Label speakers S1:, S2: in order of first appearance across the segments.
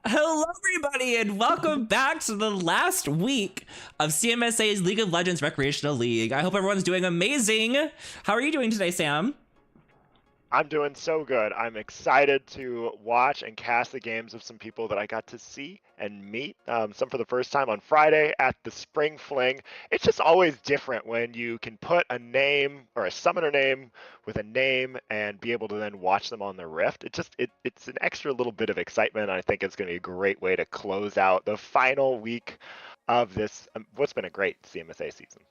S1: Hello, everybody, and welcome back to the last week of CMSA's League of Legends Recreational League. I hope everyone's doing amazing. How are you doing today, Sam?
S2: I'm doing so good. I'm excited to watch and cast the games of some people that I got to see and meet, some for the first time on Friday at the Spring Fling. It's just always different when you can put a name or a summoner name with a name and be able to then watch them on the Rift. It's an extra little bit of excitement. I think it's going to be a great way to close out the final week of this, what's been a great CMSA season.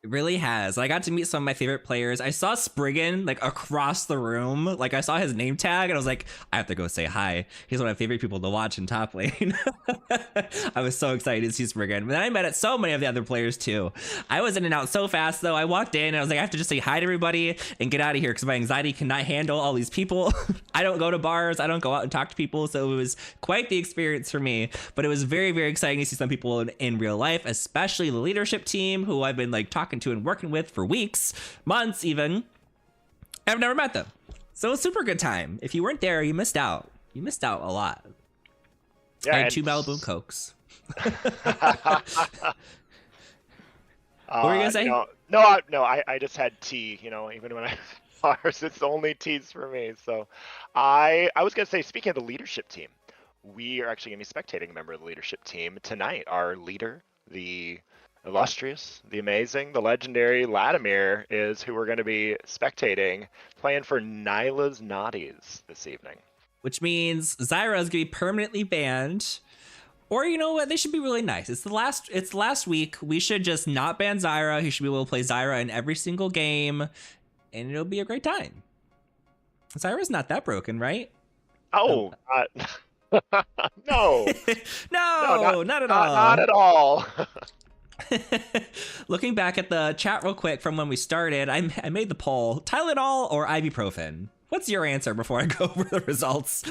S1: It really has. I got to meet some of my favorite players. I saw Spriggan like across the room. Like I saw his name tag and I was like, I have to go say hi. He's one of my favorite people to watch in top lane. I was so excited to see Spriggan. But then I met so many of the other players too. I was in and out so fast though. I walked in and I was like, I have to just say hi to everybody and get out of here because my anxiety cannot handle all these people. I don't go to bars. I don't go out and talk to people. So it was quite the experience for me. But it was very, very exciting to see some people in real life, especially the leadership team who I've been like talking to and working with for weeks, months even. I've never met them. So it's a super good time. If you weren't there, you missed out. You missed out a lot.
S2: Yeah,
S1: I had 2 Malibu Cokes.
S2: What
S1: were you gonna say?
S2: I just had tea. Even when I ours, it's only teas for me. So, I was gonna say, speaking of the leadership team, we are actually gonna be spectating a member of the leadership team tonight. Our leader, the illustrious, the amazing, the legendary Vladimir is who we're going to be spectating, playing for Nyla's Naughties this evening.
S1: Which means Zyra is gonna be permanently banned. Or you know what? They should be really nice. It's the last week. We should just not ban Zyra. He should be able to play Zyra in every single game, and it'll be a great time. Zyra's not that broken, right?
S2: Oh, no.
S1: No, not at all.
S2: Not at all.
S1: Looking back at the chat real quick from when we started, I made the poll: Tylenol or ibuprofen? What's your answer before I go over the results?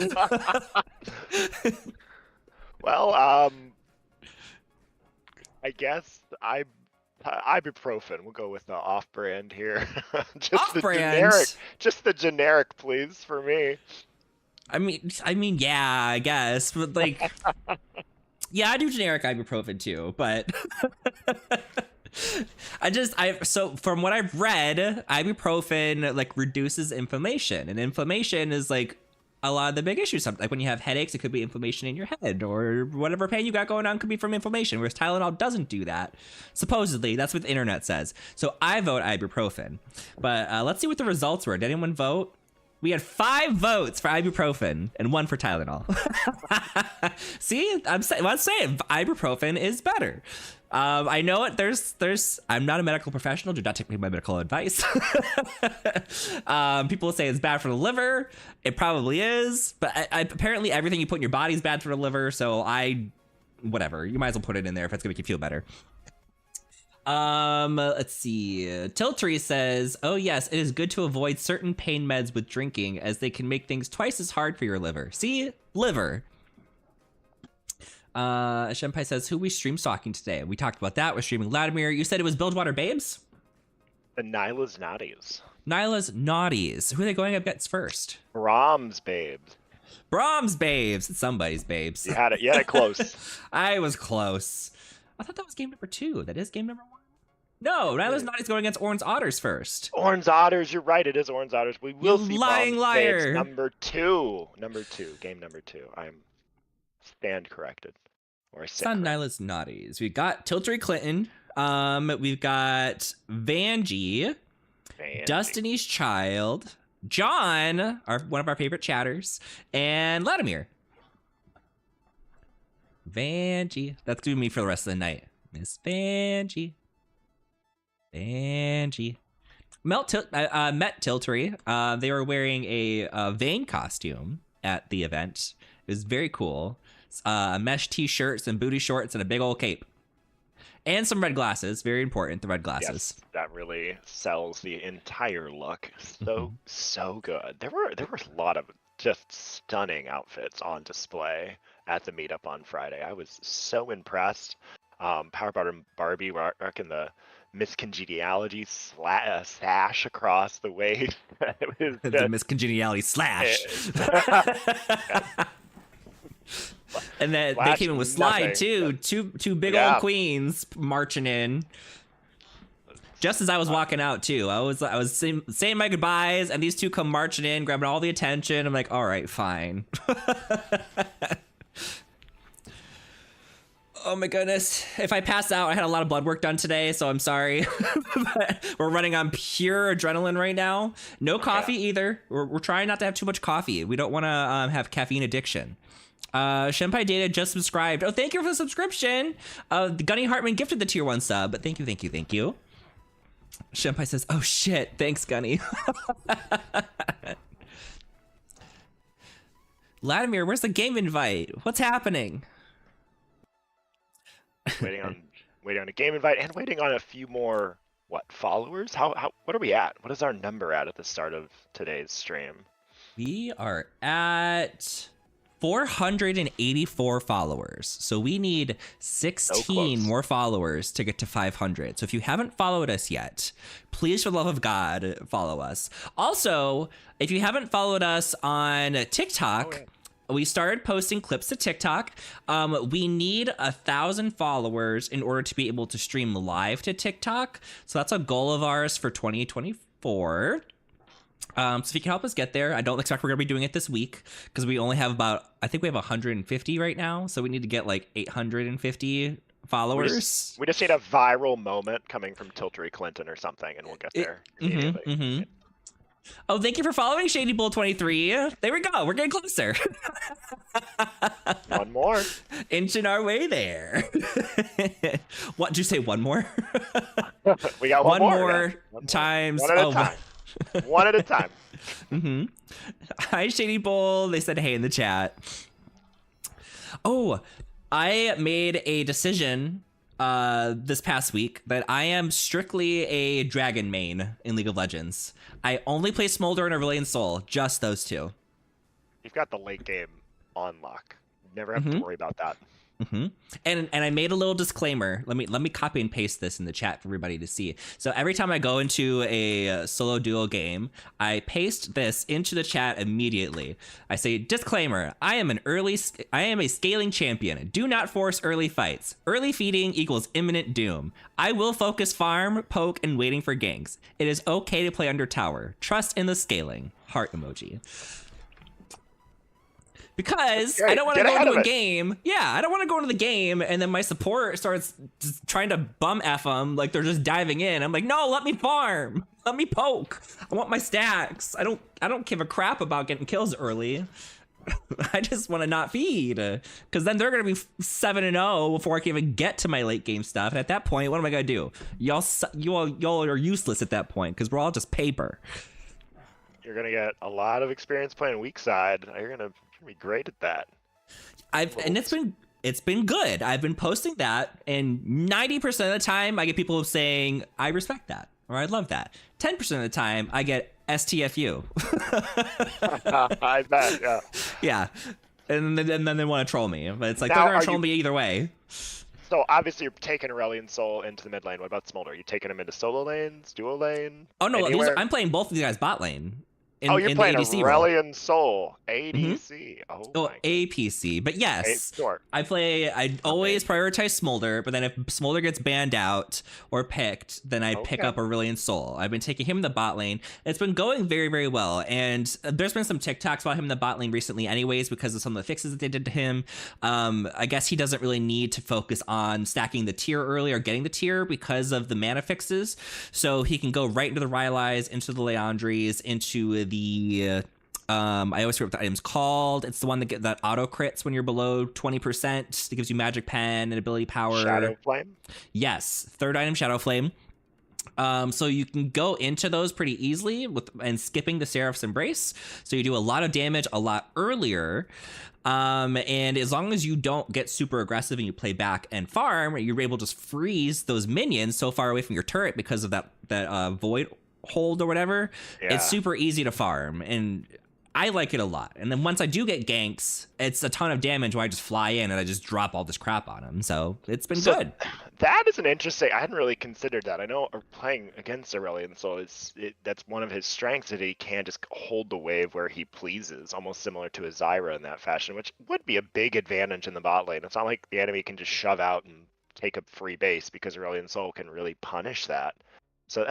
S2: Well, I guess ibuprofen. We'll go with the off-brand here. Just the generic, please, for me.
S1: I mean, yeah, I guess, but like, yeah, I do generic ibuprofen too, but so from what I've read, ibuprofen like reduces inflammation, and inflammation is like a lot of the big issues. Like when you have headaches, it could be inflammation in your head, or whatever pain you got going on could be from inflammation, whereas Tylenol doesn't do that. Supposedly, that's what the internet says. So I vote ibuprofen, but let's see what the results were. Did anyone vote? We had 5 votes for ibuprofen and 1 for Tylenol. See, I'm saying ibuprofen is better. I know it. I'm not a medical professional. Do not take my medical advice. People say it's bad for the liver. It probably is, but apparently everything you put in your body is bad for the liver. So whatever. You might as well put it in there if it's gonna make you feel better. Let's see. Tiltree says, oh yes, it is good to avoid certain pain meds with drinking as they can make things twice as hard for your liver. See? Liver. Shenpai says, who we stream stalking today? We talked about that. We're streaming Vladimir. You said it was Buildwater Babes?
S2: The Nyla's Naughties.
S1: Nyla's Naughties. Who are they going up against first?
S2: Brahms Babes.
S1: Brahms Babes. It's somebody's babes.
S2: You had it close.
S1: I was close. I thought that was game number 2. That is game number 1. No, Nyla's Naughties going against Oran's Otters first.
S2: Oran's Otters, you're right. It is Oran's Otters. We will see
S1: lying liar.
S2: Number 2. Game number 2. I stand corrected. Or I
S1: on Nyla's Naughties. We've got Tiltree Clinton. We've got Vanjie. Destiny's Child. John, one of our favorite chatters. And Vladimir. Vanjie. That's gonna be me for the rest of the night. Miss Vanjie. Met Tiltree. They were wearing a Vayne costume at the event. It was very cool. Mesh t-shirts and booty shorts and a big old cape. And some red glasses. Very important, the red glasses.
S2: Yes, that really sells the entire look. So good. There were a lot of just stunning outfits on display at the meetup on Friday. I was so impressed. Power Bottom Barbie rocking the Miss Congeniality sash across the waist.
S1: The Miss Congeniality slash. And then they
S2: Flash
S1: came in with
S2: nothing.
S1: Slide too. Two big
S2: Yeah.
S1: old queens marching in. Just as I was walking out too, I was saying my goodbyes, and these two come marching in, grabbing all the attention. I'm like, all right, fine. Oh my goodness. If I pass out, I had a lot of blood work done today, so I'm sorry. We're running on pure adrenaline right now. No coffee either. We're trying not to have too much coffee. We don't want to have caffeine addiction. Shenpai Data just subscribed. Oh, thank you for the subscription. Gunny Hartman gifted the tier 1 sub, but thank you. Shenpai says, oh shit, thanks Gunny. Vladimir, where's the game invite? What's happening?
S2: waiting on a game invite and waiting on a few more followers. How what are we at? What is our number at the start of today's stream?
S1: We are at 484 followers. So we need 16 more followers to get to 500. So if you haven't followed us yet, please, for the love of God, follow us. Also, if you haven't followed us on TikTok, we started posting clips to TikTok. We need 1,000 followers in order to be able to stream live to TikTok. So that's a goal of ours for 2024. So if you can help us get there, I don't expect we're going to be doing it this week because we only have I think we have 150 right now. So we need to get like 850 followers.
S2: We just need a viral moment coming from Tiltery Clinton or something, and we'll get there immediately.
S1: Oh, thank you for following Shady Bull 23. There we go. We're getting closer.
S2: One more.
S1: Inching our way there. What did you say? One more?
S2: We got one more.
S1: Times.
S2: One at a time. One at a time.
S1: Hi, Shady Bull. They said hey in the chat. Oh, I made a decision this past week that I am strictly a dragon main in League of Legends. I only play Smolder and Aurelion Sol, just those two.
S2: You've got the late game on lock. Never have to worry about that.
S1: And I made a little disclaimer. Let me copy and paste this in the chat for everybody to see. So every time I go into a solo duo game, I paste this into the chat immediately. I say, disclaimer, I am a scaling champion. Do not force early fights. Early feeding equals imminent doom. I will focus farm, poke, and waiting for ganks. It is okay to play under tower. Trust in the scaling. Heart emoji. Because I don't want to go into a game. Yeah, I don't want to go into the game and then my support starts just trying to bum F them like they're just diving in. I'm like, no, let me farm. Let me poke. I want my stacks. I don't give a crap about getting kills early. I just want to not feed. Because then they're going to be 7-0 before I can even get to my late game stuff. And at that point, what am I going to do? Y'all are useless at that point because we're all just paper.
S2: You're going to get a lot of experience playing weak side. You're going to be great at that.
S1: And it's been good. I've been posting that, and 90% of the time I get people saying I respect that or I love that. 10% of the time I get STFU.
S2: I bet, yeah.
S1: Yeah, and then they want to troll me, but it's like they're gonna troll me either way.
S2: So obviously you're taking Aurelion Sol into the mid lane. What about Smolder? Are you taking him into solo lanes, duo lane?
S1: Oh no, I'm playing both of these guys bot lane.
S2: You're playing Aurelion Sol, ADC.
S1: Oh, APC. But yes,
S2: sure.
S1: I always prioritize Smolder, but then if Smolder gets banned out or picked, then I pick up Aurelion Sol. I've been taking him in the bot lane. It's been going very, very well. And there's been some TikToks about him in the bot lane recently anyways because of some of the fixes that they did to him. I guess he doesn't really need to focus on stacking the tier early or getting the tier because of the mana fixes. So he can go right into the Rylai's, into the Leandries, into the I always forget what the item's called. It's the one that auto crits when you're below 20%. That gives you magic pen and ability power.
S2: Shadow Flame?
S1: Yes, third item, Shadow Flame. So you can go into those pretty easily and skipping the Seraph's Embrace. So you do a lot of damage a lot earlier. And as long as you don't get super aggressive and you play back and farm, you're able to just freeze those minions so far away from your turret because of that void hold or whatever. It's super easy to farm, and I like it a lot. And then once I do get ganks, it's a ton of damage where I just fly in and I just drop all this crap on him. So it's been good.
S2: That is an interesting. I hadn't really considered that. I know playing against Aurelion Sol that's one of his strengths, that he can just hold the wave where he pleases, almost similar to a Zyra in that fashion, which would be a big advantage in the bot lane. It's not like the enemy can just shove out and take a free base, because Aurelion Sol can really punish that. So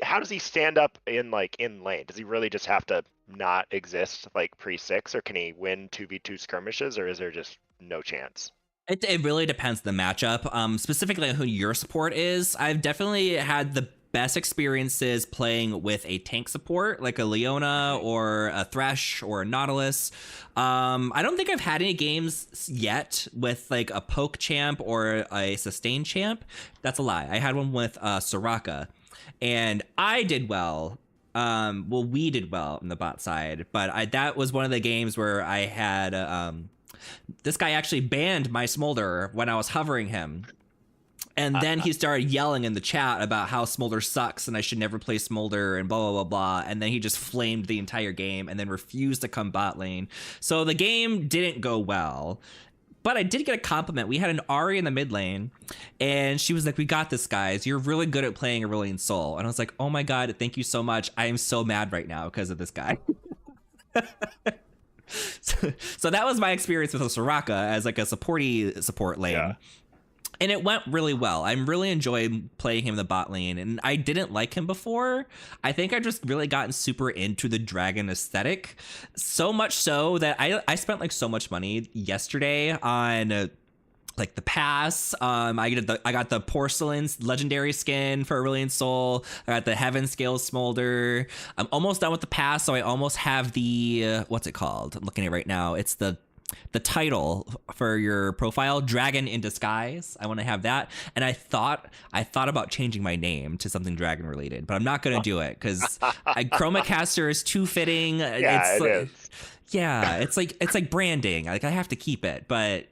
S2: how does he stand up in lane? Does he really just have to not exist like pre-6, or can he win 2v2 skirmishes, or is there just no chance?
S1: It really depends on the matchup. Specifically on who your support is. I've definitely had the best experiences playing with a tank support like a Leona or a Thresh or a Nautilus. I don't think I've had any games yet with like a poke champ or a sustain champ. That's a lie. I had one with Soraka, and I did well. Well, we did well on the bot side, but that was one of the games where I had this guy actually banned my Smolder when I was hovering him. And then he started yelling in the chat about how Smolder sucks and I should never play Smolder and blah, blah, blah, blah. And then he just flamed the entire game and then refused to come bot lane. So the game didn't go well. But I did get a compliment. We had an Ari in the mid lane, and she was like, "We got this, guys. You're really good at playing Aurelion Sol." And I was like, "Oh my god, thank you so much. I am so mad right now because of this guy." So that was my experience with Soraka as like a support lane. Yeah. And it went really well. I'm really enjoying playing him in the bot lane, and I didn't like him before. I think I just really gotten super into the dragon aesthetic, so much so that I spent like so much money yesterday on like the pass. I got the porcelain legendary skin for Aurelion Sol. I got the heaven scale smolder. I'm almost done with the pass, so I almost have the what's it called? I'm looking at it right now. It's the title for your profile, Dragon in Disguise. I want to have that. And I thought about changing my name to something dragon related, but I'm not going to do it because Chromacaster is too fitting.
S2: Yeah, it is.
S1: Yeah, it's like branding. Like I have to keep it, but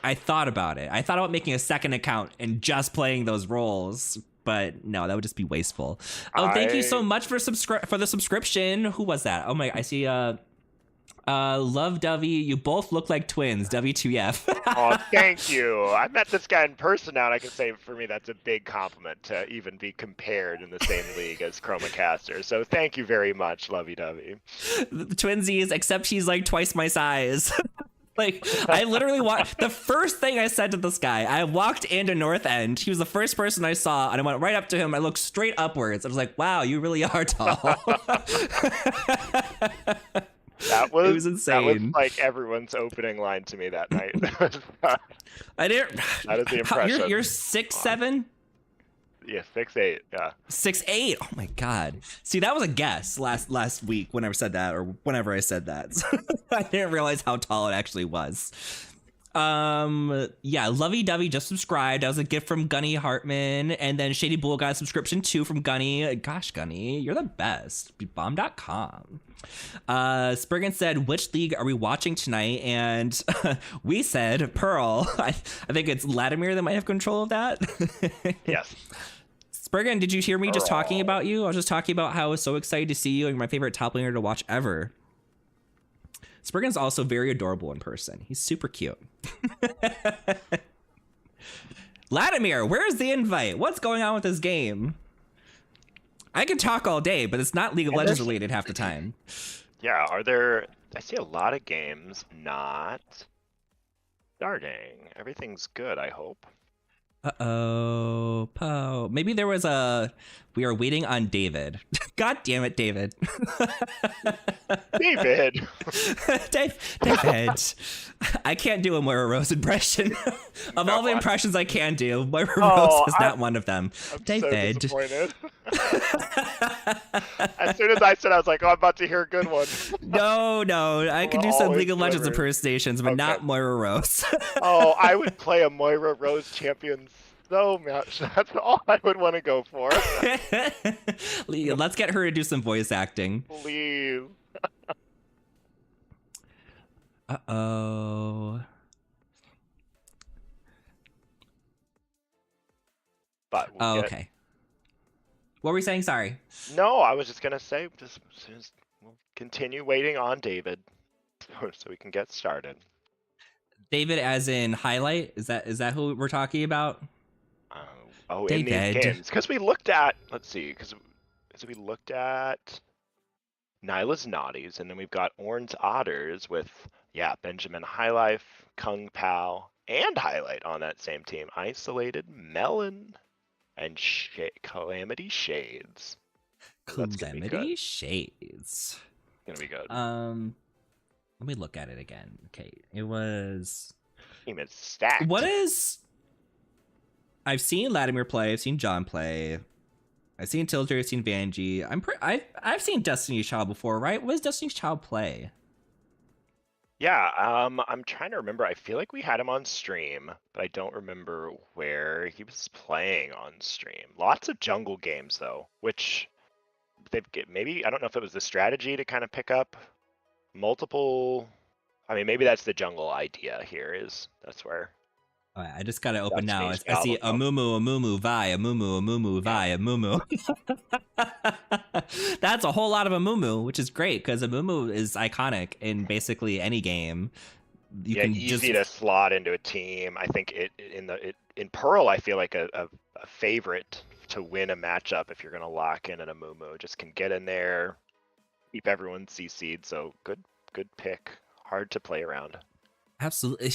S1: I thought about it. I thought about making a second account and just playing those roles. But no, that would just be wasteful. Oh, thank you so much for the subscription. Who was that? Oh my, I see Love Dovey, you both look like twins, W2F.
S2: Oh, thank you. I met this guy in person now, and I can say for me that's a big compliment to even be compared in the same league as Chromacaster. So thank you very much, Lovey Dovey.
S1: Twinsies, except he's like twice my size. Like, I literally the first thing I said to this guy, I walked into North End. He was the first person I saw, and I went right up to him. I looked straight upwards. I was like, wow, you really are tall.
S2: It was
S1: insane.
S2: That was like everyone's opening line to me that night.
S1: I didn't.
S2: That is the impression.
S1: You're 6'7"?
S2: Yeah, 6'8". Yeah.
S1: 6'8". Oh my god. See, that was a guess last week when I said that, or whenever I said that. So I didn't realize how tall it actually was. Yeah, Lovey Dovey just subscribed. That was a gift from Gunny Hartman, and then Shady Bull got a subscription too from Gunny. Gosh, Gunny, you're the best. Bomb.com. Spriggan said, which league are we watching tonight? And we said Pearl. I think it's Latimer that might have control of that.
S2: Yes.
S1: Spriggan, did you hear me just talking about you? I was just talking about how I was so excited to see you and my favorite top laner to watch ever. Spriggan's also very adorable in person. He's super cute. Latimer, where's the invite? What's going on with this game? I can talk all day, but it's not League of Legends related half the time.
S2: Yeah, I see a lot of games not starting. Everything's good, I hope.
S1: Uh-oh, Poe. Maybe there was we are waiting on David. God damn it, David.
S2: David.
S1: David. I can't do a Moira Rose impression. Of all the impressions I can do, Moira Rose is not one of them.
S2: I'm
S1: David.
S2: So disappointed. As soon as I said, I was like, oh, I'm about to hear a good one.
S1: No, I could do some League of Legends impersonations, but not Moira Rose.
S2: Oh, I would play a Moira Rose champion so much. That's all I would want to go for.
S1: Let's get her to do some voice acting.
S2: Please.
S1: Uh-oh.
S2: But
S1: okay. What were we saying? Sorry.
S2: No, I was just going to say, just as soon as we'll continue waiting on David so we can get started.
S1: David, as in highlight, is that who we're talking about?
S2: Oh, in these
S1: David.
S2: games, because we looked at, let's see, because we looked at Nyla's Naughties, and then we've got Orn's Otters with, yeah, Benjamin Highlife, Kung Pao, and Highlight on that same team. Isolated Melon and Calamity Shades. So that's gonna be good.
S1: Calamity Shades.
S2: Gonna be good.
S1: Let me look at it again. Okay, it was.
S2: Team is stacked.
S1: What is? I've seen Latimer play. I've seen John play. I've seen Tilter. I've seen Vanjie. I've seen Destiny's Child before, right? What does Destiny's Child play?
S2: Yeah, I'm trying to remember. I feel like we had him on stream, but I don't remember where he was playing on stream. Lots of jungle games though, which maybe I don't know if it was the strategy to kind of pick up multiple. I mean, maybe that's the jungle idea here. That's where.
S1: All right, I just got to open now.
S2: Destiny's
S1: I see
S2: Child.
S1: Amumu, Vi, Amumu, Vi, Amumu. That's a whole lot of Amumu, which is great because Amumu is iconic in basically any game.
S2: Easy to slot into a team. I think in Pearl, I feel like a favorite to win a matchup if you're going to lock in an Amumu. Just can get in there, keep everyone CC'd. So good pick. Hard to play around.
S1: Absolutely,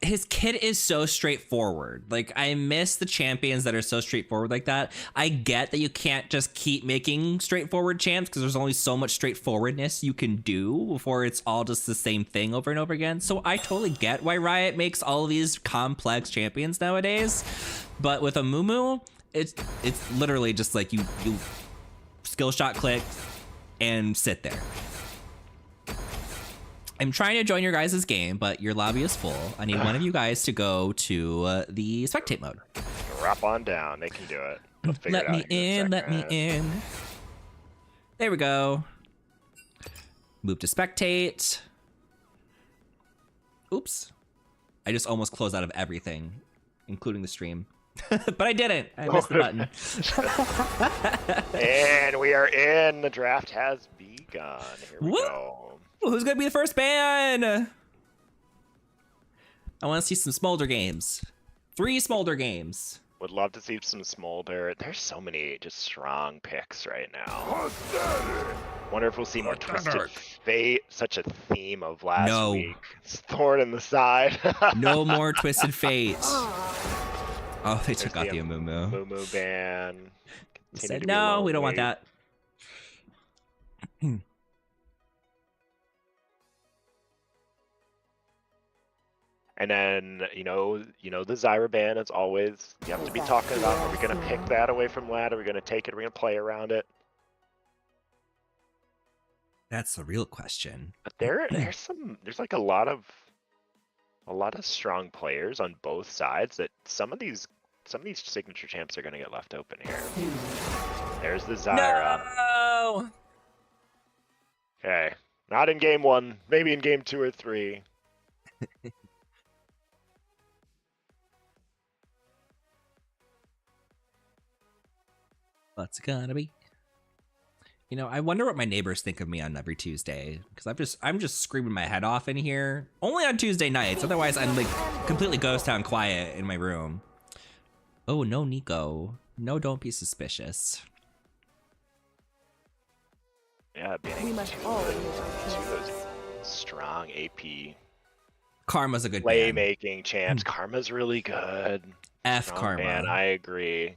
S1: his kit is so straightforward. Like, I miss the champions that are so straightforward like that. I get that you can't just keep making straightforward champs because there's only so much straightforwardness you can do before it's all just the same thing over and over again. So I totally get why Riot makes all of these complex champions nowadays. But with Amumu, it's literally just like you skill shot click and sit there. I'm trying to join your guys' game, but your lobby is full. I need one of you guys to go to the spectate mode.
S2: Drop on down. They can do it.
S1: Let me in. There we go. Move to spectate. Oops. I just almost closed out of everything, including the stream. But I didn't. I missed the button.
S2: And we are in. The draft has begun. Here we go.
S1: Who's gonna be the first ban? I want to see some Smolder games. 3 Smolder games.
S2: Would love to see some Smolder. There's so many just strong picks right now. Wonder if we'll see more Twisted Fate. Such a theme of last week. It's Thorn in the side.
S1: No more Twisted Fate. Oh, they took out the Amumu.
S2: Amumu ban.
S1: Said no, we don't want that.
S2: And then, you know the Zyra ban as always. You have to be talking about, are we going to pick that away from Lad? Are we going to take it? Are we going to play around it?
S1: That's the real question.
S2: But there's like a lot of strong players on both sides that some of these signature champs are going to get left open here. There's the Zyra.
S1: No!
S2: Okay. Not in game 1, maybe in game 2 or 3.
S1: What's it gonna be? You know, I wonder what my neighbors think of me on every Tuesday, because I'm just screaming my head off in here. Only on Tuesday nights. Otherwise, I'm like completely ghost town quiet in my room. Oh no, Nico. No, don't be suspicious.
S2: Yeah, being those strong AP.
S1: Karma's a good
S2: playmaking champs. Karma's really good.
S1: F Karma.
S2: Man, I agree.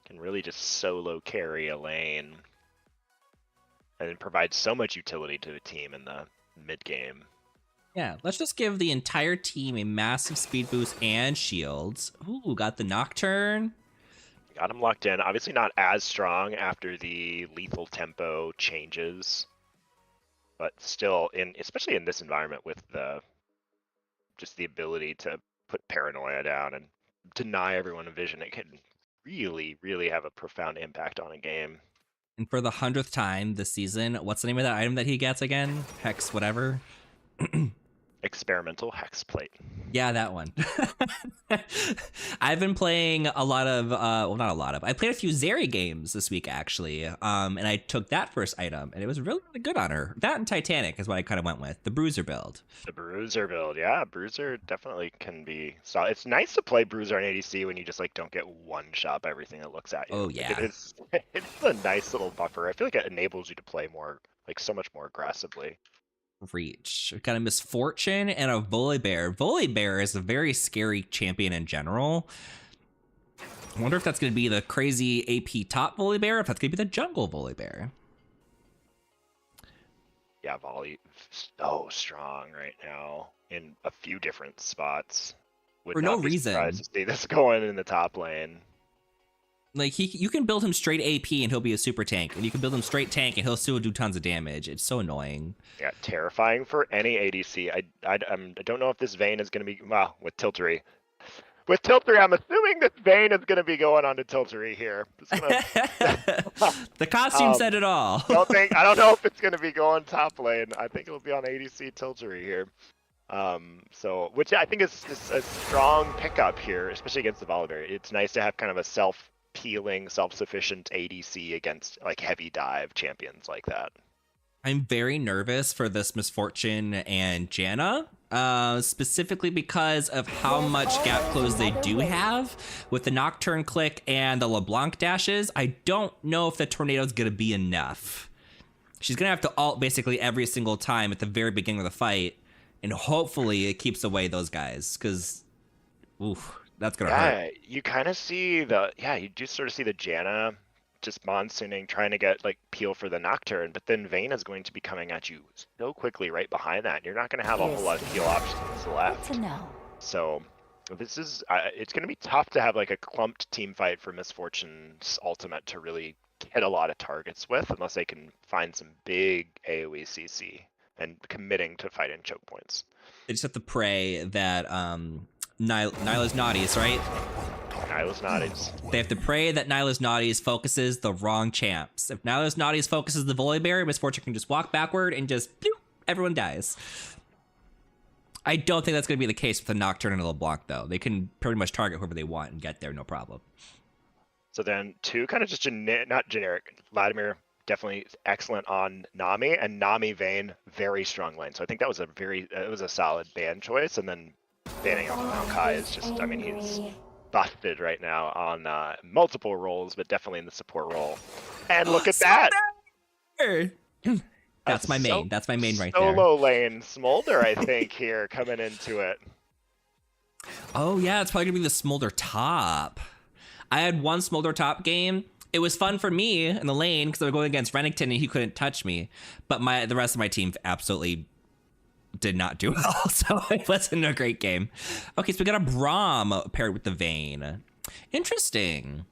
S2: Can really just solo carry a lane and provide so much utility to the team in the mid game.
S1: Yeah, let's just give the entire team a massive speed boost and shields. Ooh, got the Nocturne.
S2: Got him locked in. Obviously not as strong after the lethal tempo changes, but still, especially in this environment with just the ability to put paranoia down and deny everyone a vision, it can really, really have a profound impact on a game.
S1: And for the 100th time this season, what's the name of that item that he gets again? Hex whatever.
S2: Experimental hex plate.
S1: Yeah, that one. I've been playing a lot of, well, not a lot of. I played a few Zeri games this week actually, and I took that first item, and it was really, really good on her. That and Titanic is what I kind of went with, the Bruiser build.
S2: The Bruiser build, yeah, Bruiser definitely can be solid. It's nice to play Bruiser on ADC when you just like don't get one shot by everything that looks at you.
S1: Oh
S2: Like it
S1: yeah,
S2: is, it's a nice little buffer. I feel like it enables you to play more, like so much more aggressively.
S1: reach. We've got a Misfortune and a Volibear. Volibear is a very scary champion in general. I wonder if that's going to be the crazy AP top Volibear, if that's going to be the jungle Volibear.
S2: Yeah, Volley so strong right now in a few different spots. Would
S1: For no
S2: not be surprised
S1: reason.
S2: to see this going in the top lane.
S1: Like you can build him straight AP and he'll be a super tank, and you can build him straight tank and he'll still do tons of damage. It's so annoying.
S2: Yeah, terrifying for any ADC. I don't know if this Vayne is going to be, well, with Tiltery. With Tiltery, I'm assuming this Vayne is going to be going on to Tiltery here.
S1: The costume said it all.
S2: I don't know if it's going to be going top lane. I think it'll be on ADC Tiltery here. So, which I think is a strong pickup here, especially against the Volibear. It's nice to have kind of a self-peeling, self-sufficient ADC against like heavy dive champions like that.
S1: I'm very nervous for this Misfortune and Janna, specifically because of how much gap close they do have with the Nocturne click and the LeBlanc dashes. I don't know if the tornado is going to be enough. She's going to have to ult basically every single time at the very beginning of the fight, and hopefully it keeps away those guys, because, oof, that's going to hurt.
S2: You kind of see you do sort of see the Janna just monsooning, trying to get like peel for the Nocturne, but then Vayne is going to be coming at you so quickly right behind that. You're not going to have a whole lot of peel options left. So this is, it's going to be tough to have like a clumped team fight for Misfortune's ultimate to really hit a lot of targets with, unless they can find some big AoE CC and committing to fighting choke points.
S1: They just have to pray that Nyla's Naughties, right?
S2: Nyla's Naughties.
S1: They have to pray that Nyla's Naughties focuses the wrong champs. If Nyla's Naughties focuses the Volibear, Misfortune can just walk backward and just bloop, everyone dies. I don't think that's going to be the case with the Nocturne and the LeBlanc, though. They can pretty much target whoever they want and get there, no problem.
S2: So then two kind of just not generic. Vladimir definitely excellent on Nami, and Nami Vayne very strong lane. So I think that was a solid ban choice. And then banning out Maokai is just, I mean, he's busted right now on multiple roles, but definitely in the support role. And look at that.
S1: That's my main. That's my main right
S2: there.
S1: there.
S2: Solo lane Smolder, I think, here coming into it.
S1: Oh yeah, it's probably gonna be the Smolder top. I had one Smolder top game. It was fun for me in the lane because I was going against Renekton and he couldn't touch me. But the rest of my team absolutely did not do well, so it wasn't a great game. Okay, so we got a Braum paired with the Vayne. Interesting.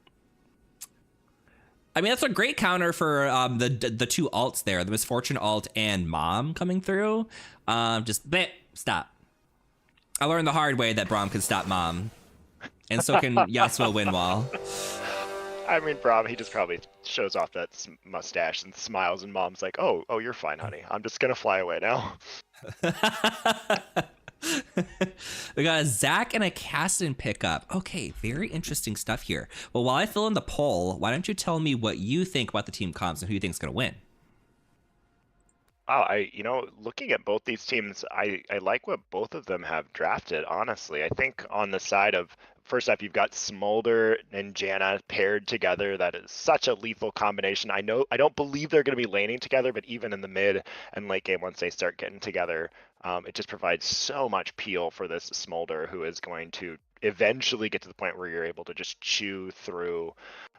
S1: I mean, that's a great counter for the two alts there, the Misfortune alt and Mom coming through. Stop. I learned the hard way that Braum can stop Mom. And so can Yasuo Winwall.
S2: I mean, Braum, he just probably shows off that mustache and smiles, and Mom's like, oh, you're fine, honey. I'm just going to fly away now.
S1: We got a Zac and a Caston pickup. Okay, very interesting stuff here. Well, while I fill in the poll, why don't you tell me what you think about the team comps and who you think is going to win?
S2: Oh, looking at both these teams, I like what both of them have drafted, honestly. I think on the side of, first off, you've got Smolder and Janna paired together. That is such a lethal combination. I don't believe they're going to be laning together, but even in the mid and late game, once they start getting together, it just provides so much peel for this Smolder, who is going to eventually get to the point where you're able to just chew through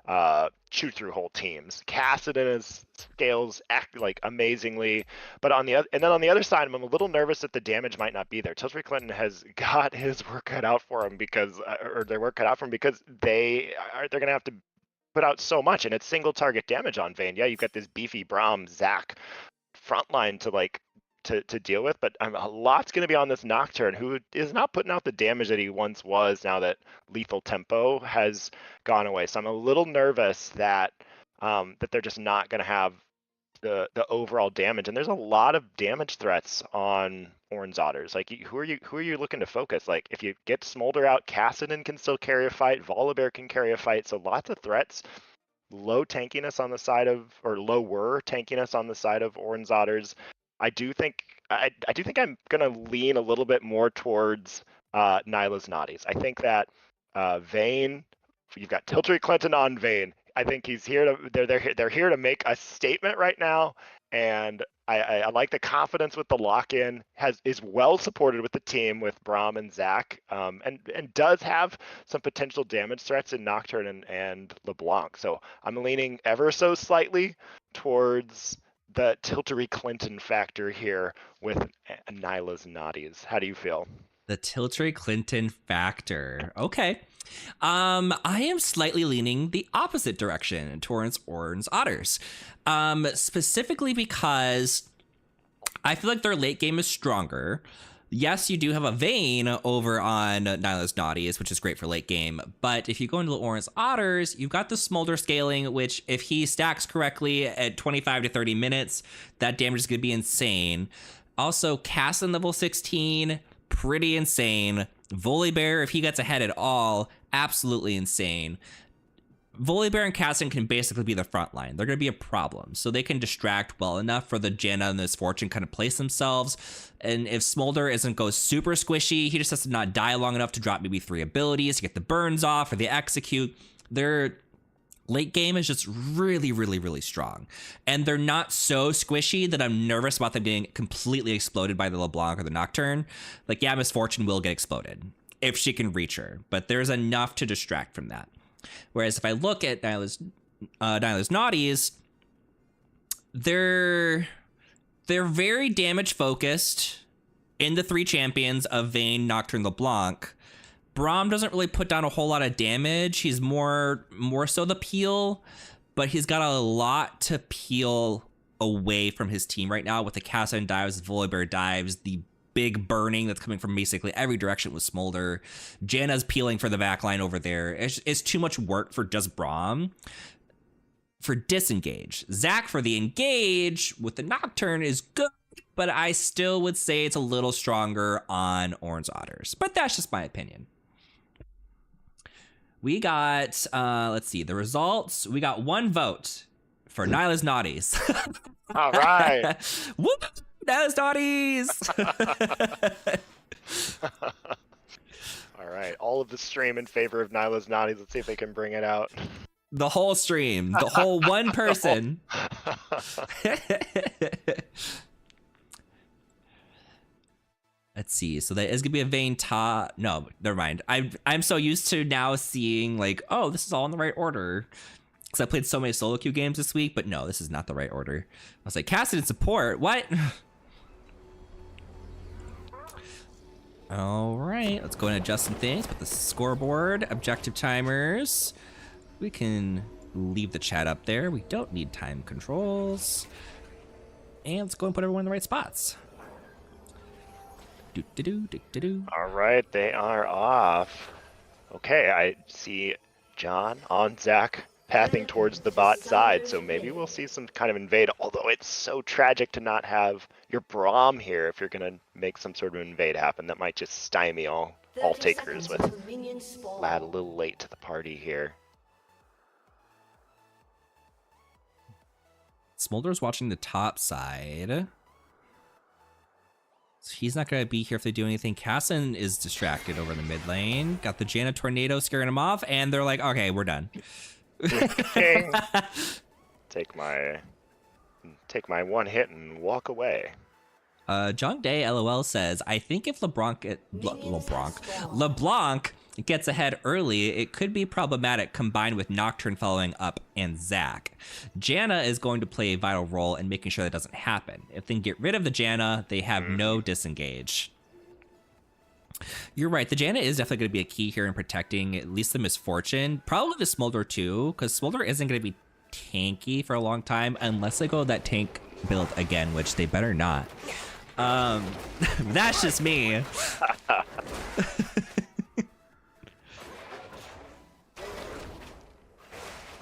S2: whole teams. Kassadin scales act like amazingly, but on the other side, I'm a little nervous that the damage might not be there. Tilbury Clinton has got his work cut out for him because they're gonna have to put out so much, and it's single target damage on Vayne. Yeah, you've got this beefy Braum Zac frontline to deal with, but a lot's going to be on this Nocturne, who is not putting out the damage that he once was now that lethal tempo has gone away. So I'm a little nervous that they're just not going to have the overall damage. And there's a lot of damage threats on Orange Otters. Like, who are you looking to focus? Like, if you get Smolder out, Cassidy can still carry a fight, Volibear can carry a fight, so lots of threats. Low tankiness on the side of, or lower tankiness on the side of Orange Otters. I do think I'm gonna lean a little bit more towards Nyla's Naughties. I think that Vayne, you've got Tiltree Clinton on Vayne. I think he's here to they're here to make a statement right now, and I like the confidence with the lock-in. Is well supported with the team with Braum and Zach, and does have some potential damage threats in Nocturne and LeBlanc. So I'm leaning ever so slightly towards the Tiltree Clinton factor here with Nyla's Naughties. How do you feel?
S1: The Tiltree Clinton factor. Okay. I am slightly leaning the opposite direction towards Orange Otters. Specifically because I feel like their late game is stronger. Yes, you do have a Vayne over on Nyla's Naughties, which is great for late game. But if you go into the Orange Otters, you've got the Smolder scaling, which if he stacks correctly at 25 to 30 minutes, that damage is going to be insane. Also, Cassin level 16, pretty insane. Volibear, if he gets ahead at all, absolutely insane. Volibear and Cassin can basically be the front line. They're going to be a problem. So they can distract well enough for the Janna and the Misfortune kind of place themselves. And if Smolder isn't go super squishy, he just has to not die long enough to drop maybe 3 abilities to get the burns off or the execute. Their late game is just really, really, really strong. And they're not so squishy that I'm nervous about them getting completely exploded by the LeBlanc or the Nocturne. Like, yeah, Misfortune will get exploded if she can reach her, but there's enough to distract from that. Whereas if I look at Nyla's Naughties, they're very damage focused in the 3 champions of Vayne, Nocturne, LeBlanc. Braum doesn't really put down a whole lot of damage. He's more so the peel, but he's got a lot to peel away from his team right now with the Cassin dives, Volibear dives, the big burning that's coming from basically every direction with Smolder. Janna's peeling for the backline over there. It's too much work for just Braum. For disengage. Zach for the engage with the Nocturne is good, but I still would say it's a little stronger on Orange Otters. But that's just my opinion. We got, let's see, the results. We got 1 vote for Nyla's Naughties.
S2: All right.
S1: Whoop! Nyla's Naughties!
S2: All right. All of the stream in favor of Nyla's Naughties. Let's see if they can bring it out.
S1: The whole stream. The whole one person. Let's see. So that is gonna be a Vayne top. No, never mind. I'm so used to now seeing like, oh, this is all in the right order. Because I played so many solo queue games this week, but no, this is not the right order. I was like, Cassidy support. What? All right, let's go and adjust some things. Put the scoreboard, objective timers. We can leave the chat up there. We don't need time controls. And let's go and put everyone in the right spots.
S2: All right, they are off. Okay, I see John on Zach pathing towards the bot side, so maybe we'll see some kind of invade, although it's so tragic to not have your Braum here if you're going to make some sort of invade happen. That might just stymie all takers with Lad a little late to the party here.
S1: Smolder's watching the top side. So he's not going to be here if they do anything. Cassin is distracted over the mid lane. Got the Janna Tornado scaring him off, and they're like, okay, we're done.
S2: Take my 1 hit and walk away.
S1: Jong Day LOL says, I think if LeBlanc gets ahead early, it could be problematic combined with Nocturne following up and Zach. Janna is going to play a vital role in making sure that doesn't happen. If they can get rid of the Janna, they have no disengage. You're right. The Janna is definitely going to be a key here in protecting at least the Misfortune. Probably the Smolder too, because Smolder isn't going to be tanky for a long time unless they go that tank build again, which they better not. That's just me.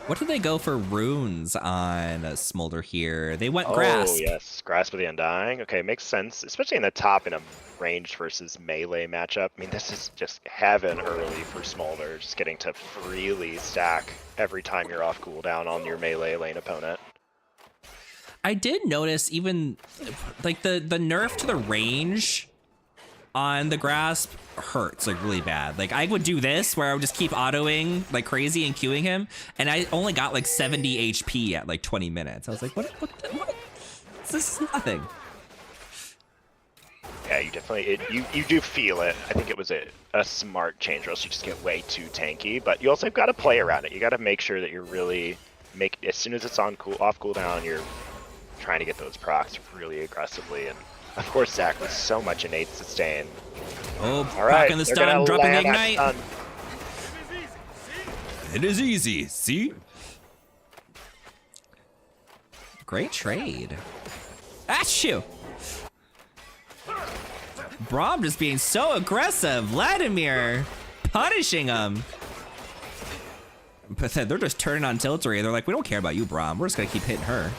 S1: What did they go for runes on Smolder here? They went
S2: Oh,
S1: Grasp.
S2: yes. Grasp of the Undying. Okay, makes sense, especially in the top in a ranged versus melee matchup. I mean, this is just heaven early for Smolder, just getting to freely stack every time you're off cooldown on your melee lane opponent.
S1: I did notice even like the nerf to the range on the Grasp hurts like really bad. Like I would do this where I would just keep autoing like crazy and queuing him, and I only got like 70 HP at like 20 minutes. I was like, what? This is nothing.
S2: Yeah, you definitely, you do feel it. I think it was a smart change, or else you just get way too tanky, but you also got to play around it. You got to make sure that you're really, as soon as it's on off cooldown, you're trying to get those procs really aggressively. And of course, Zach with so much innate sustain.
S1: Oh,
S2: all right,
S1: the stun, dropping the ignite. It is easy, see? Great trade. Achoo! Braum just being so aggressive. Vladimir punishing him. But they're just turning on Tiltery. They're like, we don't care about you, Braum. We're just gonna keep hitting her.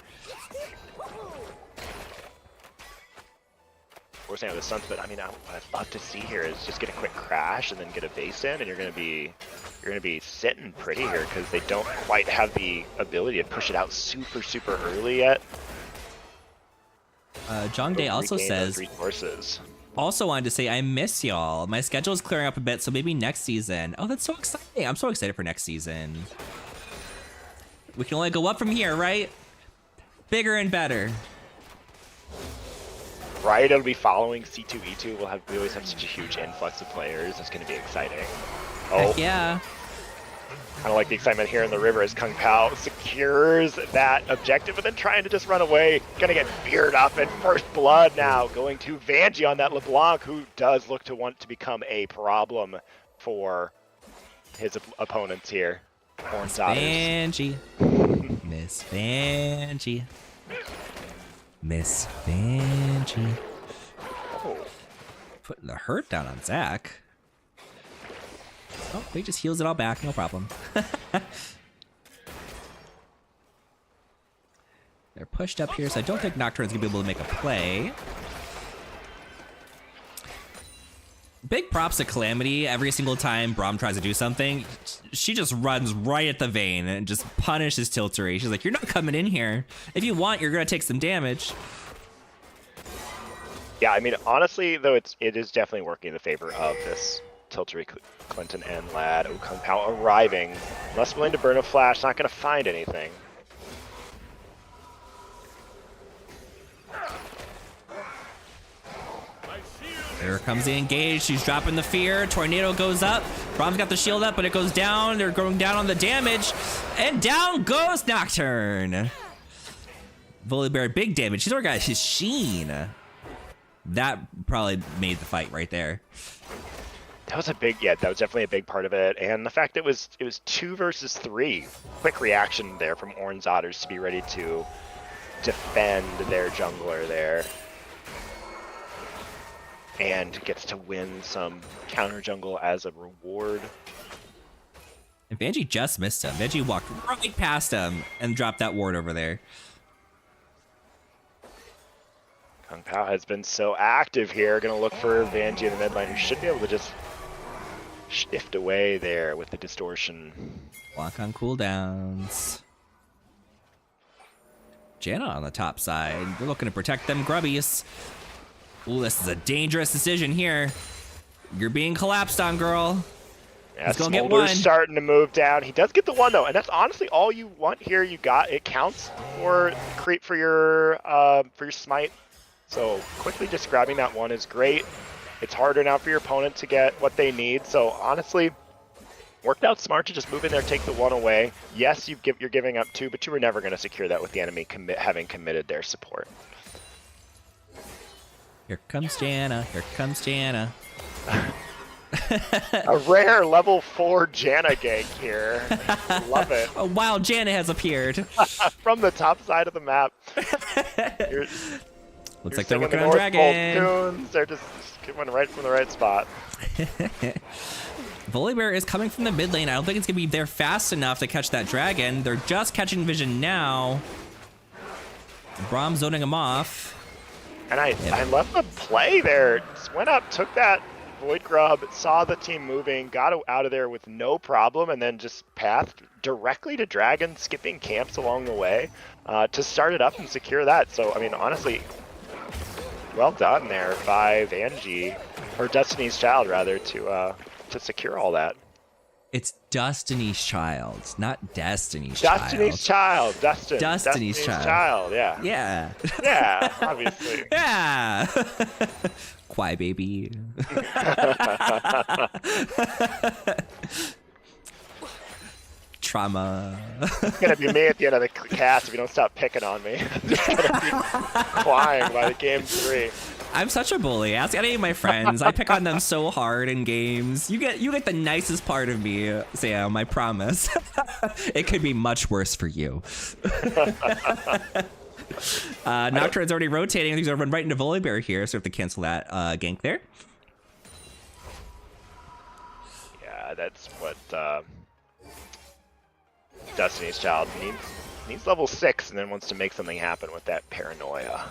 S2: We're saying with the Suns, but I mean, what I'd love to see here is just get a quick crash and then get a base in, and you're gonna be sitting pretty here because they don't quite have the ability to push it out super early yet.
S1: John Day also says,
S2: resources.
S1: also wanted to say, I miss y'all. My schedule is clearing up a bit, so maybe next season. Oh, that's so exciting. I'm so excited for next season. We can only go up from here, right? Bigger and better.
S2: Right, it'll be following C2E2. We always have such a huge influx of players. It's going to be exciting. Oh,
S1: heck yeah.
S2: Kind of like the excitement here in the river as Kung Pao secures that objective and then trying to just run away. Gonna get feared up, and first blood now going to Vanjie on that LeBlanc, who does look to want to become a problem for his opponents here.
S1: Vanjie. Miss Vanjie. Miss Vanjie.
S2: Oh.
S1: Putting the hurt down on Zach. Oh, he just heals it all back, no problem. They're pushed up here, so I don't think Nocturne's gonna be able to make a play. Big props to Calamity. Every single time Braum tries to do something, she just runs right at the vein and just punishes Tiltery. She's like, you're not coming in here. If you want, you're gonna take some damage.
S2: Yeah, I mean, honestly, though, it is definitely working in the favor of this Tiltery, Clinton, and Lad. Oh, Kung Pao arriving. Less willing to burn a flash, not gonna find anything.
S1: Here comes the engage. She's dropping the fear. Tornado goes up. Braum's got the shield up, but it goes down. They're going down on the damage. And down goes Nocturne. Volibear, big damage. She's our guy. She's Sheen. That probably made the fight right there.
S2: That was that was definitely a big part of it. And the fact that it was 2 versus 3. Quick reaction there from Orange Otters to be ready to defend their jungler there. And gets to win some counter jungle as a reward.
S1: And Vanjie just missed him. Vanjie walked right past him and dropped that ward over there.
S2: Kung Pao has been so active here. Gonna look for Vanjie in the mid lane, who should be able to just shift away there with the distortion.
S1: Block on cooldowns. Janna on the top side. They're looking to protect them grubbies. Ooh, this is a dangerous decision here. You're being collapsed on, girl.
S2: Yeah,
S1: he's gonna get one.
S2: Starting to move down. He does get the one though, and that's honestly all you want here. You got it counts for creep for your smite. So quickly just grabbing that one is great. It's harder now for your opponent to get what they need. So honestly, worked out smart to just move in there, take the one away. Yes, you're giving up 2, but you were never going to secure that with the enemy having committed their support.
S1: Here comes Janna. Here comes Janna.
S2: A rare level 4 Janna gank here. Love it.
S1: A wild Janna has appeared.
S2: From the top side of the map.
S1: Looks like they're working on Dragon.
S2: They're just going right from the right spot.
S1: Volibear is coming from the mid lane. I don't think it's gonna be there fast enough to catch that dragon. They're just catching vision now. Braum zoning him off.
S2: And I love the play there. Just went up, took that Void Grub, saw the team moving, got out of there with no problem, and then just pathed directly to Dragon, skipping camps along the way to start it up and secure that. So, I mean, honestly, well done there by Vanjie, or Destiny's Child, rather, to secure all that.
S1: It's Destiny's Child, not Destiny's
S2: Destiny's Child. Destiny's Child, yeah.
S1: Yeah.
S2: Yeah, obviously.
S1: Yeah. Why, baby? Trauma.
S2: It's gonna be me at the end of the cast if you don't stop picking on me. I'm just gonna be crying by the game 3.
S1: I'm such a bully. Ask any of my friends. I pick on them so hard in games. You get the nicest part of me, Sam, I promise. It could be much worse for you. Nocturne's already rotating. He's gonna run right into Volibear here, so we have to cancel that gank there.
S2: Yeah, that's what Destiny's Child needs level 6 and then wants to make something happen with that paranoia.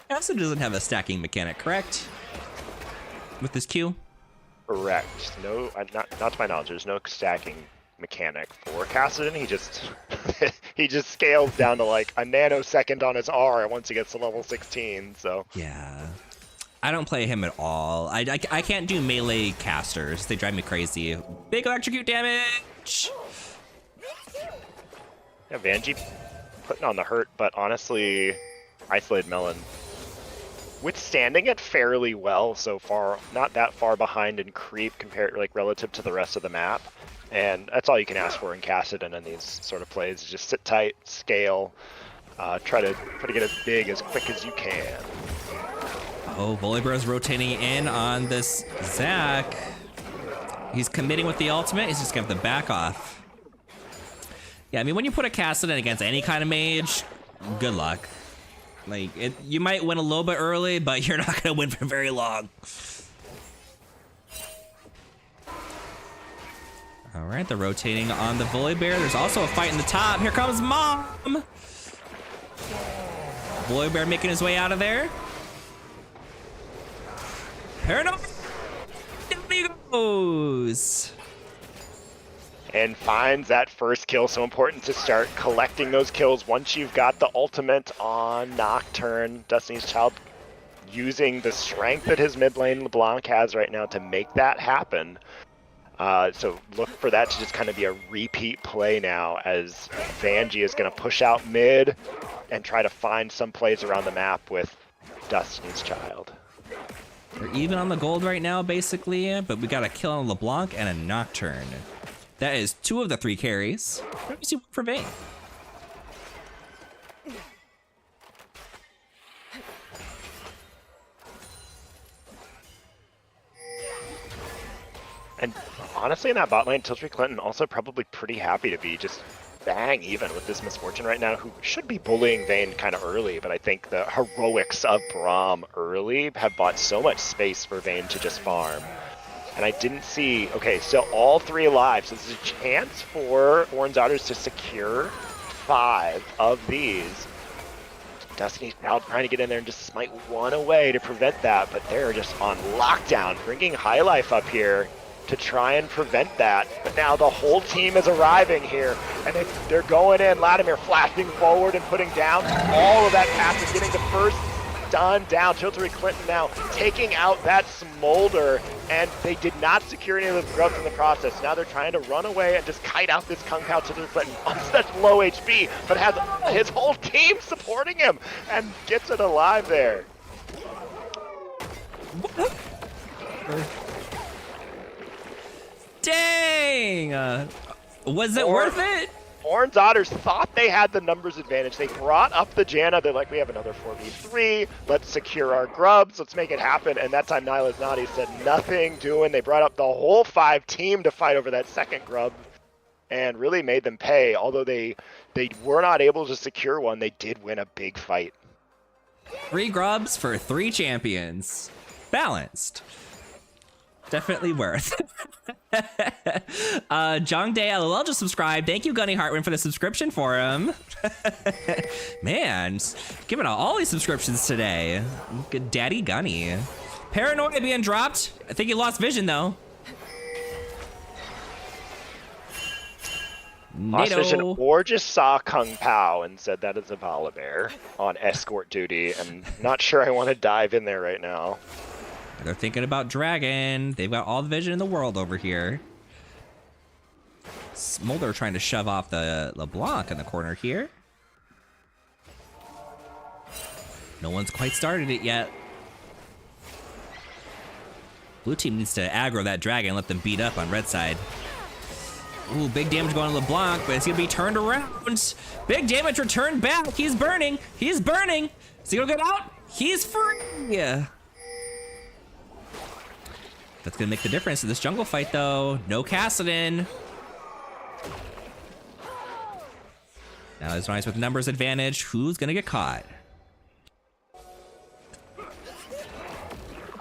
S1: Also doesn't have a stacking mechanic, correct? With this Q?
S2: Correct. No, not to my knowledge. There's no stacking mechanic for Kassadin. He just he just scales down to like a nanosecond on his R once he gets to level 16. So
S1: yeah, I don't play him at all. I can't do melee casters. They drive me crazy. Big electrocute damage.
S2: Yeah, Vanjie putting on the hurt, but honestly, Isolated Melon withstanding it fairly well so far. Not that far behind in creep compared, like, relative to the rest of the map. And that's all you can ask for in Kassadin in these sort of plays. Just sit tight, scale, try to get as big as quick as you can.
S1: Oh, Volibear's rotating in on this Zac. He's committing with the ultimate. He's just gonna have to back off. Yeah, I mean, when you put a Kassadin against any kind of mage, good luck. Like, you might win a little bit early, but you're not gonna win for very long. All right, they're rotating on the Volibear. There's also a fight in the top. Here comes Mom. Volibear making his way out of there. Paranoid. Down he goes.
S2: And finds that first kill. So important to start collecting those kills once you've got the ultimate on Nocturne. Destiny's Child using the strength that his mid lane LeBlanc has right now to make that happen. So look for that to just kind of be a repeat play now, as Vanjie is going to push out mid and try to find some plays around the map with Destiny's Child.
S1: We're even on the gold right now, basically, but we got a kill on LeBlanc and a Nocturne. That is 2 of the 3 carries. Let me see one for Vayne.
S2: And honestly, in that bot lane, Tiltree Clinton also probably pretty happy to be just bang even with this Misfortune right now, who should be bullying Vayne kind of early, but I think the heroics of Braum early have bought so much space for Vayne to just farm. And I didn't see, okay, so all 3 alive, so there's a chance for Orange Otters to secure 5 of these. Destiny's Child trying to get in there and just smite one away to prevent that, but they're just on lockdown, bringing High Life up here to try and prevent that. But now the whole team is arriving here, and they're going in. Latimer flashing forward and putting down all of that passive, getting the first stun down. Tiltree Clinton now taking out that Smolder, and they did not secure any of the grubs in the process. Now they're trying to run away and just kite out this Kung Pao. Tiltree Clinton on such low HP, but has his whole team supporting him and gets it alive there.
S1: Dang! Was it worth it?
S2: Orange Otters thought they had the numbers advantage. They brought up the Janna. They're like, we have another 4v3. Let's secure our grubs. Let's make it happen. And that time, Nyla's Naughty said nothing doing. They brought up the whole 5 team to fight over that second grub. and really made them pay. Although they were not able to secure one, they did win a big fight.
S1: 3 grubs for 3 champions. Balanced. Definitely worth. Jong Day LOL just subscribed. Thank you, Gunny Hartman, for the subscription for him. Man, giving out all these subscriptions today. Good Daddy Gunny. Paranoia being dropped. I think he lost vision though.
S2: Lost vision or just saw Kung Pao and said that is a Volibear on escort duty, and not sure I want to dive in there right now.
S1: They're thinking about Dragon. They've got all the vision in the world over here. Smolder trying to shove off the LeBlanc in the corner here. No one's quite started it yet. Blue team needs to aggro that Dragon and let them beat up on red side. Ooh, big damage going to LeBlanc, but it's gonna be turned around. Big damage returned back. He's burning. He's burning. Is he gonna get out? He's free. That's gonna make the difference in this jungle fight though. No Kassadin. Now it's nice with numbers advantage. Who's gonna get caught?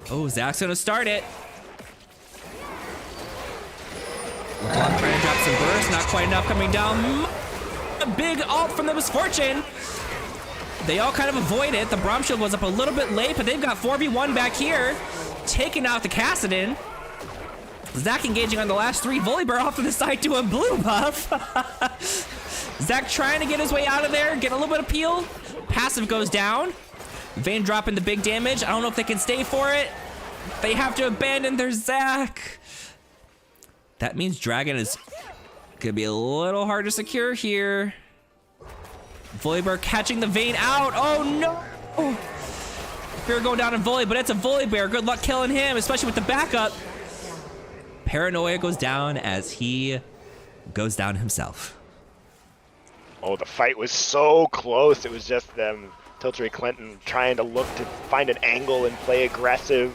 S1: Oh, Zach's gonna start it. LeBlanc trying to drop some burst, not quite enough coming down. A big ult from the Misfortune. They all kind of avoid it. The Braum shield was up a little bit late, but they've got 4v1 back here. Taking out the Kassadin. Zach engaging on the last 3. Volibear off to the side to a blue buff. Zach trying to get his way out of there, get a little bit of peel. Passive goes down. Vayne dropping the big damage. I don't know if they can stay for it. They have to abandon their Zach. That means Dragon is gonna be a little hard to secure here. Volibear catching the Vayne out. Oh no! Fear going down in Volley, but it's a Volibear. Good luck killing him, especially with the backup. Paranoia goes down as he goes down himself.
S2: Oh, the fight was so close. It was just them, Tiltree Clinton, trying to look to find an angle and play aggressive,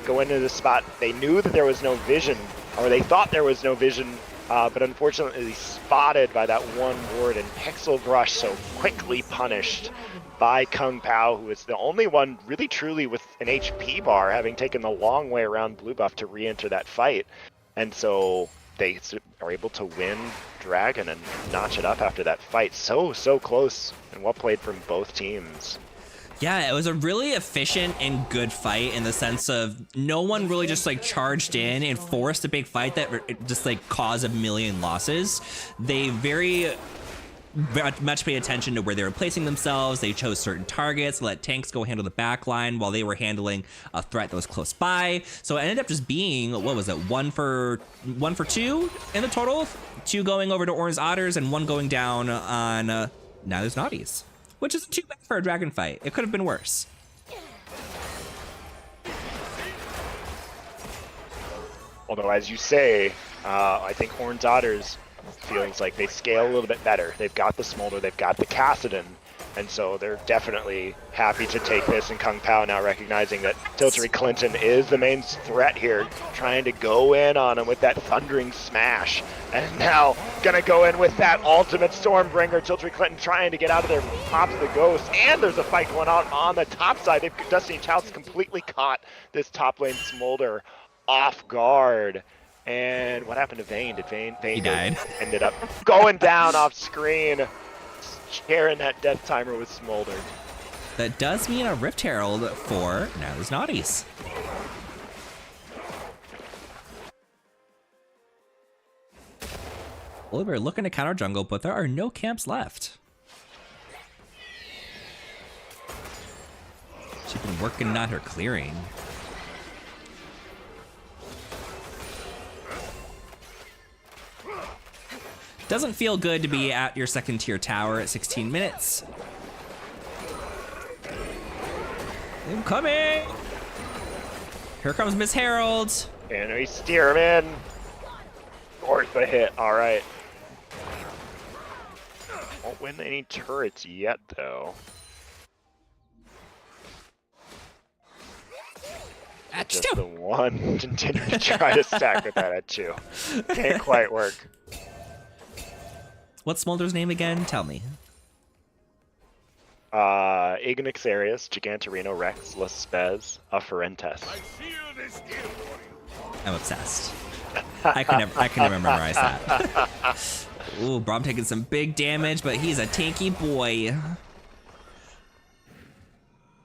S2: go into the spot. They knew that there was no vision, or they thought there was no vision, but unfortunately spotted by that one ward, and Pixel Brush so quickly punished by Kung Pao, who is the only one really truly with an HP bar, having taken the long way around blue buff to re-enter that fight. And so they are able to win Dragon and notch it up after that fight. So close, and well played from both teams.
S1: Yeah, it was a really efficient and good fight in the sense of no one really just like charged in and forced a big fight that just like caused a million losses. They very much paid attention to where they were placing themselves. They chose certain targets, let tanks go handle the back line while they were handling a threat that was close by. So it ended up just being, what was it, 1 for 2 in the total? 2 going over to Orange Otters and 1 going down on Now There's Naughties, which isn't too bad for a Dragon fight. It could have been worse.
S2: Although, as you say, I think Orange Otters feels like they scale a little bit better. They've got the Smolder, they've got the Kassadin, and so they're definitely happy to take this. And Kung Pao now recognizing that Tiltree Clinton is the main threat here, trying to go in on him with that thundering smash, and now gonna go in with that ultimate Stormbringer. Tiltree Clinton trying to get out of there, pops the Ghost, and there's a fight going on the top side. Destiny Child's completely caught this top lane Smolder off guard. And what happened to Vayne? Did Vayne
S1: he died.
S2: Ended up going down off screen, sharing that death timer with Smolder.
S1: That does mean a Rift Herald for Now There's Naughties. Volibear looking to counter jungle, but there are no camps left. She's been working on her clearing. Doesn't feel good to be at your second tier tower at 16 minutes. I'm coming! Here comes Miss Herald.
S2: And we steer him in. Worth a hit, alright. Won't win any turrets yet, though.
S1: That's
S2: just the one. Continue to try to stack with that at 2. Can't quite work.
S1: What's Smolder's name again? Tell me.
S2: Ignixarius, Gigantorino Rex, Lespez, Aferentes.
S1: I'm obsessed. I can never memorize that. Ooh, Braum taking some big damage, but he's a tanky boy.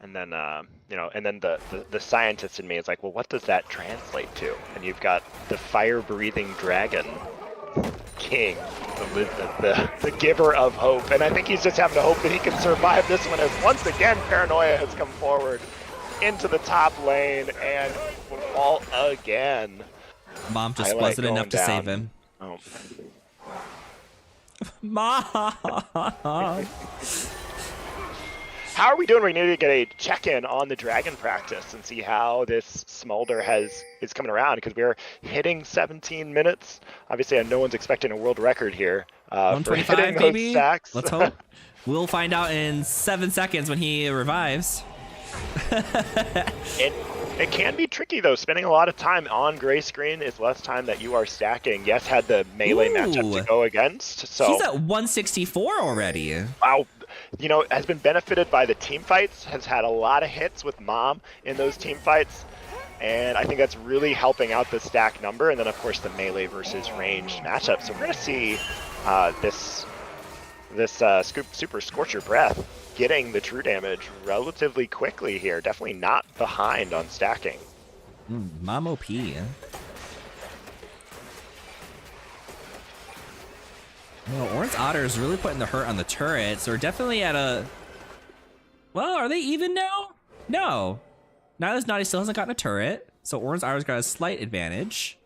S2: And then, and then the scientist in me is like, well, what does that translate to? And you've got the fire-breathing dragon king, the giver of hope. And I think he's just having to hope that he can survive this one, as once again, Paranoia has come forward into the top lane and will fall again.
S1: Mom just wasn't enough to save him.
S2: Oh.
S1: Mom!
S2: How are we doing? We need to get a check-in on the dragon practice and see how this Smolder is coming around, because we're hitting 17 minutes. Obviously, no one's expecting a world record here.
S1: 125, baby.
S2: Stacks.
S1: Let's hope. We'll find out in 7 seconds when he revives.
S2: It can be tricky, though. Spending a lot of time on gray screen is less time that you are stacking. Yes, had the melee matchup to go against. So
S1: he's at 164 already.
S2: Wow. Has been benefited by the team fights, has had a lot of hits with Mom in those team fights, and I think that's really helping out the stack number. And then, of course, the melee versus ranged matchup. So we're going to see this Super Scorcher Breath getting the true damage relatively quickly here. Definitely not behind on stacking.
S1: Mom OP. Well, Orange Otter is really putting the hurt on the turrets. They're definitely at a... Well, are they even now? No. Nihilus Naughty still hasn't gotten a turret, so Orange Otter's got a slight advantage.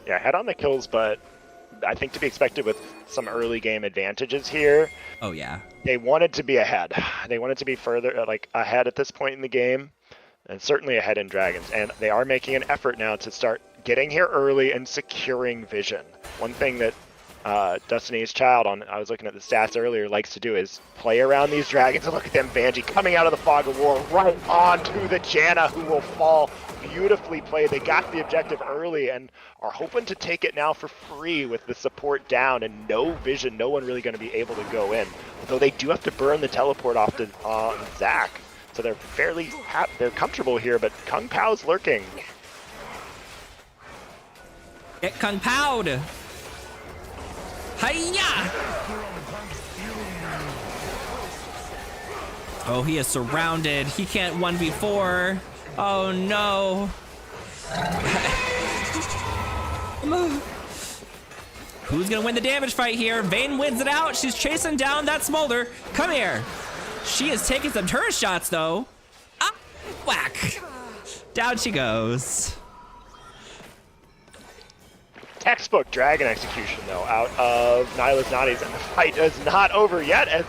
S2: Yeah, head on the kills, but I think to be expected with some early game advantages here.
S1: Oh, yeah.
S2: They wanted to be ahead. They wanted to be further, ahead at this point in the game, and certainly ahead in Dragons. And they are making an effort now to start getting here early and securing vision. One thing that Destiny's Child, I was looking at the stats earlier, likes to do is play around these dragons. And look at them, Banji coming out of the fog of war right onto the Janna, who will fall. Beautifully played. They got the objective early and are hoping to take it now for free with the support down and no vision. No one really going to be able to go in. Although they do have to burn the teleport off to Zach. So they're they're comfortable here, but Kung Pao's lurking.
S1: Get Kung Pao'd! Hiya! Oh, he is surrounded. He can't 1v4. Oh no. Who's gonna win the damage fight here? Vayne wins it out. She's chasing down that Smolder. Come here. She is taking some turret shots though. Ah, whack. Down she goes.
S2: Textbook dragon execution though out of Nihilus Naughty's, and the fight is not over yet as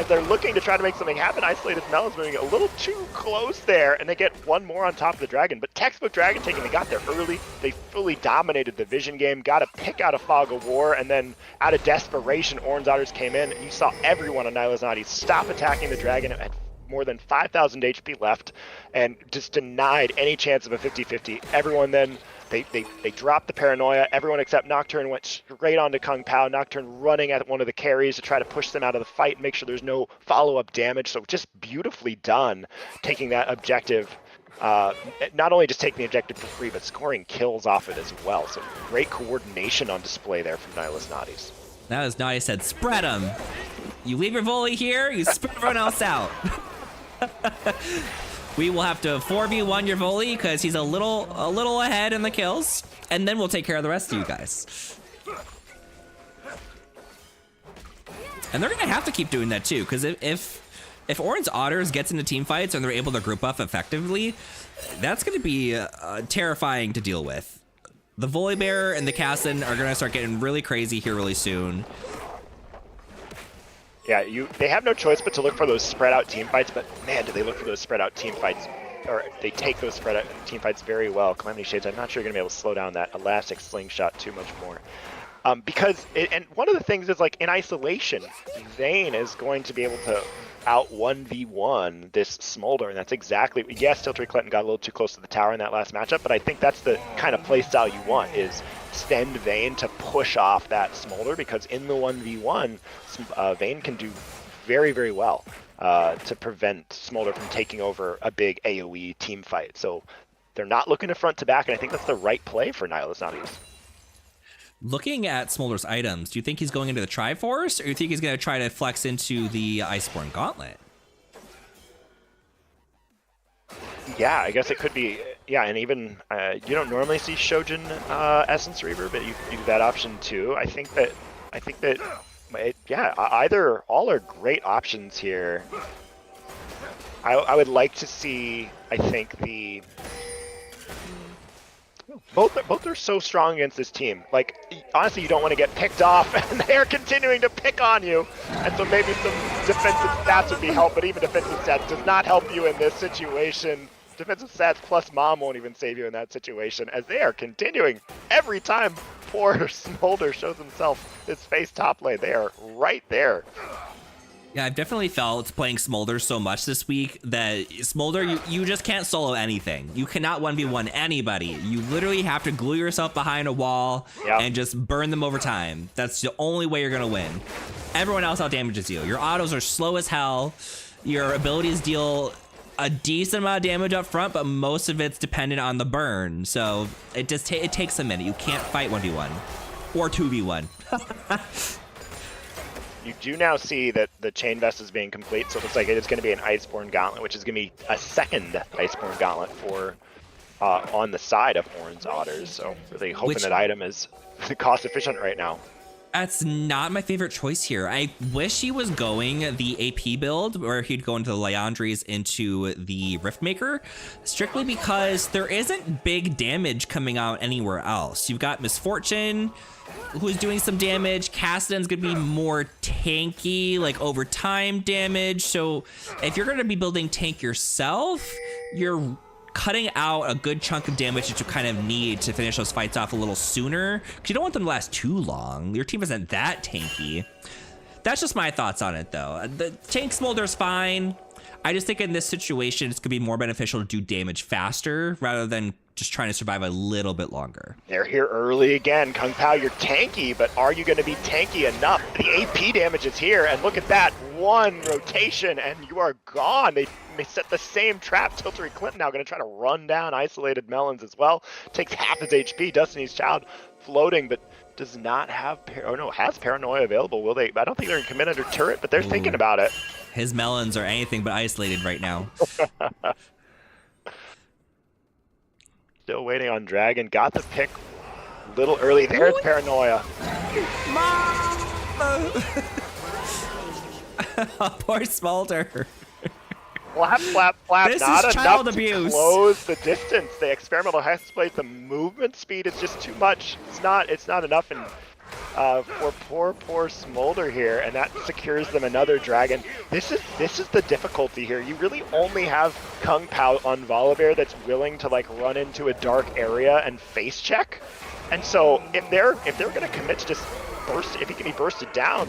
S2: they're looking to try to make something happen. Isolated Mel is moving a little too close there, and they get one more on top of the dragon. But textbook dragon taking, they got there early. They fully dominated the vision game, got a pick out of Fog of War, and then out of desperation, Orange Otters came in, and you saw everyone on Nihilus Naughty stop attacking the dragon at more than 5,000 HP left, and just denied any chance of a 50-50. Everyone then, they dropped the Paranoia. Everyone except Nocturne went straight onto Kung Pao. Nocturne running at one of the carries to try to push them out of the fight and make sure there's no follow-up damage. So just beautifully done, taking that objective. Not only just taking the objective for free, but scoring kills off it as well. So great coordination on display there from Nihilus Naughty's.
S1: Nihilus Naughty said, spread them. You leave your volley here, you spread everyone else out. We will have to 4v1 your volley because he's a little ahead in the kills, and then we'll take care of the rest of you guys. And they're gonna have to keep doing that too, because if Orange Otters gets into team fights and they're able to group up effectively, that's gonna be terrifying to deal with. The Volley Bearer and the Cassin are gonna start getting really crazy here really soon.
S2: Yeah, they have no choice but to look for those spread out team fights, but man, do they look for those spread out team fights, or they take those spread out team fights very well. Calamity Shades, I'm not sure you're gonna be able to slow down that elastic slingshot too much more. And one of the things is, like, in isolation, Vayne is going to be able to out 1v1 this Smolder, and that's exactly, yes, Tiltree Clinton got a little too close to the tower in that last matchup, but I think that's the kind of playstyle you want, is send Vayne to push off that Smolder, because in the 1v1, Vayne can do very, very well to prevent Smolder from taking over a big AoE team fight. So they're not looking to front to back, and I think that's the right play for Nihilus.
S1: Looking at Smolder's items, do you think he's going into the Triforce, or do you think he's going to try to flex into the Iceborne Gauntlet?
S2: Yeah, I guess it could be. Yeah, and even you don't normally see Shojin Essence Reaver, but you do that option too. I think that yeah, either all are great options here. I would like to see. I think the both are so strong against this team. Like, honestly, you don't want to get picked off, and they are continuing to pick on you. And so maybe some defensive stats would be help, but even defensive stats does not help you in this situation. Defensive stats plus mom won't even save you in that situation, as they are continuing every time poor Smolder shows himself his face top lane. They are right there.
S1: Yeah, I've definitely felt playing Smolder so much this week that Smolder, you just can't solo anything. You cannot 1v1 anybody. You literally have to glue yourself behind a wall and just burn them over time. That's the only way you're gonna win. Everyone else out damages you. Your autos are slow as hell. Your abilities deal a decent amount of damage up front, but most of it's dependent on the burn. So it just it takes a minute. You can't fight 1v1 or 2v1.
S2: You do now see that the Chain Vest is being complete, so it looks like it is going to be an Iceborne Gauntlet, which is going to be a second Iceborne Gauntlet for on the side of Oran's Otters. So really hoping that item is cost efficient right now.
S1: That's not my favorite choice here. I wish he was going the AP build, where he'd go into the Liandry's into the Riftmaker, strictly because there isn't big damage coming out anywhere else. You've got Misfortune, who's doing some damage. Kassadin's gonna be more tanky, like over time damage. So if you're gonna be building tank yourself, you're cutting out a good chunk of damage that you kind of need to finish those fights off a little sooner, because you don't want them to last too long. Your team isn't that tanky. That's just my thoughts on it, though. The tank Smolder's fine. I just think in this situation, it's gonna be more beneficial to do damage faster rather than just trying to survive a little bit longer.
S2: They're here early again. Kung Pao, you're tanky, but are you going to be tanky enough? The AP damage is here, and look at that. One rotation, and you are gone. They set the same trap. Tiltree Clinton now going to try to run down Isolated Melons as well. Takes half his HP. Destiny's Child floating, but does not have, has Paranoia available. Will they? I don't think they're in commit under turret, but they're thinking about it.
S1: His melons are anything but isolated right now.
S2: Still waiting on Dragon. Got the pick a little early. There's Paranoia.
S1: Mom! Poor Smolder.
S2: Flap, flap, flap.
S1: This
S2: not
S1: is
S2: enough
S1: child
S2: to
S1: abuse.
S2: close the distance. The experimental has played the movement speed is just too much. It's not enough, and for poor Smolder here, and that secures them another Dragon. This is the difficulty here. You really only have Kung Pao on Volibear that's willing to like run into a dark area and face check. And so if they're gonna commit to just burst, if he can be bursted down,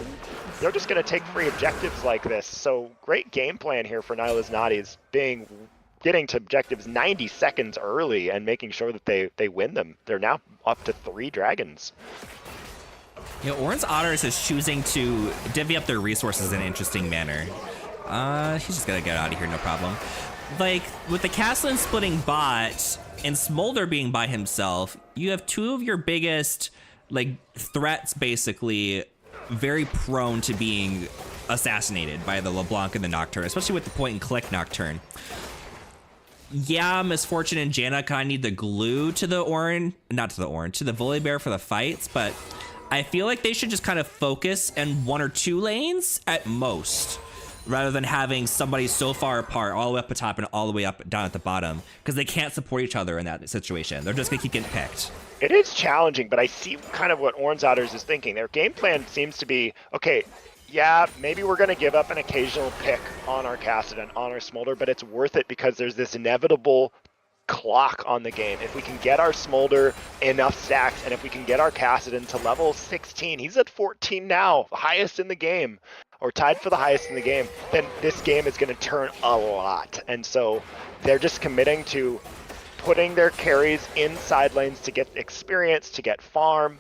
S2: they're just gonna take free objectives like this. So great game plan here for Nihilus Naughties, getting to objectives 90 seconds early and making sure that they win them. They're now up to 3 Dragons.
S1: You know, Oran's Otters is choosing to divvy up their resources in an interesting manner. He's just gonna get out of here, no problem. Like, with the Kassadin splitting bot and Smolder being by himself, you have 2 of your biggest, like, threats, basically, very prone to being assassinated by the LeBlanc and the Nocturne, especially with the point-and-click Nocturne. Yeah, Misfortune and Janna kind of need the glue to the to the Volibear for the fights, but I feel like they should just kind of focus in 1 or 2 lanes at most, rather than having somebody so far apart, all the way up at top and all the way up down at the bottom, because they can't support each other in that situation. They're just gonna keep getting picked.
S2: It is challenging, but I see kind of what Oran's Otters is thinking. Their game plan seems to be, okay, yeah, maybe we're going to give up an occasional pick on our Kassadin, on our Smolder, but it's worth it because there's this inevitable clock on the game. If we can get our Smolder enough stacks, and if we can get our Kassadin to level 16, he's at 14 now, highest in the game. or tied for the highest in the game, then this game is going to turn a lot. And so they're just committing to putting their carries in side lanes to get experience, to get farm.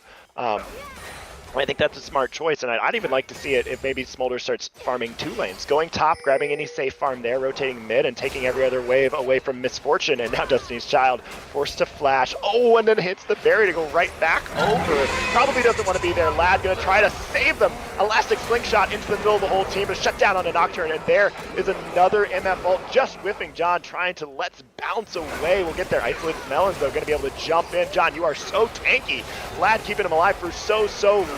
S2: I think that's a smart choice, and I'd even like to see it if maybe Smolder starts farming 2 lanes. Going top, grabbing any safe farm there, rotating mid, and taking every other wave away from Misfortune, and now Destiny's Child forced to flash. Oh, and then hits the berry to go right back over. Probably doesn't want to be there. Lad gonna try to save them. Elastic slingshot into the middle of the whole team, but shut down on a Nocturne, and there is another MF ult just whiffing John, trying to let's bounce away. We'll get there. Isolated Melons, though, gonna be able to jump in. John, you are so tanky. Lad keeping him alive for so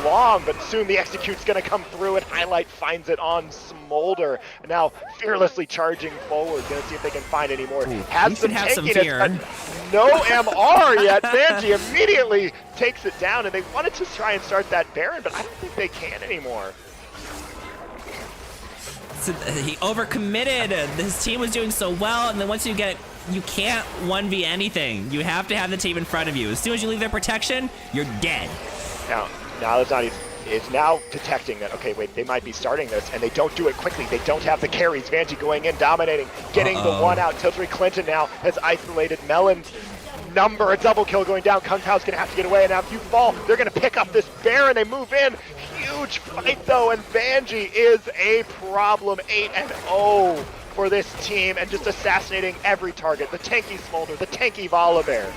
S2: long, but soon the execute's gonna come through, and Highlight finds it on Smolder. And now fearlessly charging forward, gonna see if they can find any more. Has some tankiness, but no MR yet. Vanjie immediately takes it down, and they wanted to try and start that Baron, but I don't think they can anymore.
S1: So he overcommitted. His team was doing so well, and then once you can't 1v anything. You have to have the team in front of you. As soon as you leave their protection, you're dead.
S2: Now Lazati is now detecting that, okay, wait, they might be starting this, and they don't do it quickly. They don't have the carries. Vanjie going in, dominating, getting the one out. Tilbury Clinton now has isolated Melon's number. A double kill going down. Kung Pao's going to have to get away, and now if you fall, they're going to pick up this Baron. They move in. Huge fight, though, and Vanjie is a problem. 8-0 for this team, and just assassinating every target. The tanky Smolder, the tanky Volibear.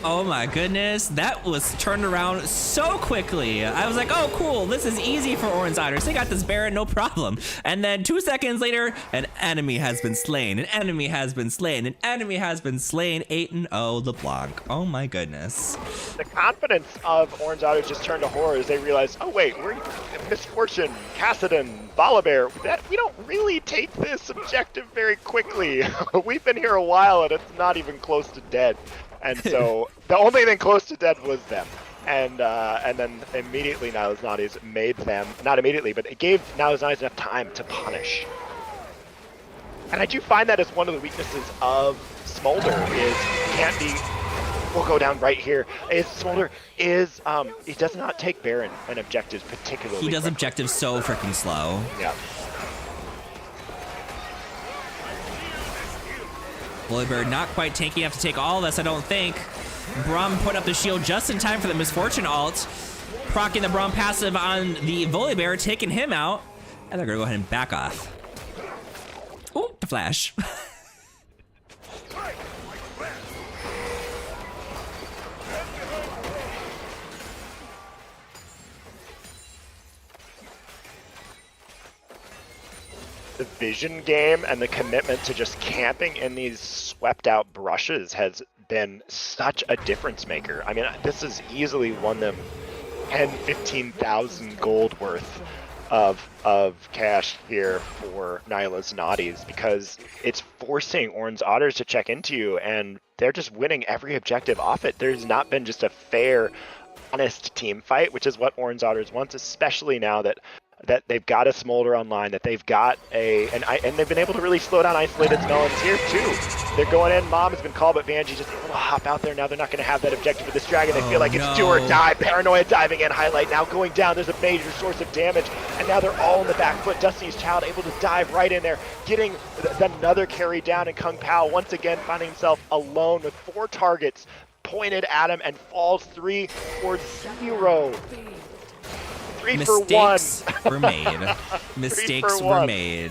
S1: Oh my goodness, that was turned around so quickly. I was like, oh cool, this is easy for Orange Otters. They got this Baron, no problem. And then 2 seconds later, an enemy has been slain, an enemy has been slain, an enemy has been slain. 8-0 LeBlanc. Oh my goodness.
S2: The confidence of Orange Otters just turned to horror as they realized, oh wait, we're Misfortune, Cassidon, Volibear. We don't really take this objective very quickly. We've been here a while and it's not even close to dead. And so the only thing close to dead was them. And then immediately Nilesnaughties made them, not immediately, but it gave Nilesnaughties enough time to punish. And I do find that as one of the weaknesses of Smolder is can't be, we'll go down right here, is Smolder is, he does not take Baron and objectives particularly
S1: He does
S2: quickly.
S1: objectives so freaking slow.
S2: Yeah.
S1: Volibear not quite tanky enough to take all of this, I don't think. Braum put up the shield just in time for the Misfortune ult, proccing the Braum passive on the Volibear, taking him out, and they're gonna go ahead and back off. Oh, the flash.
S2: The vision game and the commitment to just camping in these swept out brushes has been such a difference maker. I mean, this has easily won them 10, 15,000 gold worth of cash here for Nilesnaughties, because it's forcing Orange Otters to check into you, and they're just winning every objective off it. There's not been just a fair, honest team fight, which is what Orange Otters wants, especially now that they've got a Smolder online, that they've got and they've been able to really slow down Isolated Melons here too. They're going in, Mom has been called, but Vanjie just able to hop out there. Now they're not going to have that objective with this dragon. They feel like it's do or die. Paranoia diving in, Highlight now going down. There's a major source of damage, and now they're all in the back foot. Destiny's Child able to dive right in there, getting another carry down, and Kung Pao once again finding himself alone with 4 targets pointed at him and falls 3 for 0.
S1: Mistakes were made. Mistakes were made.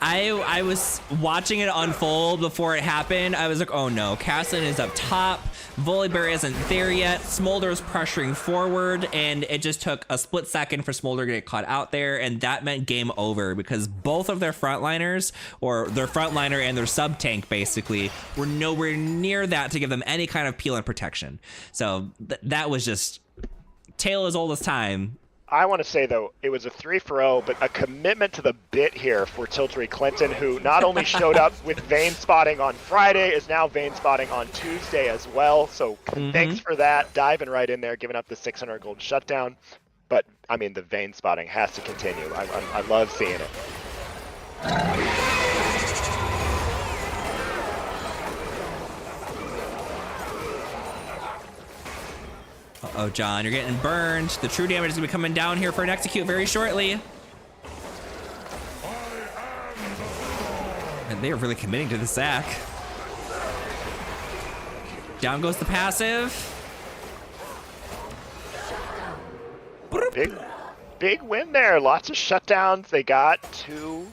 S1: I was watching it unfold before it happened. I was like, oh no, Cassidon is up top. Volibear isn't there yet. Smolder's pressuring forward, and it just took a split second for Smolder to get caught out there, and that meant game over because both of their frontliners, or their frontliner and their sub tank basically, were nowhere near that to give them any kind of peel and protection. So that was just tale as old as time.
S2: I want to say, though, it was a 3-for-0, but a commitment to the bit here for Tilbury Clinton, who not only showed up with vein spotting on Friday, is now vein spotting on Tuesday as well. So thanks for that, diving right in there, giving up the 600 gold shutdown. But, I mean, the vein spotting has to continue. I love seeing it.
S1: Uh-oh, John, you're getting burned. The true damage is going to be coming down here for an execute very shortly. And they are really committing to the sack. Down goes the passive.
S2: Big win there. Lots of shutdowns. They got 2.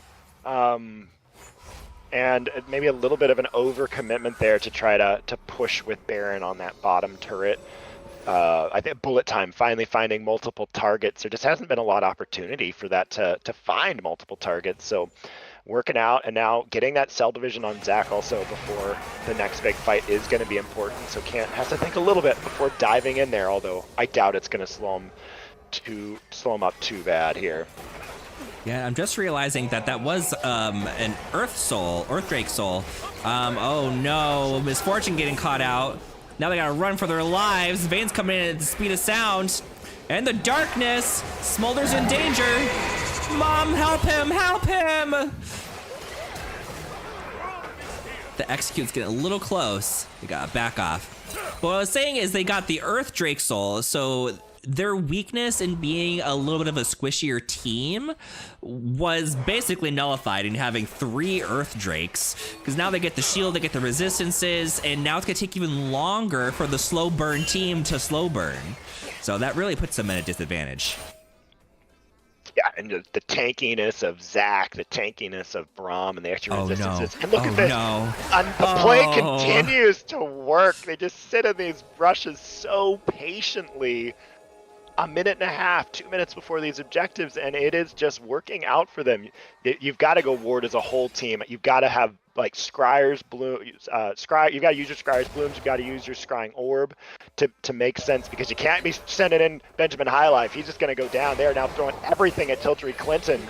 S2: And maybe a little bit of an overcommitment there to try to push with Baron on that bottom turret. I think bullet time finally finding multiple targets. There just hasn't been a lot of opportunity for that to find multiple targets. So working out, and now getting that cell division on Zach also before the next big fight is going to be important. So has to think a little bit before diving in there, although I doubt it's going to slow him up too bad here.
S1: Yeah, I'm just realizing that was an Earth Drake soul. Oh no, Misfortune getting caught out. Now they gotta run for their lives. Vane's coming in at the speed of sound. And the darkness, Smolder's in danger. Mom, help him, help him! The execute's getting a little close. They gotta back off. But what I was saying is they got the Earth Drake soul, so their weakness in being a little bit of a squishier team was basically nullified in having 3 Earth Drakes, because now they get the shield, they get the resistances, and now it's gonna take even longer for the slow burn team to slow burn. So that really puts them at a disadvantage.
S2: Yeah, and the tankiness of Zach, the tankiness of Braum, and the extra resistances.
S1: No.
S2: And look at this.
S1: No.
S2: And the play continues to work. They just sit in these rushes so patiently. A minute and a half, 2 minutes before these objectives, and it is just working out for them. You've got to go Ward as a whole team. You've got to have like Scryer's Bloom, you've got to use your Scryer's Blooms, you've got to use your Scrying Orb to make sense, because you can't be sending in Benjamin Highlife. He's just going to go down. They're now throwing everything at Tiltry Clinton.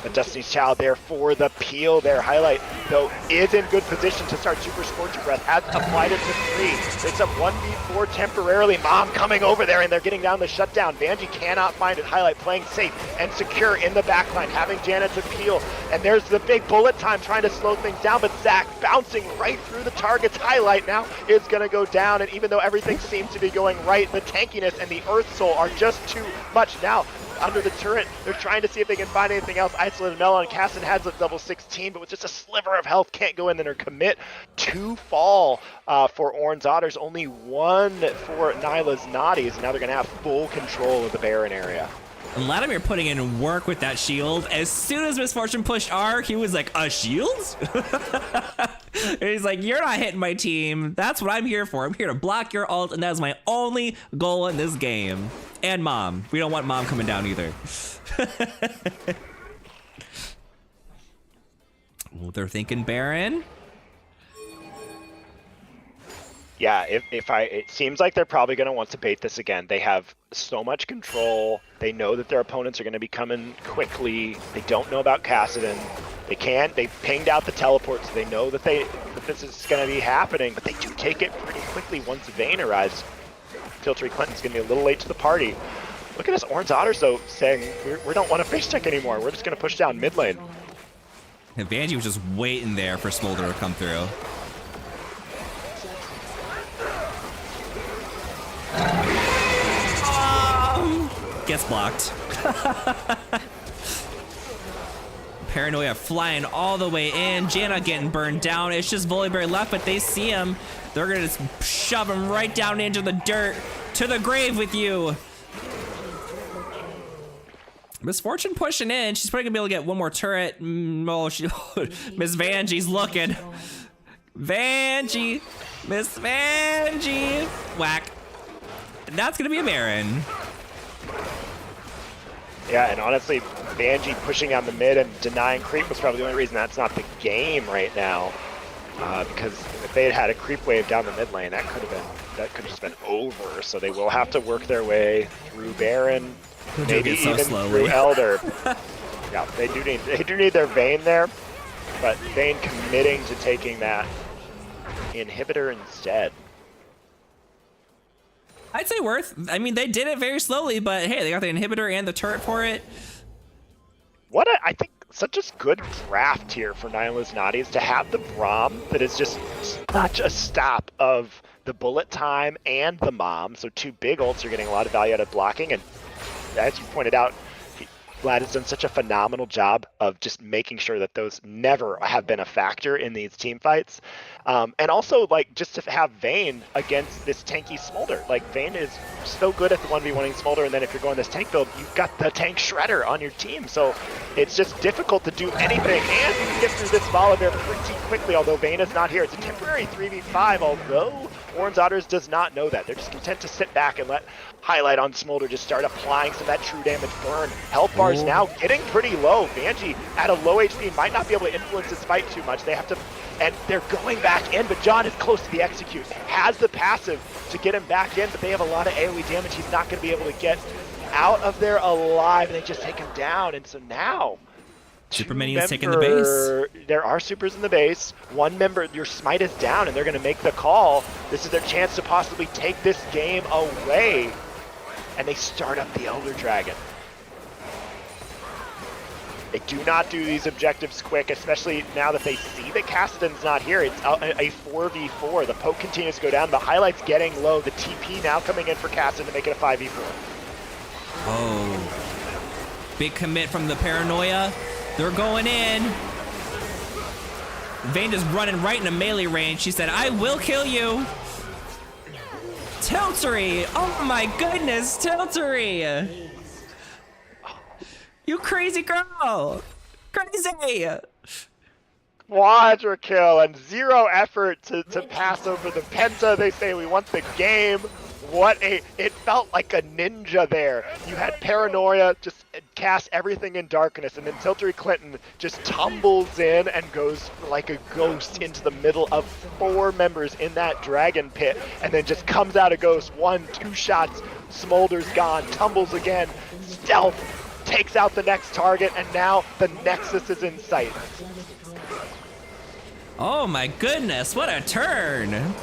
S2: But Destiny's Child there for the peel there. Highlight, though, is in good position to start Super Scorching Breath. Has applied it to 3. It's a 1v4 temporarily. Mom coming over there, and they're getting down the shutdown. Vanjie cannot find it. Highlight playing safe and secure in the backline, having Janet to peel. And there's the big bullet time trying to slow things down, but Zach bouncing right through the targets. Highlight now is going to go down, and even though everything seems to be going right, the tankiness and the Earth Soul are just too much now. Under the turret, they're trying to see if they can find anything else. Isolated Melon, Casson has a double 16, but with just a sliver of health, can't go in there or commit. 2 fall for Orange Otters, only 1 for Nyla's Naughties, and now they're going to have full control of the Baron area.
S1: And Latimer putting in work with that shield. As soon as Misfortune pushed R, he was like, a shield? And he's like, you're not hitting my team. That's what I'm here for. I'm here to block your ult, and that is my only goal in this game. And Mom. We don't want Mom coming down either. Well, they're thinking Baron.
S2: Yeah, it seems like they're probably going to want to bait this again. They have so much control. They know that their opponents are going to be coming quickly. They don't know about Kassadin. They pinged out the teleport, so they know that this is going to be happening, but they do take it pretty quickly once Vayne arrives. Tiltry Clinton's going to be a little late to the party. Look at us Orange Otters, though, saying, we don't want to face check anymore. We're just going to push down mid lane.
S1: And Vanjie was just waiting there for Smolder to come through. Gets blocked. Paranoia flying all the way in. Janna getting burned down. It's just Volibear left, but they see him. They're gonna just shove him right down into the dirt. To the grave with you. Misfortune pushing in. She's probably gonna be able to get one more turret. Oh, Miss Vanjie's looking. Vanjie. Miss Vanjie. Whack. And that's gonna be a Baron.
S2: Yeah, and honestly, Vanjie pushing down the mid and denying creep was probably the only reason that's not the game right now. Because if they had had a creep wave down the mid lane, that could have just been over. So they will have to work their way through Baron, maybe even through Elder. Yeah, they do need their Vayne there, but Vayne committing to taking that inhibitor instead.
S1: I'd say worth. I mean, they did it very slowly, but hey, they got the inhibitor and the turret for it.
S2: I think such a good draft here for Nyla's Naughties to have the Braum that is just such a stop of the bullet time and the Mom. So 2 big ults are getting a lot of value out of blocking, and as you pointed out, Vlad has done such a phenomenal job of just making sure that those never have been a factor in these team fights. And also, like, just to have Vayne against this tanky Smolder. Like, Vayne is so good at the 1v1ing Smolder, and then if you're going this tank build, you've got the tank Shredder on your team. So it's just difficult to do anything, and you can get through this Volibear pretty quickly, although Vayne is not here. It's a temporary 3v5, although Orange Otters does not know that. They're just content to sit back and let Highlight on Smolder just start applying some of that true damage burn. Health bars now getting pretty low. Vanjie at a low HP might not be able to influence this fight too much. They have to, and they're going back in, but John is close to the execute. Has the passive to get him back in, but they have a lot of AoE damage. He's not going to be able to get out of there alive, and they just take him down. And so now,
S1: Super minions taking the base.
S2: There are supers in the base. One member, your smite is down, and they're going to make the call. This is their chance to possibly take this game away. And they start up the Elder Dragon. They do not do these objectives quick, especially now that they see that Kassadin's not here. It's a 4v4. The poke continues to go down. The highlight's getting low. The TP now coming in for Kassadin to make it a 5v4.
S1: Oh. Big commit from the Paranoia. They're going in. Vayne is running right into melee range. She said, I will kill you. Tiltery! Oh my goodness, Tiltery! You crazy girl! Crazy!
S2: Quadra kill and zero effort to pass over the Penta. They say we want the game. It felt like a ninja there. You had Paranoia just cast everything in darkness, and then Tiltery Clinton just tumbles in and goes like a ghost into the middle of 4 members in that dragon pit, and then just comes out a ghost. 1, 2 shots, Smolder's gone, tumbles again, stealth, takes out the next target, and now the Nexus is in sight.
S1: Oh my goodness, what a turn!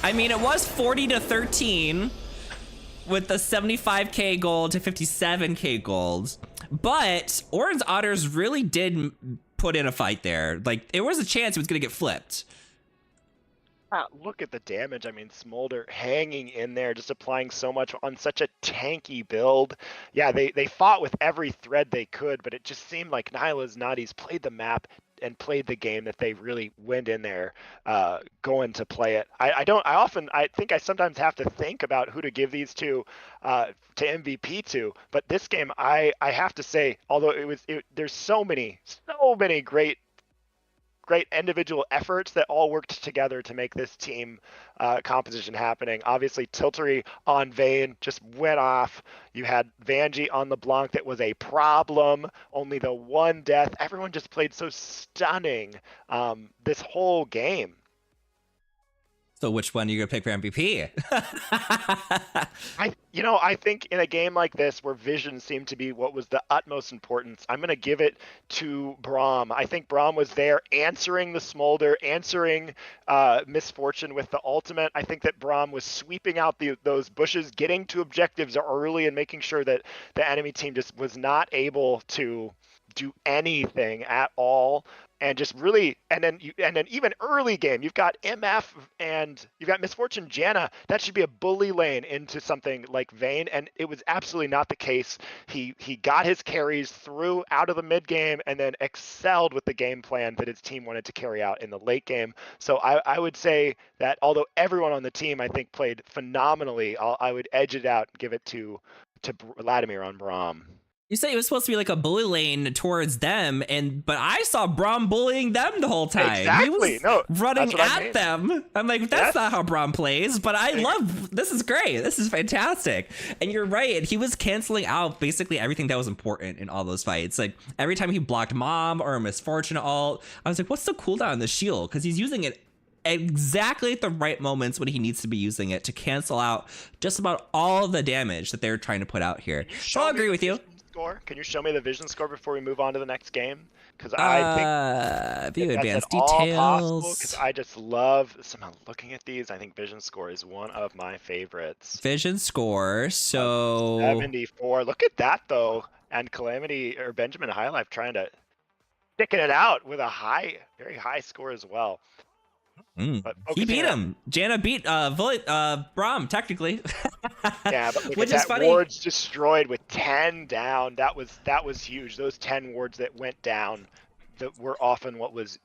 S1: I mean, it was 40-13 with the 75k gold to 57k gold, but Orange Otters really did put in a fight there. Like, there was a chance it was gonna get flipped.
S2: Look at the damage. I mean, Smolder hanging in there, just applying so much on such a tanky build. Yeah, they fought with every thread they could, but it just seemed like Nyla's Nutties played the map and played the game that they really went in there going to play it. I think I sometimes have to think about who to give these to MVP to, but this game I have to say, although there's so many great individual efforts that all worked together to make this team composition happening. Obviously, Tiltery on Vayne just went off. You had Vanjie on the Blanc that was a problem. Only the 1 death. Everyone just played so stunning this whole game.
S1: So which one are you gonna pick for MVP?
S2: I think in a game like this where vision seemed to be what was the utmost importance, I'm gonna give it to Braum. I think Braum was there answering the Smolder, answering Misfortune with the ultimate. I think that Braum was sweeping out those bushes, getting to objectives early and making sure that the enemy team just was not able to do anything at all. And just really, and then even early game, you've got MF and you've got Misfortune Janna. That should be a bully lane into something like Vayne, and it was absolutely not the case. He got his carries through out of the mid game and then excelled with the game plan that his team wanted to carry out in the late game. So I would say that although everyone on the team I think played phenomenally, I would edge it out and give it to Vladimir on Braum.
S1: You said it was supposed to be like a bully lane towards them, but I saw Braum bullying them the whole time.
S2: Exactly.
S1: He was running at them. I'm like, that's not how Braum plays, but I love, this is great. This is fantastic. And you're right. He was canceling out basically everything that was important in all those fights. Like every time he blocked Mom or a Misfortune ult, I was like, what's the cooldown on the shield? Because he's using it exactly at the right moments when he needs to be using it to cancel out just about all the damage that they're trying to put out here. So I'll agree with you.
S2: Can you show me the vision score before we move on to the next game? Because I think
S1: view advanced
S2: details.
S1: details.
S2: I just love somehow looking at these. I think vision score is one of my favorites.
S1: Vision score, so
S2: 74. Look at that though, and Calamity or Benjamin Highlife trying to sticking it out with a very high score as well. But
S1: He beat
S2: focusing on
S1: him. Janna beat Braum technically.
S2: yeah, but look
S1: Which
S2: at
S1: is
S2: that,
S1: funny.
S2: wards destroyed with 10 down. That was huge. Those 10 wards that went down that were often what was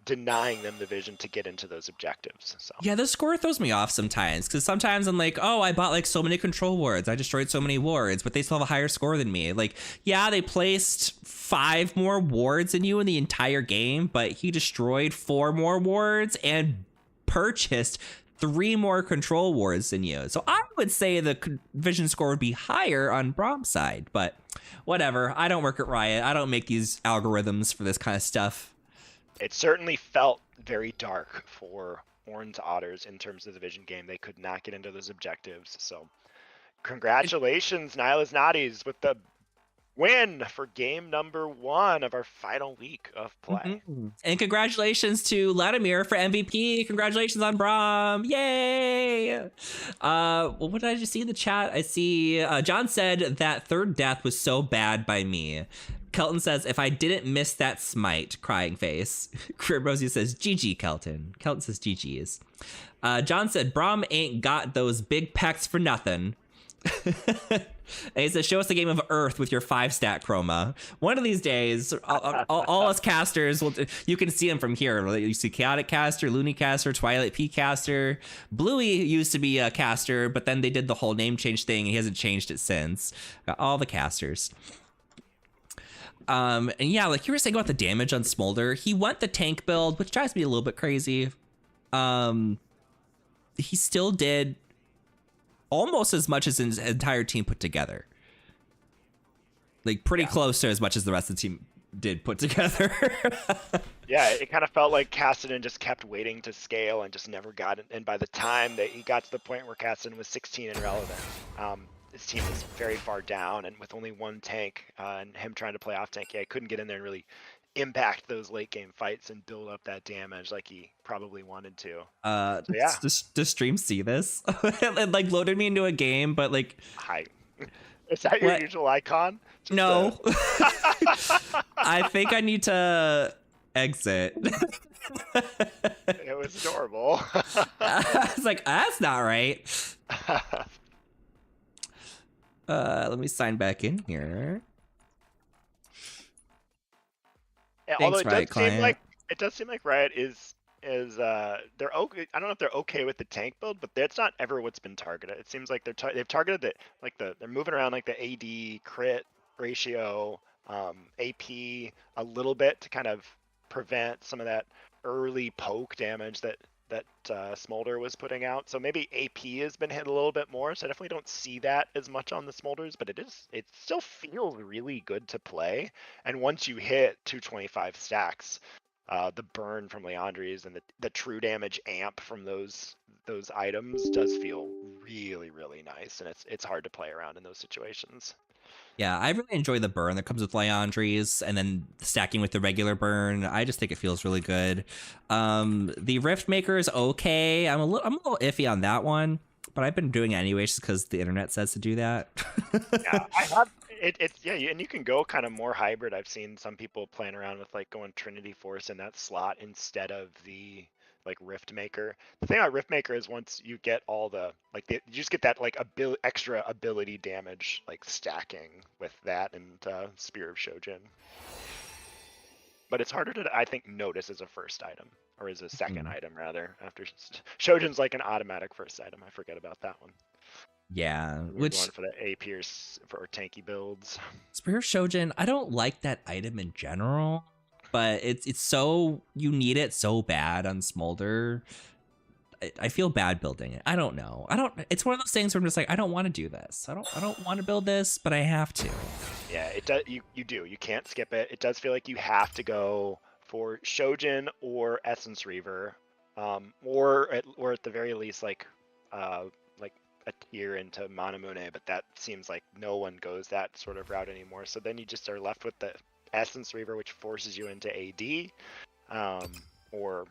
S2: denying them the vision to get into those objectives. So
S1: Yeah, the score throws me off sometimes because sometimes I'm like, oh, I bought like so many control wards. I destroyed so many wards, but they still have a higher score than me. Like, yeah, they placed 5 more wards than you in the entire game, but he destroyed 4 more wards and purchased 3 more control wards than you. So I would say the vision score would be higher on Brom's side, but whatever. I don't work at Riot. I don't make these algorithms for this kind of stuff.
S2: it certainly felt very dark for Orange Otters in terms of the vision game. They could not get into those objectives. So congratulations, Nyla's Notties, with the win for game number 1 of our final week of play.
S1: And congratulations to Vladimir for MVP. Congratulations on Braum. Yay! Well, what did I just see in the chat? I see John said that third death was so bad by me. Kelton says, if I didn't miss that smite, crying face. Crib Rosie says, GG, Kelton. Kelton says, GG's. John said, Braum ain't got those big pecs for nothing. And he says, show us a game of Earth with your 5-stat chroma. One of these days, all us casters, you can see them from here. You see Chaotic Caster, Looney Caster, Twilight P Caster. Bluey used to be a caster, but then they did the whole name change thing, and he hasn't changed it since. Got all the casters. And yeah, like you were saying about the damage on Smolder, he went the tank build, which drives me a little bit crazy. He still did almost as much as his entire team put together. Like pretty close to as much as the rest of the team did put together.
S2: Yeah, it kind of felt like Cassidy just kept waiting to scale and just never got it. And by the time that he got to the point where Cassidy was 16 and relevant, his team was very far down, and with only 1 tank and him trying to play off tank, yeah, he couldn't get in there and really impact those late game fights and build up that damage like he probably wanted to. So, yeah.
S1: Does stream see this? It like loaded me into a game, but like,
S2: hi. Is that your usual icon? Just
S1: no. I think I need to exit.
S2: It was adorable.
S1: I was like, that's not right. Let me sign back in here.
S2: Although
S1: Thanks,
S2: it does seem like Riot is they're okay. I don't know if they're okay with the tank build, but that's not ever what's been targeted. It seems like they've targeted it like they're moving around like the AD crit ratio, AP a little bit to kind of prevent some of that early poke damage that Smolder was putting out. So maybe AP has been hit a little bit more. So I definitely don't see that as much on the Smolders, but it still feels really good to play. And once you hit 225 stacks, the burn from Leandries and the true damage amp from those items does feel really, really nice. And it's hard to play around in those situations.
S1: Yeah, I really enjoy the burn that comes with Leandries and then stacking with the regular burn. I just think it feels really good. The Rift Maker is okay. I'm a little iffy on that one, but I've been doing it anyway just because the internet says to do that.
S2: Yeah, I have. And you can go kind of more hybrid. I've seen some people playing around with like going Trinity Force in that slot instead of the like Rift Maker. The thing about Rift Maker is once you get all the you just get that like extra ability damage like stacking with that and Spear of Shojin. But it's harder to, I think, notice as a first item or as a second item rather. After Shojin's like an automatic first item. I forget about that one.
S1: Yeah,
S2: We're going for the AP or tanky builds.
S1: Spear of Shojin, I don't like that item in general, but it's so, you need it so bad on Smolder. I feel bad building it. I don't know. It's one of those things where I'm just like, I don't want to do this. I don't want to build this, but I have to.
S2: Yeah, it does. You do. You can't skip it. It does feel like you have to go for Shojin or Essence Reaver, or at the very least like a tier into Manamune, but that seems like no one goes that sort of route anymore. So then you just are left with the Essence Reaver, which forces you into AD, or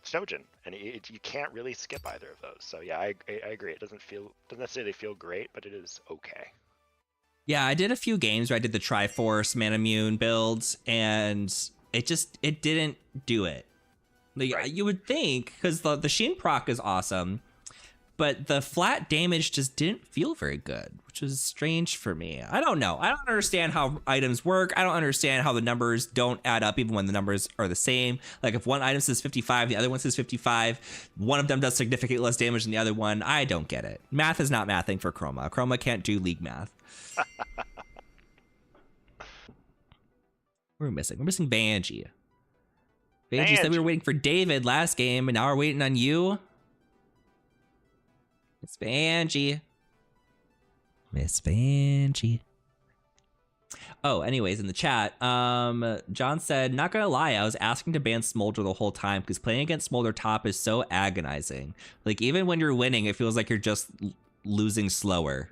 S2: Snowgen, and you can't really skip either of those. So yeah, I agree. It doesn't necessarily feel great, but it is okay.
S1: Yeah, I did a few games where I did the Triforce Manamune builds, and it didn't do it. Like
S2: Right.
S1: you would think, because the Sheen proc is awesome, but the flat damage just didn't feel very good, which is strange for me. I don't know. I don't understand how items work. I don't understand how the numbers don't add up even when the numbers are the same. Like if one item says 55, the other one says 55, one of them does significantly less damage than the other one. I don't get it. Math is not mathing for Chroma. Chroma can't do League math. We're missing. We're missing Banji. Banji said we were waiting for David last game, and now we're waiting on you. Miss Banji. Miss Banji. Oh, anyways, in the chat, John said, not gonna lie, I was asking to ban Smolder the whole time because playing against Smolder top is so agonizing. Like, even when you're winning, it feels like you're just losing slower.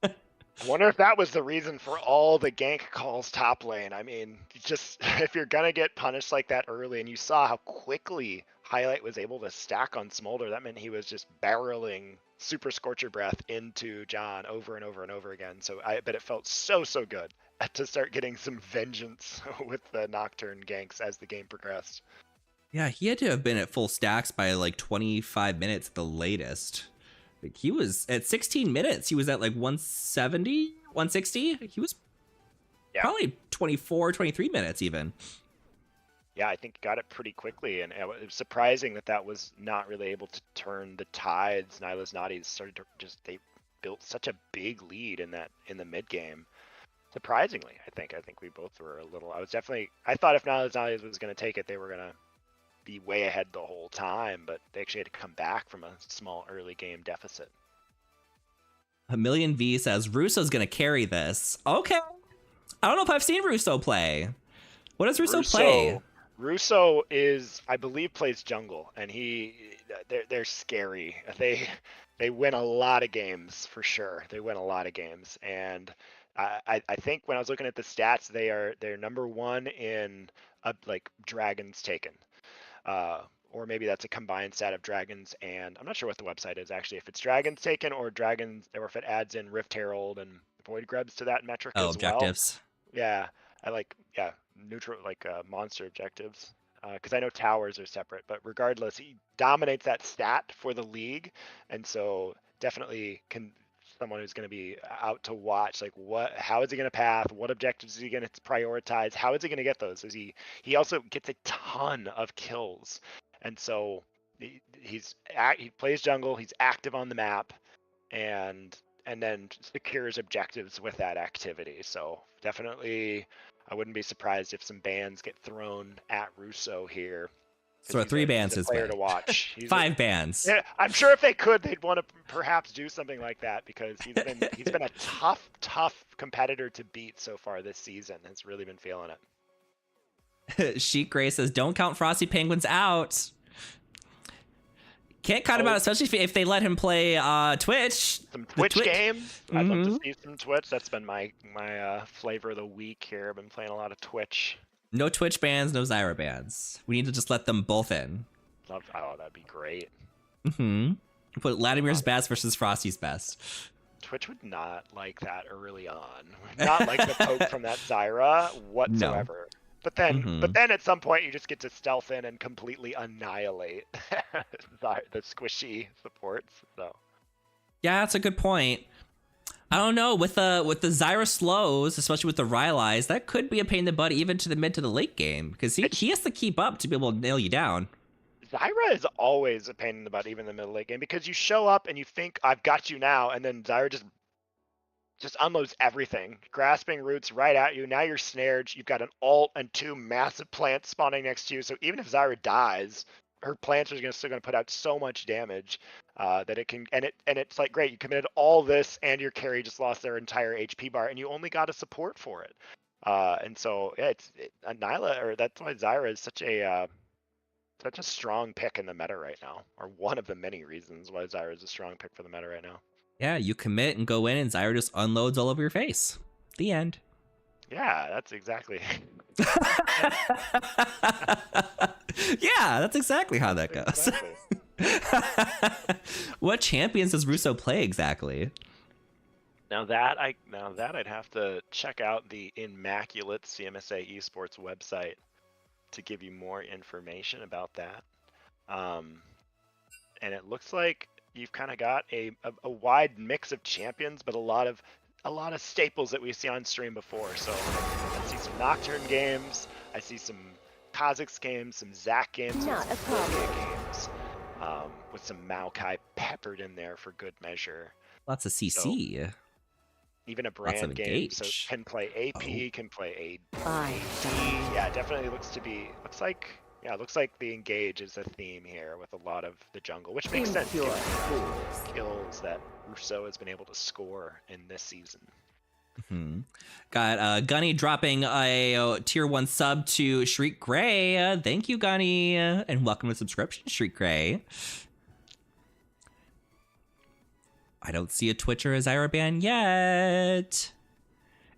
S2: I wonder if that was the reason for all the gank calls top lane. I mean, just if you're gonna get punished like that early, and you saw how quickly Highlight was able to stack on Smolder, that meant he was just barreling Super Scorcher Breath into John over and over and over again. So I bet it felt so good to start getting some vengeance with the Nocturne ganks as the game progressed.
S1: Yeah, he had to have been at full stacks by like 25 minutes at the latest. Like he was at 16 minutes. He was at like 170, 160. He was probably 24, 23 minutes even.
S2: Yeah, I think got it pretty quickly, and it was surprising that was not really able to turn the tides. Nyla's Naughties started to they built such a big lead in the mid game. Surprisingly, I think we both were a little. I thought if Nyla's Naughties was going to take it, they were going to be way ahead the whole time, but they actually had to come back from a small early game deficit.
S1: A Million V says Russo's going to carry this. Okay, I don't know if I've seen Russo play. What does Russo play?
S2: Russo is, I believe, plays jungle, and they're scary. They win a lot of games for sure. They win a lot of games, and I think when I was looking at the stats, they're number one in like dragons taken, or maybe that's a combined stat of dragons, and I'm not sure what the website is actually. If it's dragons taken or dragons, or if it adds in Rift Herald and Void Grebs to that metric as
S1: objectives.
S2: Well. Yeah, neutral monster objectives, because I know towers are separate, but regardless, he dominates that stat for the league, and so definitely someone who's going to be out to watch, like how is he going to path, what objectives is he going to prioritize, how is he going to get those? He also gets a ton of kills, and so he plays jungle, he's active on the map, and then secures objectives with that activity. So definitely, I wouldn't be surprised if some bans get thrown at Russo here.
S1: So 3 bans
S2: is player to watch.
S1: 5 bans.
S2: Yeah, I'm sure if they could, they'd want to perhaps do something like that, because he's been a tough competitor to beat so far this season. Has really been feeling
S1: it. Sheik Gray says, "Don't count Frosty Penguins out." Can't count him out, especially if they let him play Twitch.
S2: Some Twitch games. I'd love to see some Twitch. That's been my flavor of the week here. I've been playing a lot of Twitch.
S1: No Twitch bans, no Zyra bans. We need to just let them both in.
S2: That'd be great.
S1: Put Vladimir's best versus Frosty's best.
S2: Twitch would not like that early on. Not like the poke from that Zyra whatsoever. No. But then at some point you just get to stealth in and completely annihilate the squishy supports. So
S1: yeah, that's a good point. I don't know, with the Zyra slows, especially with the Rylai's, that could be a pain in the butt even to the mid to the late game, because he has to keep up to be able to nail you down.
S2: Zyra is always a pain in the butt even in the middle late game, because you show up and you think I've got you now, and then Zyra just unloads everything, grasping roots right at you. Now you're snared. You've got an ult and 2 massive plants spawning next to you. So even if Zyra dies, her plants are still going to put out so much damage that it can. And it's like, great, you committed all this, and your carry just lost their entire HP bar, and you only got a support for it. And so yeah, that's why Zyra is such a strong pick in the meta right now, or one of the many reasons why Zyra is a strong pick for the meta right now.
S1: Yeah, you commit and go in, and Zyra just unloads all over your face. The end.
S2: Yeah, that's exactly.
S1: Yeah, that's exactly how that goes. Exactly. What champions does Russo play exactly?
S2: Now that I'd have to check out the immaculate CMSA eSports website to give you more information about that. And it looks like you've kind of got a wide mix of champions, but a lot of staples that we see on stream before. So I see some Nocturne games, I see some Kha'Zix games, some Zac games,
S3: Not
S2: and
S3: a
S2: some
S3: problem.
S2: Lilia games, with some Maokai peppered in there for good measure.
S1: Lots of CC.
S2: So, even a
S1: Lots of
S2: brand game, so
S1: engage.
S2: can play AP,
S1: Oh.
S2: can play
S3: I
S2: AD. Yeah, it definitely looks like the engage is a theme here with a lot of the jungle, which makes sense given the kills that Russo has been able to score in this season.
S1: Got Gunny dropping a tier 1 sub to Shriek Gray. Thank you, Gunny, and welcome to subscription, Shriek Gray. I don't see a Twitch or a Zyra ban yet.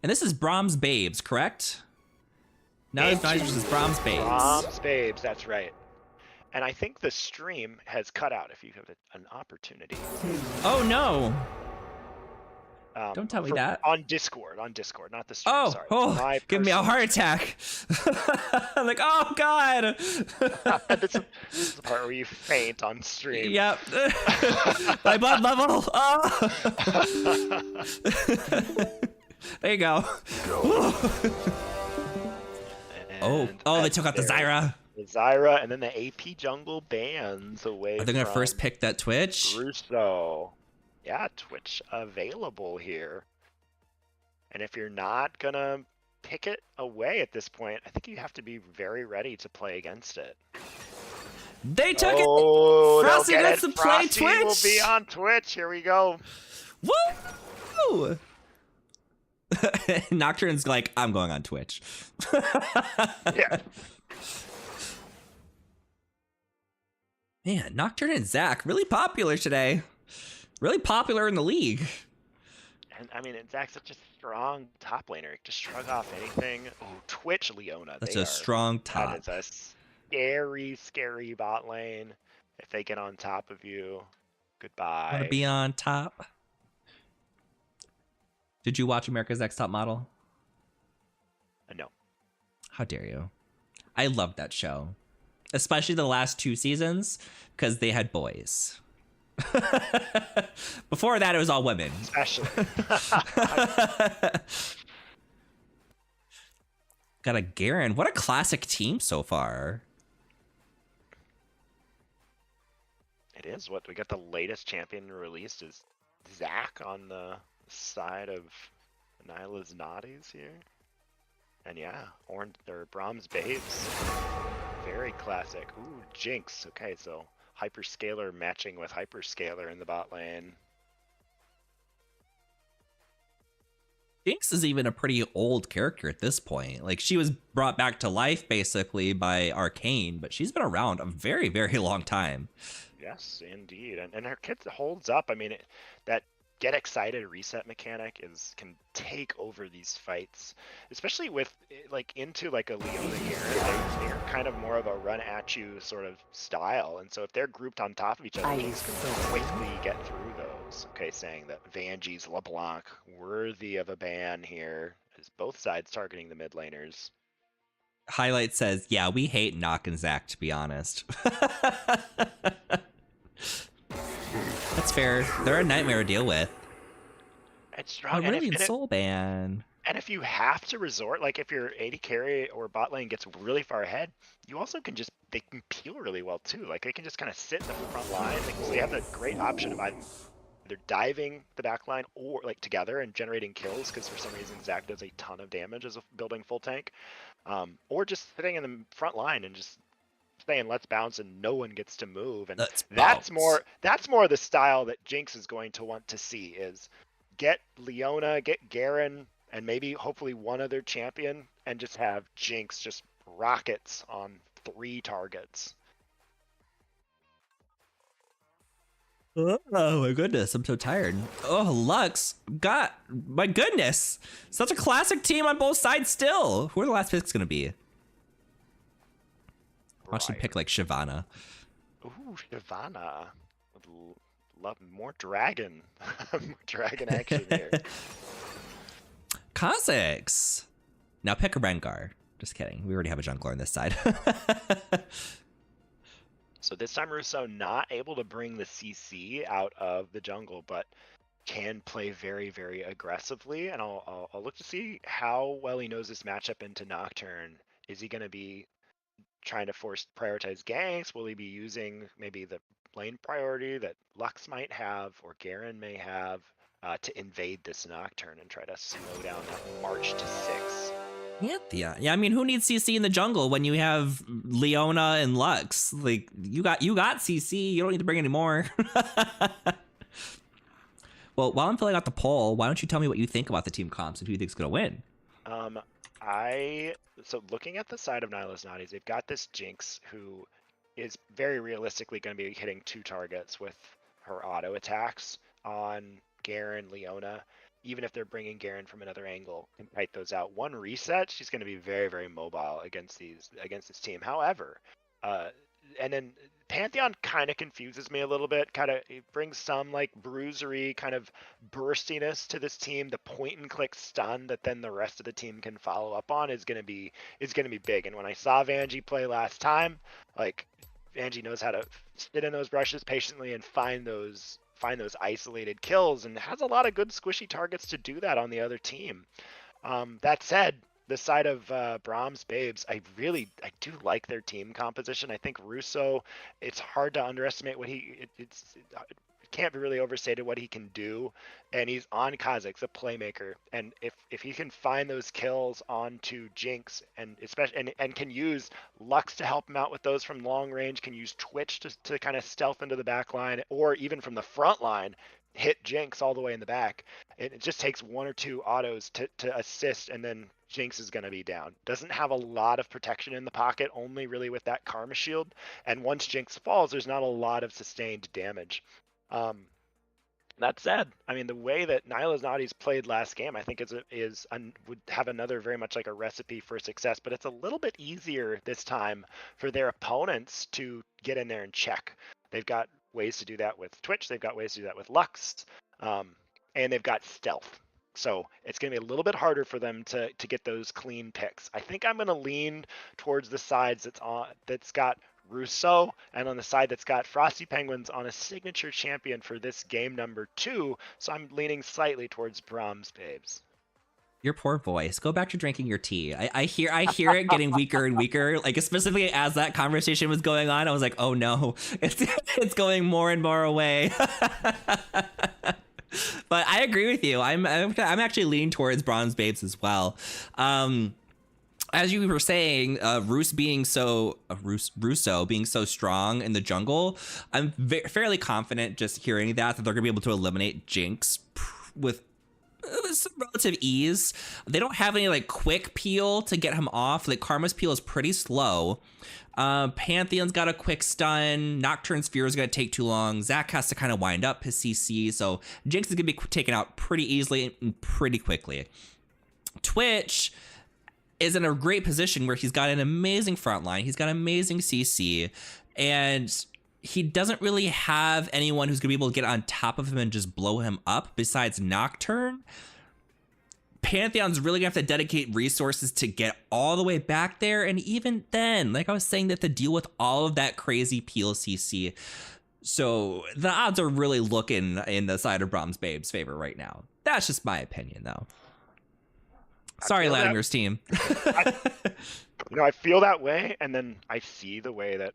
S1: And this is Brahms Babes, correct? Now it's not just Brahms Babes.
S2: Brahms Babes, that's right. And I think the stream has cut out if you have an opportunity.
S1: Oh no! Don't tell me that.
S2: On Discord, not the stream.
S1: Oh,
S2: sorry.
S1: oh, give me a heart attack. I'm like, oh god.
S2: This is the part where you faint on stream.
S1: Yep. My blood level. Oh. There you go. Oh, they took out the Zyra.
S2: The Zyra, and then the AP jungle bans away.
S1: Are they gonna first pick that Twitch?
S2: Russo. Yeah, Twitch available here. And if you're not gonna pick it away at this point, I think you have to be very ready to play against it.
S1: They took it.
S2: Frosty
S1: gets to play
S2: Frosty
S1: Twitch.
S2: will be on Twitch. Here we go.
S1: Woo! Nocturne's like, I'm going on Twitch.
S2: Yeah.
S1: Man, Nocturne and Zac really popular today. Really popular in the league.
S2: And I mean, Zac's such a strong top laner. Just shrug off anything. Oh, Twitch Leona.
S1: That's a strong top.
S2: That is a scary, scary bot lane. If they get on top of you, goodbye.
S1: Want to be on top? Did you watch America's Next Top Model?
S2: No.
S1: How dare you? I loved that show. Especially the last 2 seasons, because they had boys. Before that, it was all women.
S2: Especially.
S1: Got a Garen. What a classic team so far.
S2: It is. What we got, the latest champion released is Zac on the side of Nyla's Naughties here. And yeah, Orange or Brahms Babes. Very classic. Ooh, Jinx. Okay, so Hyperscaler matching with Hyperscaler in the bot lane.
S1: Jinx is even a pretty old character at this point. Like, she was brought back to life basically by Arcane, but she's been around a very, very long time.
S2: Yes, indeed. And her kit holds up. I mean, that get excited reset mechanic can take over these fights, especially with like into like a Leona Garen. They're kind of more of a run at you sort of style, and so if they're grouped on top of each other, you can quickly get through those. Okay, saying that Vanjie's LeBlanc worthy of a ban here, is both sides targeting the mid laners.
S1: Highlight says, yeah, we hate Nock and Zac, to be honest. That's fair. They're a nightmare to deal with.
S2: It's strong.
S1: Really in Soul Ban.
S2: And if you have to resort, like if your AD carry or bot lane gets really far ahead, you also can they can peel really well too. Like they can just kind of sit in the front line. So they have the great option of either diving the back line or like together and generating kills, because for some reason Zac does a ton of damage as a building full tank, or just sitting in the front line and just saying let's bounce and no one gets to move. And that's more the style that Jinx is going to want to see, is get Leona, get Garen, and maybe hopefully one other champion, and just have Jinx just rockets on 3 targets.
S1: Oh my goodness, I'm so tired. Oh, Lux. God, my goodness. Such a classic team on both sides still. Who are the last picks going to be? Watch them pick like Shyvana.
S2: Ooh, Shyvana. Would love more dragon. More dragon action here.
S1: Kha'Zix. Now pick a Rengar. just kidding. We already have a jungler on this side.
S2: So this time Russo not able to bring the CC out of the jungle, but can play very, very aggressively. And I'll look to see how well he knows this matchup into Nocturne. Is he going to be trying to prioritize ganks? Will he be using maybe the lane priority that Lux might have or Garen may have to invade this Nocturne and try to slow down that march to 6?
S1: Yeah. I mean, who needs CC in the jungle when you have Leona and Lux? Like, you got CC. You don't need to bring any more. Well, while I'm filling out the poll, why don't you tell me what you think about the team comps and who you think's gonna win?
S2: So looking at the side of Nyla's Naughties, they've got this Jinx who is very realistically going to be hitting 2 targets with her auto attacks on Garen, Leona. Even if they're bringing Garen from another angle and fight those out, one reset, she's going to be very, very mobile against this team. However, and then Pantheon kind of confuses me a little bit. It brings some like bruisery kind of burstiness to this team. The point and click stun that then the rest of the team can follow up on is gonna be big. And when I saw Vanjie play last time, like Vanjie knows how to sit in those brushes patiently and find those isolated kills, and has a lot of good squishy targets to do that on the other team. That said, the side of Brahms Babes, I do like their team composition. I think Russo, it's hard to underestimate what it can't be really overstated what he can do. And he's on Kha'Zix, a playmaker. And if he can find those kills onto Jinx and especially and can use Lux to help him out with those from long range, can use Twitch to kind of stealth into the back line, or even from the front line, hit Jinx all the way in the back. It just takes 1 or 2 autos to assist, and then Jinx is going to be down. Doesn't have a lot of protection in the pocket, only really with that Karma Shield. And once Jinx falls, there's not a lot of sustained damage. That said, I mean, the way that Nyla's Naughties played last game, I think would have another very much like a recipe for success, but it's a little bit easier this time for their opponents to get in there and check. They've got ways to do that with Twitch. They've got ways to do that with Lux, and they've got stealth. So it's going to be a little bit harder for them to get those clean picks. I think I'm going to lean towards the sides that's got Russo, and on the side that's got Frosty Penguins on a signature champion for this game number 2. So I'm leaning slightly towards Brahms Babes.
S1: Your poor voice. Go back to drinking your tea. I hear it getting weaker and weaker. Like, specifically as that conversation was going on, I was like, oh no, it's going more and more away. But I agree with you. I'm actually leaning towards Bronze Babes as well. As you were saying, Russo being so strong in the jungle, I'm fairly confident just hearing that they're gonna be able to eliminate Jinx with some relative ease. They don't have any like quick peel to get him off. Like Karma's peel is pretty slow. Pantheon's got a quick stun. Nocturne's Fear is gonna take too long. Zach has to kind of wind up his CC, so Jinx is gonna be taken out pretty easily and pretty quickly. Twitch is in a great position where he's got an amazing front line. He's got amazing CC, and he doesn't really have anyone who's gonna be able to get on top of him and just blow him up besides Nocturne. Pantheon's really gonna have to dedicate resources to get all the way back there, and even then, like I was saying, they have to deal with all of that crazy peel CC. So the odds are really looking in the side of Brahms Babe's favor right now. That's just my opinion, though. Sorry, Latimer's team.
S2: I feel that way, and then I see the way that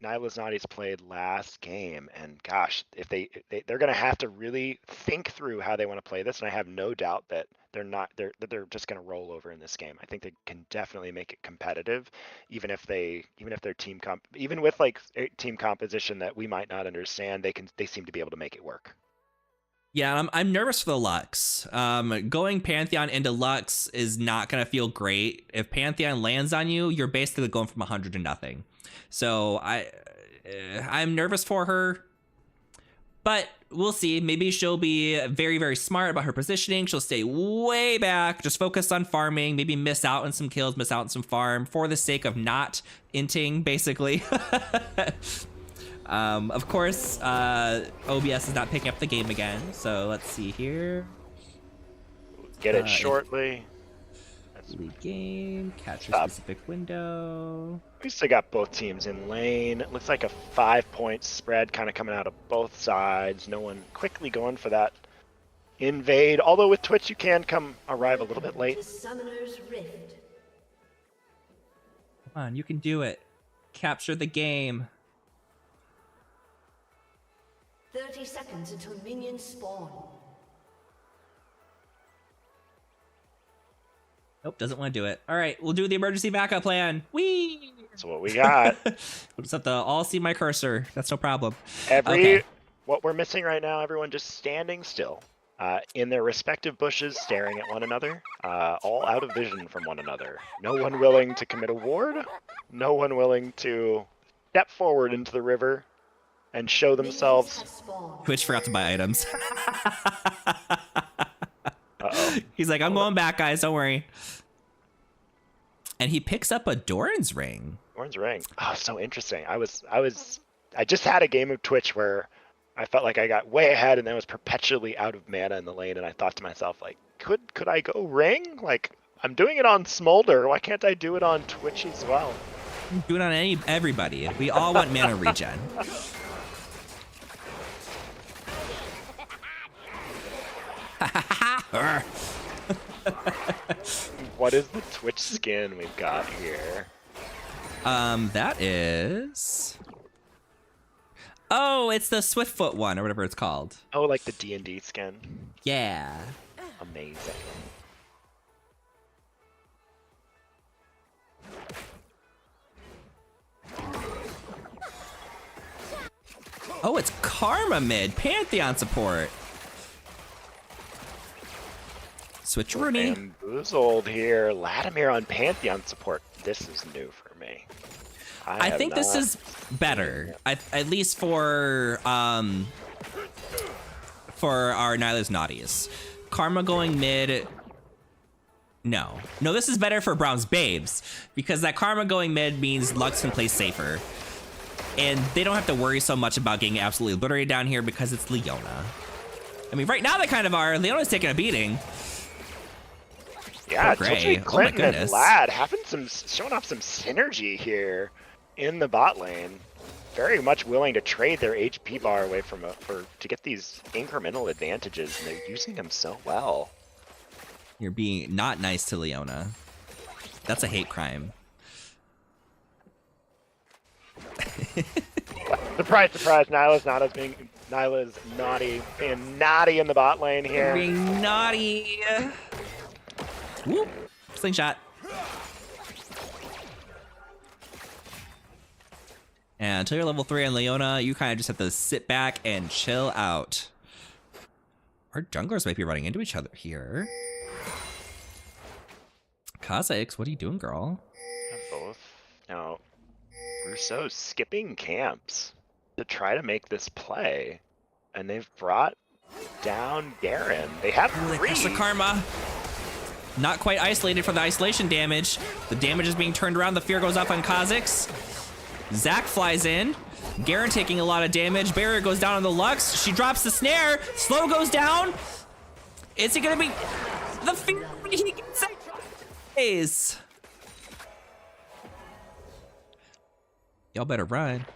S2: Nyla's Naughties played last game, and gosh, if they're going to have to really think through how they want to play this, and I have no doubt that they're just going to roll over in this game. I think they can definitely make it competitive, even if their team even with like a team composition that we might not understand, they seem to be able to make it work.
S1: Yeah, I'm nervous for the Lux. Going Pantheon into Lux is not going to feel great. If Pantheon lands on you, you're basically going from 100 to nothing. So I'm nervous for her, but we'll see. Maybe she'll be very, very smart about her positioning. She'll stay way back, just focus on farming, maybe miss out on some kills, miss out on some farm for the sake of not inting, basically. Of course, OBS is not picking up the game again, so let's see here.
S2: Get it shortly.
S1: Lead game, capture specific window.
S2: We still got both teams in lane. It looks like a 5-point spread kind of coming out of both sides. No one quickly going for that invade. Although with Twitch you can arrive a little bit late.
S1: Come on, you can do it. Capture the game.
S3: 30 seconds until minions spawn.
S1: Nope, doesn't want to do it. All right, we'll do the emergency backup plan. Whee!
S2: That's what we got.
S1: We'll just have to all see my cursor. That's no problem.
S2: What we're missing right now, everyone just standing still in their respective bushes, staring at one another, all out of vision from one another. No one willing to commit a ward. No one willing to step forward into the river and show themselves.
S1: Twitch forgot to buy items.
S2: Uh-oh.
S1: He's like, I'm going back, guys. Don't worry. And he picks up a Doran's ring.
S2: Doran's ring. Oh, so interesting. I just had a game of Twitch where I felt like I got way ahead and then was perpetually out of mana in the lane, and I thought to myself, like, could I go ring? Like, I'm doing it on Smolder. Why can't I do it on Twitch as well?
S1: Do it on everybody. We all want mana regen.
S2: What is the Twitch skin we've got here?
S1: That is... Oh, it's the Swiftfoot one, or whatever it's called.
S2: Oh, like the D&D skin?
S1: Yeah.
S2: Amazing.
S1: Oh, it's Karma mid, Pantheon support. Switch Rooney.
S2: Bamboozled here. Latimer on Pantheon support. This is new for me.
S1: I think this is better, at least for our Nyla's Naughties. Karma going mid. No, this is better for Brown's Babes, because that Karma going mid means Lux can play safer, and they don't have to worry so much about getting absolutely obliterated down here because it's Leona. I mean, right now they kind of are. Leona's taking a beating.
S2: Yeah,
S1: Gray.
S2: Clinton and Lad showing off some synergy here in the bot lane. Very much willing to trade their HP bar away to get these incremental advantages, and they're using them so well.
S1: You're being not nice to Leona. That's a hate crime.
S2: Surprise, surprise! Nyla's naughty, being naughty in the bot lane here.
S1: Being naughty. Whoop. Slingshot. And until you're level 3 on Leona, you kind of just have to sit back and chill out. Our junglers might be running into each other here. Kha'Zix, what are you doing, girl?
S2: Both. Now, Russo's skipping camps to try to make this play, and they've brought down Garen. They have
S1: They catch the Karma. Not quite isolated for the isolation damage. The damage is being turned around. The fear goes up on Kha'Zix. Zac flies in. Garen taking a lot of damage. Barrier goes down on the Lux. She drops the snare. Slow goes down. Is it gonna be the fear? He gets it. Y'all better run.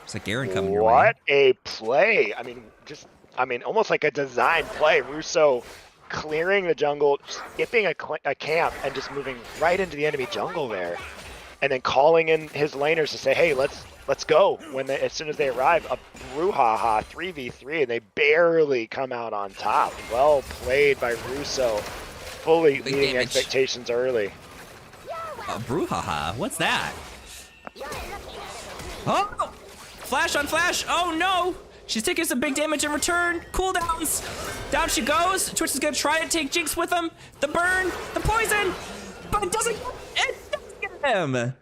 S1: It's like Garen coming your way.
S2: What a play! I mean, almost like a design play. Russo clearing the jungle, skipping a camp, and just moving right into the enemy jungle there, and then calling in his laners to say, "Hey, let's go." As soon as they arrive, a brouhaha 3v3, and they barely come out on top. Well played by Russo, fully meeting expectations early.
S1: A brouhaha? What's that? Oh! Flash on flash! Oh no! She's taking some big damage in return. Cooldowns. Down she goes. Twitch is gonna try to take Jinx with him. The burn, the poison, but it doesn't get him.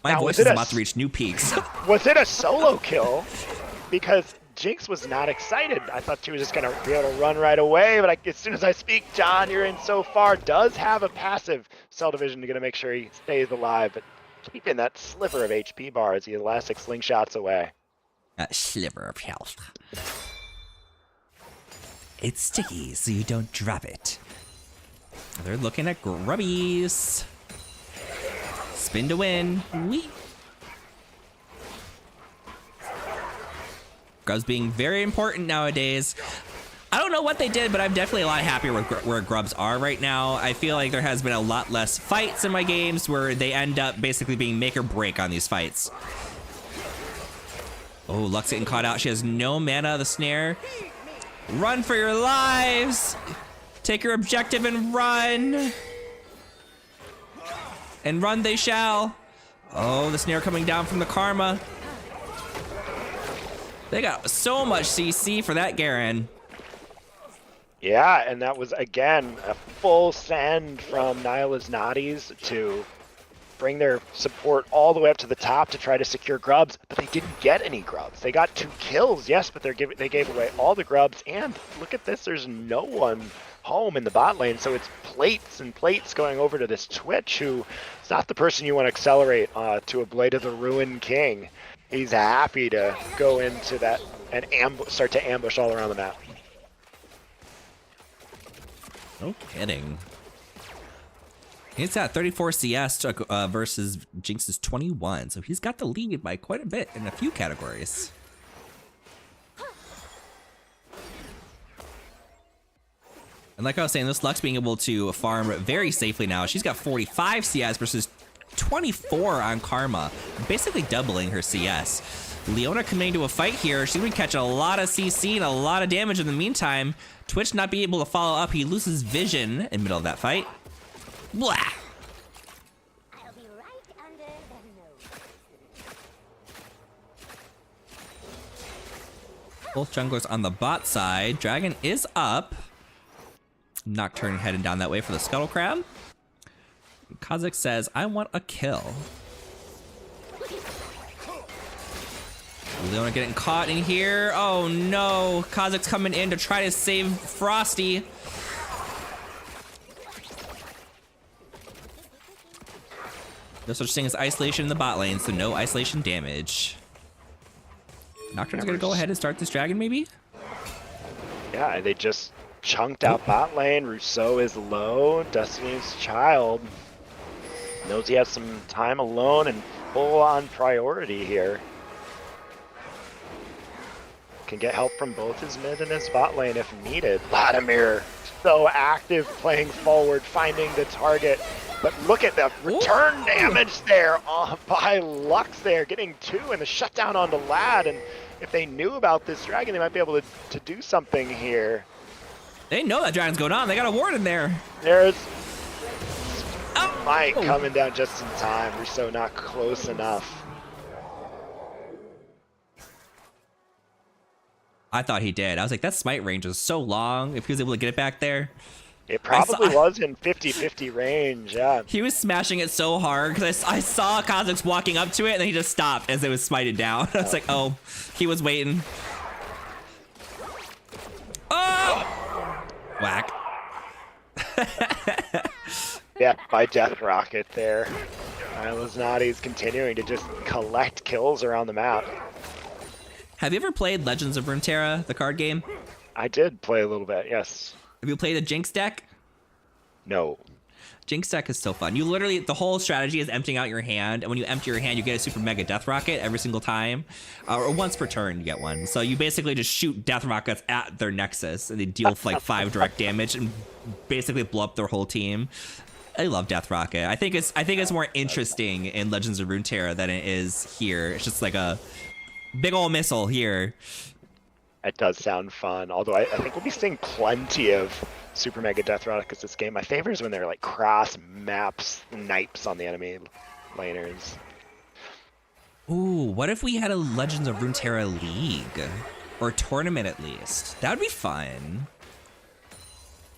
S1: My voice is about to reach new peaks.
S2: Was it a solo kill? Because Jinx was not excited. I thought she was just gonna be able to run right away, but as soon as I speak, John, you're in so far, does have a passive Cell Division to make sure he stays alive, but keeping that sliver of HP bar as the elastic slingshots away.
S1: A sliver of health. It's sticky, so you don't drop it. They're looking at grubbies. Spin to win. Whee. Grubs being very important nowadays. I don't know what they did, but I'm definitely a lot happier with where grubs are right now. I feel like there has been a lot less fights in my games where they end up basically being make or break on these fights. Oh, Lux getting caught out. She has no mana. The snare. Run for your lives. Take your objective and run. And run they shall. Oh, the snare coming down from the Karma. They got so much CC for that Garen.
S2: Yeah, and that was, again, a full send from Nyla's Naughties to bring their support all the way up to the top to try to secure grubs, but they didn't get any grubs. They got 2 kills, yes, but they gave away all the grubs, and look at this, there's no one home in the bot lane, so it's plates and plates going over to this Twitch, who is not the person you want to accelerate to a Blade of the Ruin King. He's happy to go into that and start to ambush all around the map.
S1: No kidding. He's got 34 CS versus Jinx's 21, so he's got the lead by quite a bit in a few categories. And like I was saying, this Lux being able to farm very safely now. She's got 45 CS versus 24 on Karma, basically doubling her CS. Leona coming to a fight here. She's gonna be catching a lot of CC and a lot of damage in the meantime. Twitch not being able to follow up. He loses vision in the middle of that fight. Blah.
S4: I'll be right under the nose.
S1: Both junglers on the bot side. Dragon is up. Nocturne heading down that way for the Scuttle Crab. Kha'Zix says, I want a kill. Leona getting caught in here. Oh no. Kha'Zix coming in to try to save Frosty. There's such thing as isolation in the bot lane, so no isolation damage. Nocturne's gonna go ahead and start this dragon, maybe?
S2: Yeah, they just chunked out bot lane. Rousseau is low. Destiny's Child knows he has some time alone and full on priority here. Can get help from both his mid and his bot lane if needed. Vladimir, so active, playing forward, finding the target. But look at the return damage there by Lux there, getting 2 and the shutdown onto Lad. And if they knew about this dragon, they might be able to do something here.
S1: They know that dragon's going on. They got a ward in there.
S2: There's Smite coming down just in time. Rousseau not close enough.
S1: I thought he did. I was like, that smite range is so long. If he was able to get it back there.
S2: It probably was in 50-50 range, yeah.
S1: He was smashing it so hard because I saw Kha'Zix walking up to it and then he just stopped as it was smited down. I was like, oh, he was waiting. Oh! Whack.
S2: Yeah, by Death Rocket there. Naughty's continuing to just collect kills around the map.
S1: Have you ever played Legends of Runeterra, the card game?
S2: I did play a little bit, yes.
S1: Have you played a Jinx deck?
S2: No.
S1: Jinx deck is so fun. You literally, the whole strategy is emptying out your hand, and when you empty your hand, you get a super mega death rocket every single time, or once per turn you get one. So you basically just shoot death rockets at their nexus, and they deal like 5 direct damage and basically blow up their whole team. I love Death Rocket. I think it's more interesting in Legends of Runeterra than it is here. It's just like a big old missile here.
S2: It does sound fun, although I think we'll be seeing plenty of Super Mega Death Rockets this game. My favorite is when they're like cross maps, snipes on the enemy laners.
S1: Ooh, what if we had a Legends of Runeterra league? Or tournament at least. That would be fun.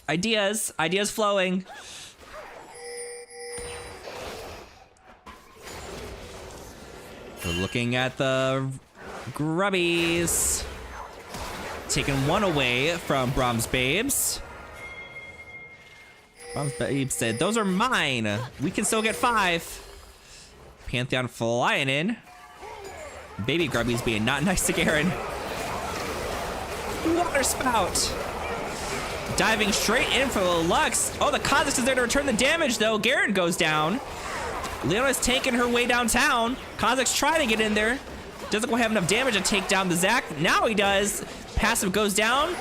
S1: Ideas flowing. We're looking at the grubbies. Taking 1 away from Brahms Babes. Brahms Babes said, those are mine. We can still get 5. Pantheon flying in. Baby grubbies being not nice to Garen. Water spout. Diving straight in for the Lux. Oh, the Kha'Zix is there to return the damage, though. Garen goes down. Leona's tanking her way downtown. Kha'Zix trying to get in there. Doesn't quite have enough damage to take down the Zac. Now he does. Passive goes down.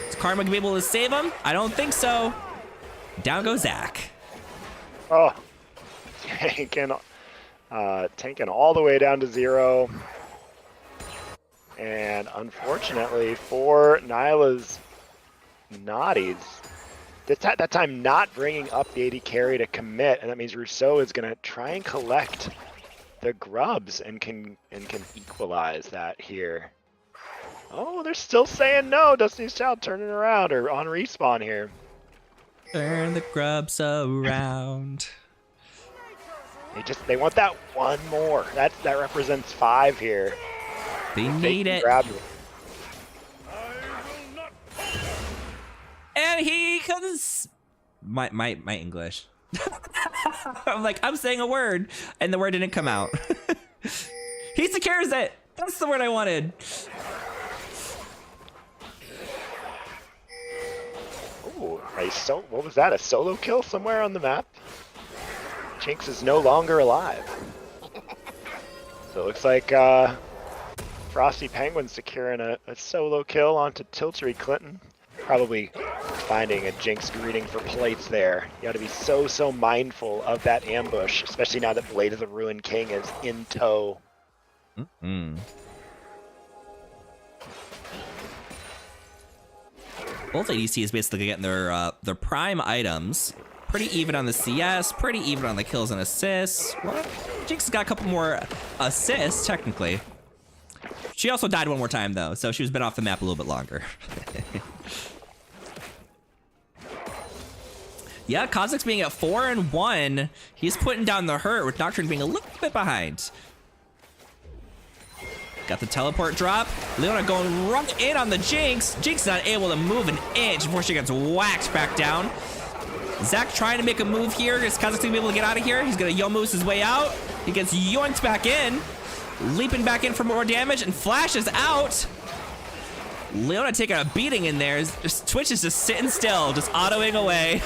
S1: Is Karma gonna be able to save him? I don't think so. Down goes Zac.
S2: Oh, tanking all the way down to 0. And unfortunately for Nyla's Naughties, that time not bringing up the AD carry to commit, and that means Rousseau is going to try and collect the grubs and can equalize that here. Oh, they're still saying no. Destiny's Child turning around or on respawn here.
S1: Turn the grubs around.
S2: They want that one more. That represents 5 here.
S1: They need it. And he comes. My English. I'm like, I'm saying a word, and the word didn't come out. He secures it. That's the word I wanted.
S2: Ooh, what was that? A solo kill somewhere on the map? Jinx is no longer alive. So it looks like Frosty Penguin securing a solo kill onto Tiltery Clinton. Probably finding a Jinx greeting for plates there. You got to be so mindful of that ambush, especially now that Blade of the Ruined King is in tow.
S1: Mm-hmm. Both ADCs basically getting their prime items. Pretty even on the CS, pretty even on the kills and assists. Well, Jinx has got a couple more assists, technically. She also died one more time, though, so she's been off the map a little bit longer. Yeah, Kha'Zix being at 4-1. He's putting down the hurt, with Nocturne being a little bit behind. Got the teleport drop. Leona going right in on the Jinx. Jinx not able to move an inch before she gets whacked back down. Zac trying to make a move here. Is Kha'Zix gonna be able to get out of here? He's gonna Youmu's his way out. He gets yoinked back in. Leaping back in for more damage and flashes out. Leona taking a beating in there. Twitch is just sitting still, just autoing away.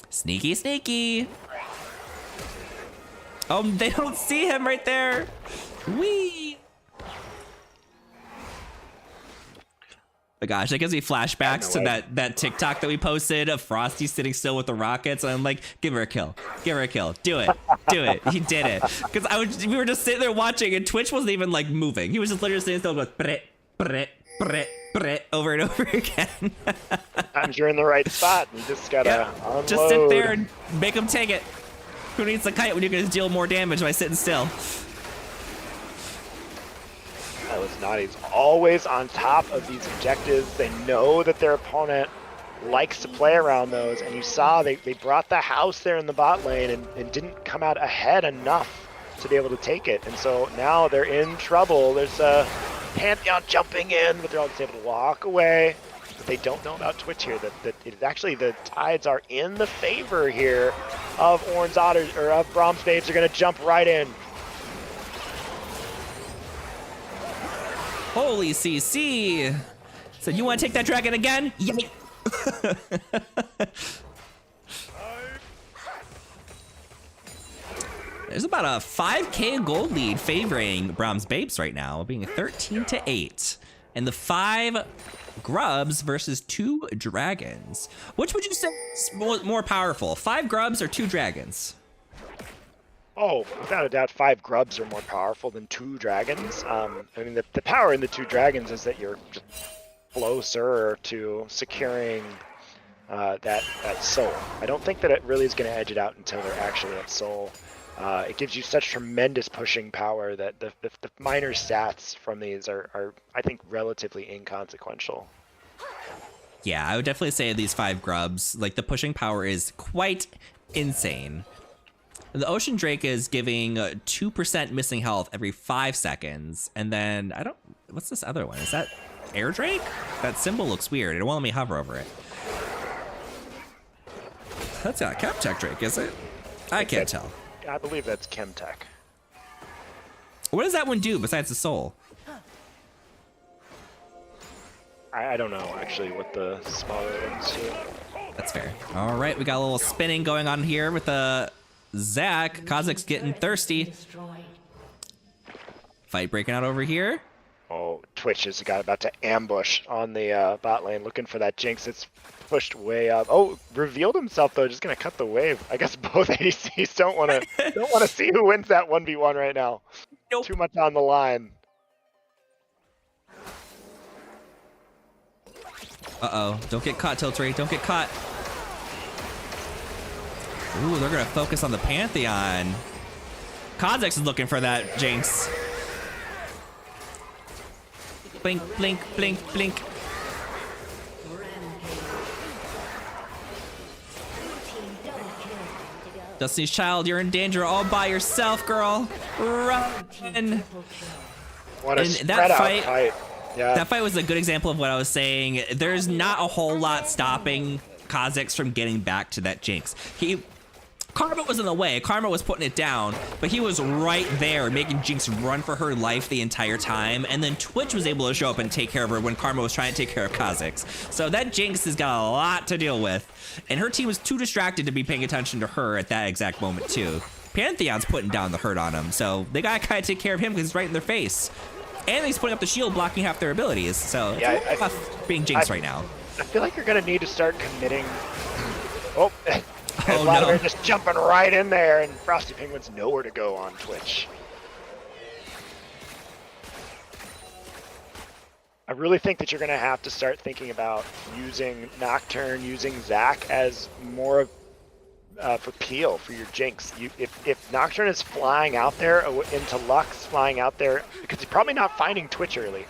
S1: Sneaky, sneaky. Oh, they don't see him right there. Whee! Oh gosh, that gives me flashbacks to that TikTok that we posted of Frosty sitting still with the rockets, and I'm like, give her a kill, give her a kill, do it, do it. He did it, because we were just sitting there watching, and Twitch wasn't even like moving. He was just literally sitting still, going brett, brett, brett, brett, over and over again.
S2: Sometimes you're in the right spot. You just gotta unload.
S1: Just sit there and make him take it. Who needs the kite when you can deal more damage by sitting still?
S2: Naughty's always on top of these objectives. They know that their opponent likes to play around those, and you saw they brought the house there in the bot lane and didn't come out ahead enough to be able to take it. And so now they're in trouble. There's a Pantheon jumping in, but they're all just able to walk away. But they don't know about Twitch here, that it actually the tides are in the favor here of Oran's Otters, or of Brahms Babes. Are going to jump right in.
S1: Holy CC! So you want to take that dragon again? Yay! There's about a 5K gold lead favoring Brahms Babes right now, being 13-8. And the 5 grubs versus 2 dragons. Which would you say is more powerful, 5 grubs or 2 dragons?
S2: Oh, without a doubt, 5 grubs are more powerful than 2 dragons. I mean, the power in the 2 dragons is that you're just closer to securing that soul. I don't think that it really is going to edge it out until they're actually at soul. It gives you such tremendous pushing power that the minor stats from these are, I think, relatively inconsequential.
S1: Yeah, I would definitely say these 5 grubs, like the pushing power is quite insane. The Ocean Drake is giving 2% missing health every 5 seconds. And then, what's this other one? Is that Air Drake? That symbol looks weird. It won't let me hover over it. That's not Chemtech Drake, is it? I can't tell.
S2: I believe that's Chemtech.
S1: What does that one do besides the soul?
S2: I don't know actually what the smaller ones do.
S1: That's fair. All right, we got a little spinning going on here with Zach. Kha'Zix's getting thirsty.
S3: Destroyed.
S1: Fight breaking out over here.
S2: Oh, Twitch is about to ambush on the bot lane, looking for that Jinx. It's pushed way up. Oh, revealed himself though, just gonna cut the wave. I guess both ADCs don't want to see who wins that 1v1 right now.
S1: Nope.
S2: Too much on the line.
S1: Uh-oh, don't get caught, Tiltry, don't get caught. Ooh, they're gonna focus on the Pantheon. Kha'Zix is looking for that Jinx. Blink, blink, blink, blink. Destiny's Child, you're in danger all by yourself, girl. Run.
S2: What a
S1: And
S2: spread
S1: that
S2: out
S1: fight.
S2: Yeah.
S1: That fight was a good example of what I was saying. There's not a whole lot stopping Kha'Zix from getting back to that Jinx. Karma was in the way. Karma was putting it down, but he was right there making Jinx run for her life the entire time. And then Twitch was able to show up and take care of her when Karma was trying to take care of Kha'Zix. So that Jinx has got a lot to deal with. And her team was too distracted to be paying attention to her at that exact moment too. Pantheon's putting down the hurt on him. So they gotta kind of take care of him because he's right in their face. And he's putting up the shield blocking half their abilities. So
S2: Yeah,
S1: it's tough being Jinx right now.
S2: I feel like you're gonna need to start committing. Oh, and
S1: Oh,
S2: Vladimir
S1: no.
S2: just jumping right in there, and Frosty Penguin's nowhere to go on Twitch. I really think that you're gonna have to start thinking about using Nocturne, using Zac as more of for peel for your Jinx. If Nocturne is flying out there into Lux, flying out there because he's probably not finding Twitch early.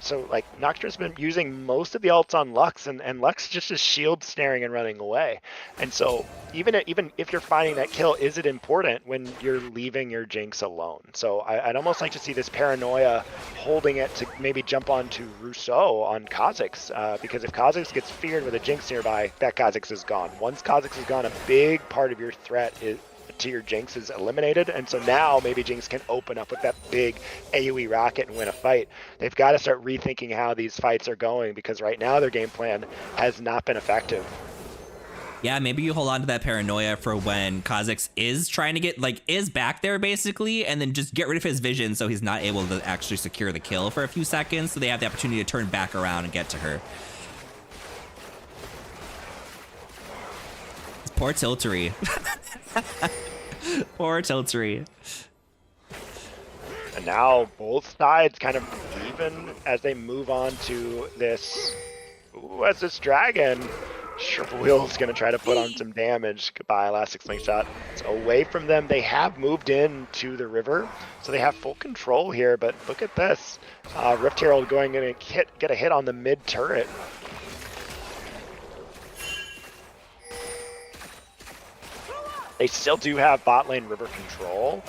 S2: So like Nocturne's been using most of the ults on Lux, and Lux just is shield snaring and running away. And so even if you're finding that kill, is it important when you're leaving your Jinx alone? So I'd almost like to see this paranoia holding it to maybe jump onto Rousseau on Kha'Zix, because if Kha'Zix gets feared with a Jinx nearby, that Kha'Zix is gone. Once Kha'Zix is gone, a big part of your threat to your Jinx is eliminated, and so now maybe Jinx can open up with that big AoE rocket and win a fight. They've got to start rethinking how these fights are going, because right now their game plan has not been effective.
S1: Yeah, maybe you hold on to that paranoia for when Kha'Zix is trying to get, is back there basically, and then just get rid of his vision so he's not able to actually secure the kill for a few seconds, so they have the opportunity to turn back around and get to her. Poor Tiltery. Poor Tiltery.
S2: And now both sides kind of even as they move on to this. Ooh, as this dragon. Triple Wheel's gonna try to put on some damage. Goodbye, Elastic Slingshot. It's away from them. They have moved in to the river, so they have full control here. But look at this. Rift Herald going in and get a hit on the mid turret. They still do have bot lane river control,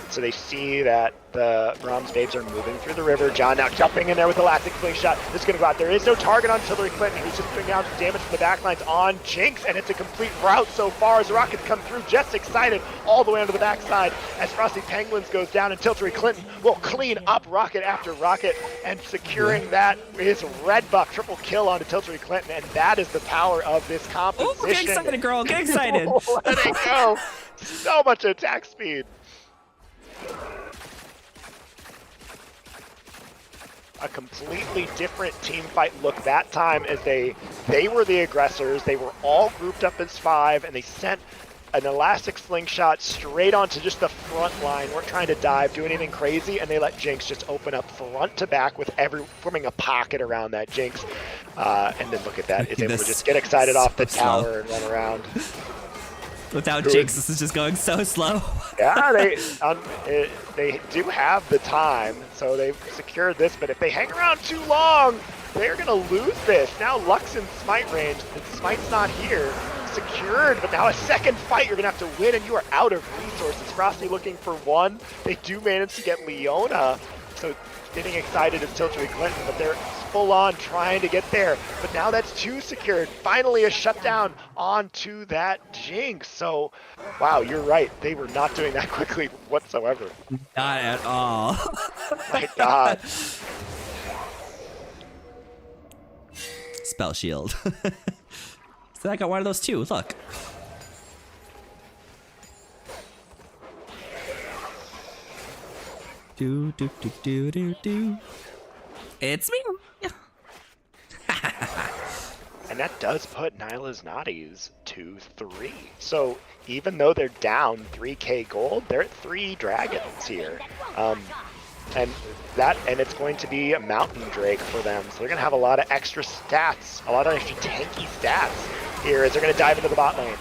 S2: so they see that the Brahms Babes are moving through the river. John now jumping in there with Elastic Slingshot. This is going to go out. There is no target on Hillary Clinton, who's just putting down some damage from the backlines on Jinx, and it's a complete rout so far as the Rockets come through. Just excited all the way onto the backside as Frosty Penguins goes down, and Tiltery Clinton will clean up rocket after rocket, and securing that is red buff triple kill onto Tiltery Clinton, and that is the power of this composition.
S1: Oh, get excited, girl, get excited.
S2: Let it go. So much attack speed. A completely different team fight look that time, as they were the aggressors. They were all grouped up as 5, and they sent an Elastic Slingshot straight onto just the front line. Weren't trying to dive, do anything crazy, and they let Jinx just open up front to back with forming a pocket around that Jinx. And then look at that, is able to just get excited off the tower and run around.
S1: Without Jinx, this is just going so slow.
S2: Yeah, they do have the time, so they've secured this, but if they hang around too long, they're going to lose this. Now Lux in Smite range, the Smite's not here, secured, but now a second fight you're going to have to win, and you are out of resources. Frosty looking for one. They do manage to get Leona, so getting excited is Tiltery Clinton, but they're full on trying to get there. But now that's 2 secured. Finally a shutdown onto that Jinx. So, wow, you're right. They were not doing that quickly whatsoever.
S1: Not at all.
S2: My God.
S1: spell shield. So I got one of those too. Look. Do do do do do do. It's me.
S2: And that does put Nyla's Naughties to 3. So even though they're down 3k gold, they're at 3 dragons here. And it's going to be a Mountain Drake for them. So they're going to have a lot of extra stats, a lot of extra tanky stats here as they're going to dive into the bot lane.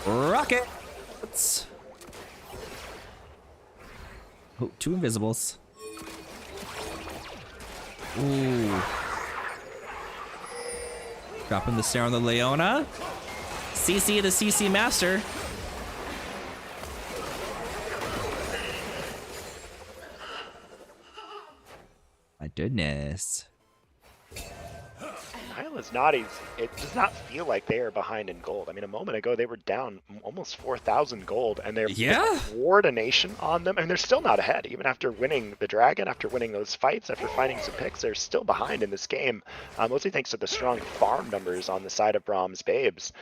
S1: Rockets. Oh, 2 invisibles. Ooh. Dropping the snare on the Leona. CC the CC master. My goodness.
S2: Nyla's Naughties, it does not feel like they are behind in gold. I mean, a moment ago they were down almost 4,000 gold, and they're coordination on them, and they're still not ahead. Even after winning the dragon, after winning those fights, after finding some picks, they're still behind in this game. Mostly thanks to the strong farm numbers on the side of Brahms Babes.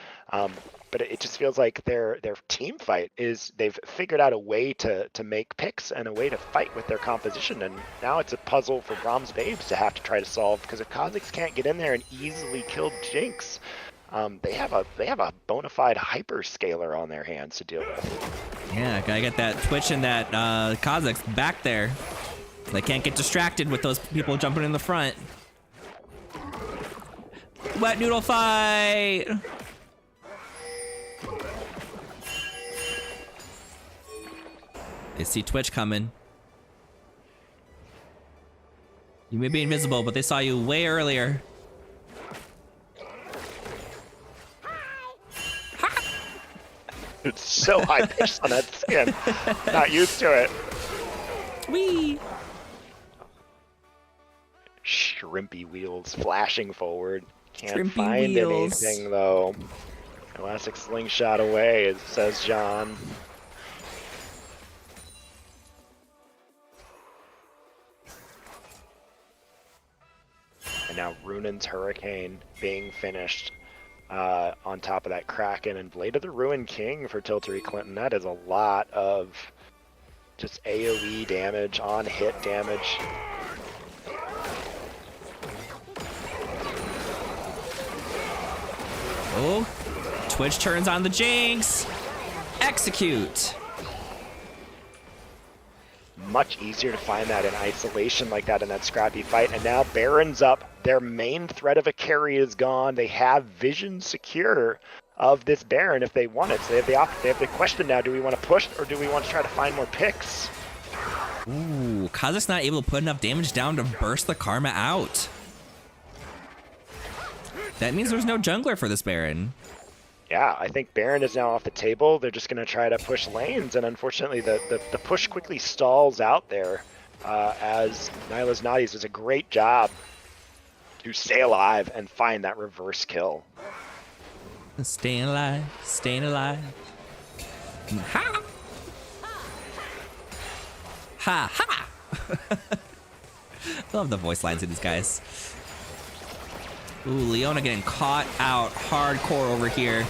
S2: But it just feels like their team fight is they've figured out a way to make picks and a way to fight with their composition, and now it's a puzzle for Brahms Babes to have to try to solve, because if Kha'Zix can't get in there and easily kill Jinx, they have a bona fide hyperscaler on their hands to deal with.
S1: Yeah, gotta get that Twitch and that Kha'Zix back there. They can't get distracted with those people jumping in the front. Wet noodle fight! They see Twitch coming. You may be invisible, but they saw you way earlier.
S2: It's so high pitched on that skin. Not used to it.
S1: Whee!
S2: Shrimpy wheels flashing forward. Can't
S1: Shrimpy
S2: find
S1: wheels.
S2: anything though. Elastic slingshot away, it says John. And now Runan's Hurricane being finished on top of that Kraken, and Blade of the Ruined King for Tiltery Clinton. That is a lot of just AoE damage, on hit damage.
S1: Oh, Twitch turns on the Jinx. Execute.
S2: Much easier to find that in isolation like that in that scrappy fight. And now Baron's up. Their main threat of a carry is gone. They have vision secure of this Baron if they want it. So they have the question now, do we want to push or do we want to try to find more picks?
S1: Ooh, Kha'Zix not able to put enough damage down to burst the Karma out. That means there's no jungler for this Baron.
S2: Yeah, I think Baron is now off the table. They're just going to try to push lanes, and unfortunately the push quickly stalls out there as Nyla's Naughties does a great job to stay alive and find that reverse kill.
S1: Staying alive, staying alive. Ha! Ha ha! I love the voice lines of these guys. Ooh, Leona getting caught out hardcore over here.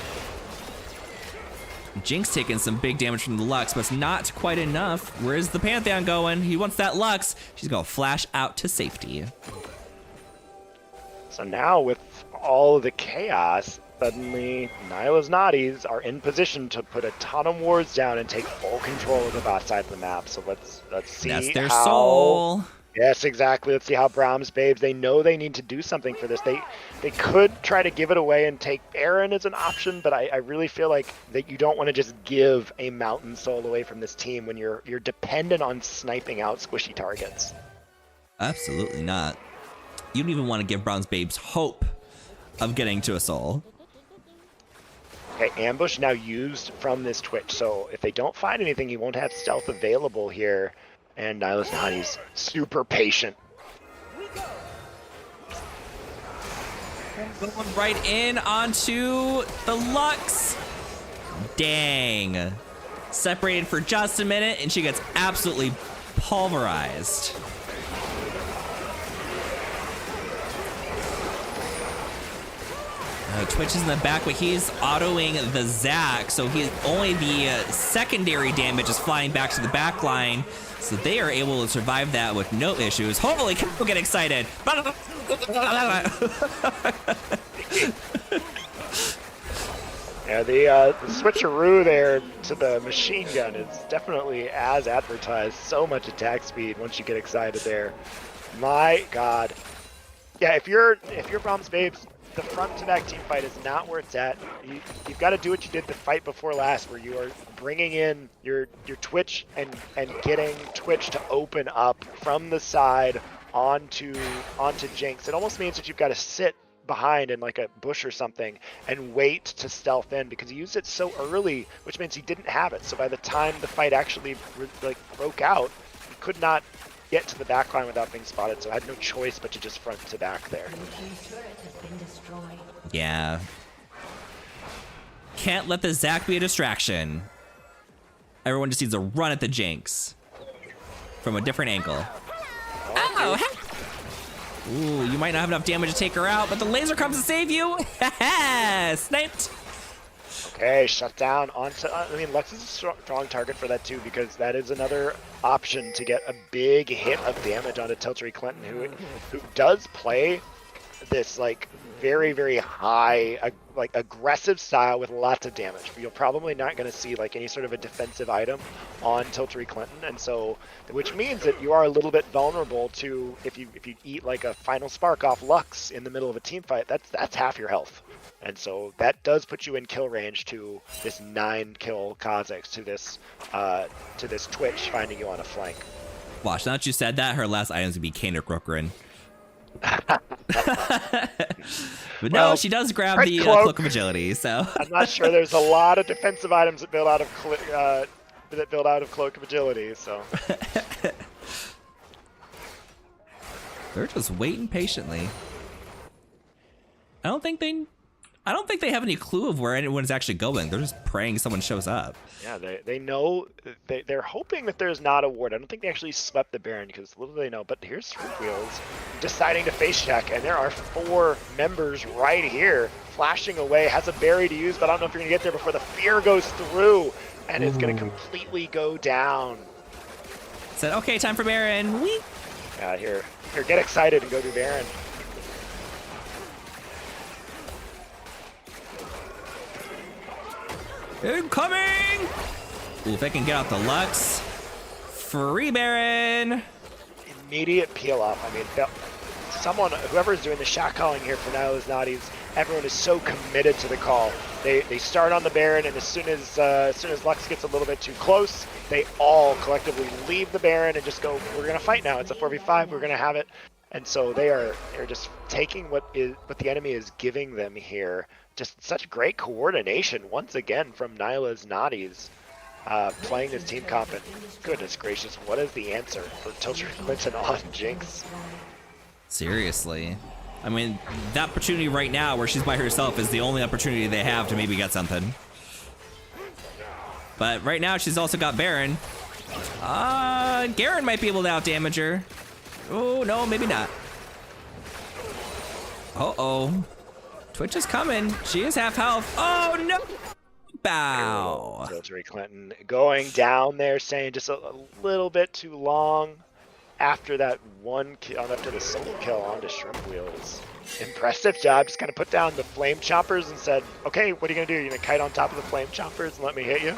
S1: Jinx taking some big damage from the Lux, but it's not quite enough. Where's the Pantheon going? He wants that Lux. She's gonna flash out to safety.
S2: So now with all of the chaos, suddenly Nyla's Naughties are in position to put a ton of wards down and take full control of the bot side of the map. So let's see.
S1: That's their soul.
S2: Yes, exactly. Let's see how Brahms Babes, they know they need to do something for this. They could try to give it away and take Baron as an option, but I really feel like that you don't want to just give a Mountain Soul away from this team when you're dependent on sniping out squishy targets.
S1: Absolutely not. You don't even want to give Brahms Babes hope of getting to a soul.
S2: Okay, ambush now used from this Twitch, so if they don't find anything, he won't have stealth available here. And Nyla's Naughties super patient.
S1: Going right in onto the Lux. Dang. Separated for just a minute, and she gets absolutely pulverized. Twitch is in the back, but he's autoing the Zac, so only the secondary damage is flying back to the back line, so they are able to survive that with no issues. Holy cow, get excited!
S2: Yeah, the switcheroo there to the machine gun is definitely as advertised. So much attack speed once you get excited there. My God. Yeah, if you're Brahms Babes, the front to back team fight is not where it's at. You've got to do what you did the fight before last, where you are bringing in your Twitch and getting Twitch to open up from the side onto Jinx. It almost means that you've got to sit behind in like a bush or something and wait to stealth in, because he used it so early, which means he didn't have it. So by the time the fight actually broke out, he could not get to the back line without being spotted, so I had no choice but to just front to back there.
S1: Yeah. Can't let the Zac be a distraction. Everyone just needs to run at the Jinx from a different angle. Oh, ooh, you might not have enough damage to take her out, but the laser comes to save you. Sniped.
S2: Okay, shut down onto. I mean, Lux is a strong target for that too, because that is another option to get a big hit of damage onto Tiltery Clinton, who does play this like very, very high, like aggressive style with lots of damage. But you're probably not going to see like any sort of a defensive item on Tiltery Clinton, and so which means that you are a little bit vulnerable to if you eat like a final spark off Lux in the middle of a team fight. That's half your health. And so that does put you in kill range to this 9-kill Kha'Zix, to this Twitch finding you on a flank.
S1: Watch, now that you said that, her last item's gonna be Kaner Crookerin. But no, she does grab the Cloak of Agility, so. I'm
S2: not sure there's a lot of defensive items that build out of Cloak of Agility, so.
S1: They're just waiting patiently. I don't think they have any clue of where anyone's actually going. They're just praying someone shows up.
S2: Yeah, they know, they're hoping that there's not a ward. I don't think they actually swept the Baron, because little do they know. But here's Wheels deciding to face check, and there are 4 members right here. Flashing away, has a berry to use, but I don't know if you're going to get there before the fear goes through, and it's going to completely go down.
S1: Said, okay, time for Baron. Whee!
S2: Yeah, here, get excited and go do Baron.
S1: Incoming! Ooh, if I can get out the Lux. Free Baron!
S2: Immediate peel off. I mean, whoever's doing the shot calling here for Nyla's Naughties, everyone is so committed to the call. They start on the Baron, and as soon as Lux gets a little bit too close, they all collectively leave the Baron and just go, we're gonna fight now. It's a 4v5, we're gonna have it. And so they're just taking what the enemy is giving them here. Just such great coordination once again from Nyla's Naughties, playing this team comp. And goodness gracious, what is the answer for Tiltery Clinton on Jinx?
S1: Seriously. I mean, that opportunity right now where she's by herself is the only opportunity they have to maybe get something. But right now she's also got Baron. Garen might be able to outdamage her. Oh, no, maybe not. Uh-oh. Twitch is coming. She is half health. Oh, no. Bow.
S2: Tiltery Clinton going down there, saying just a little bit too long after that one kill, after the solo kill onto Shrimp Wheels. Impressive job. Just kind of put down the flame choppers and said, okay, what are you going to do? You're going to kite on top of the flame choppers and let me hit you?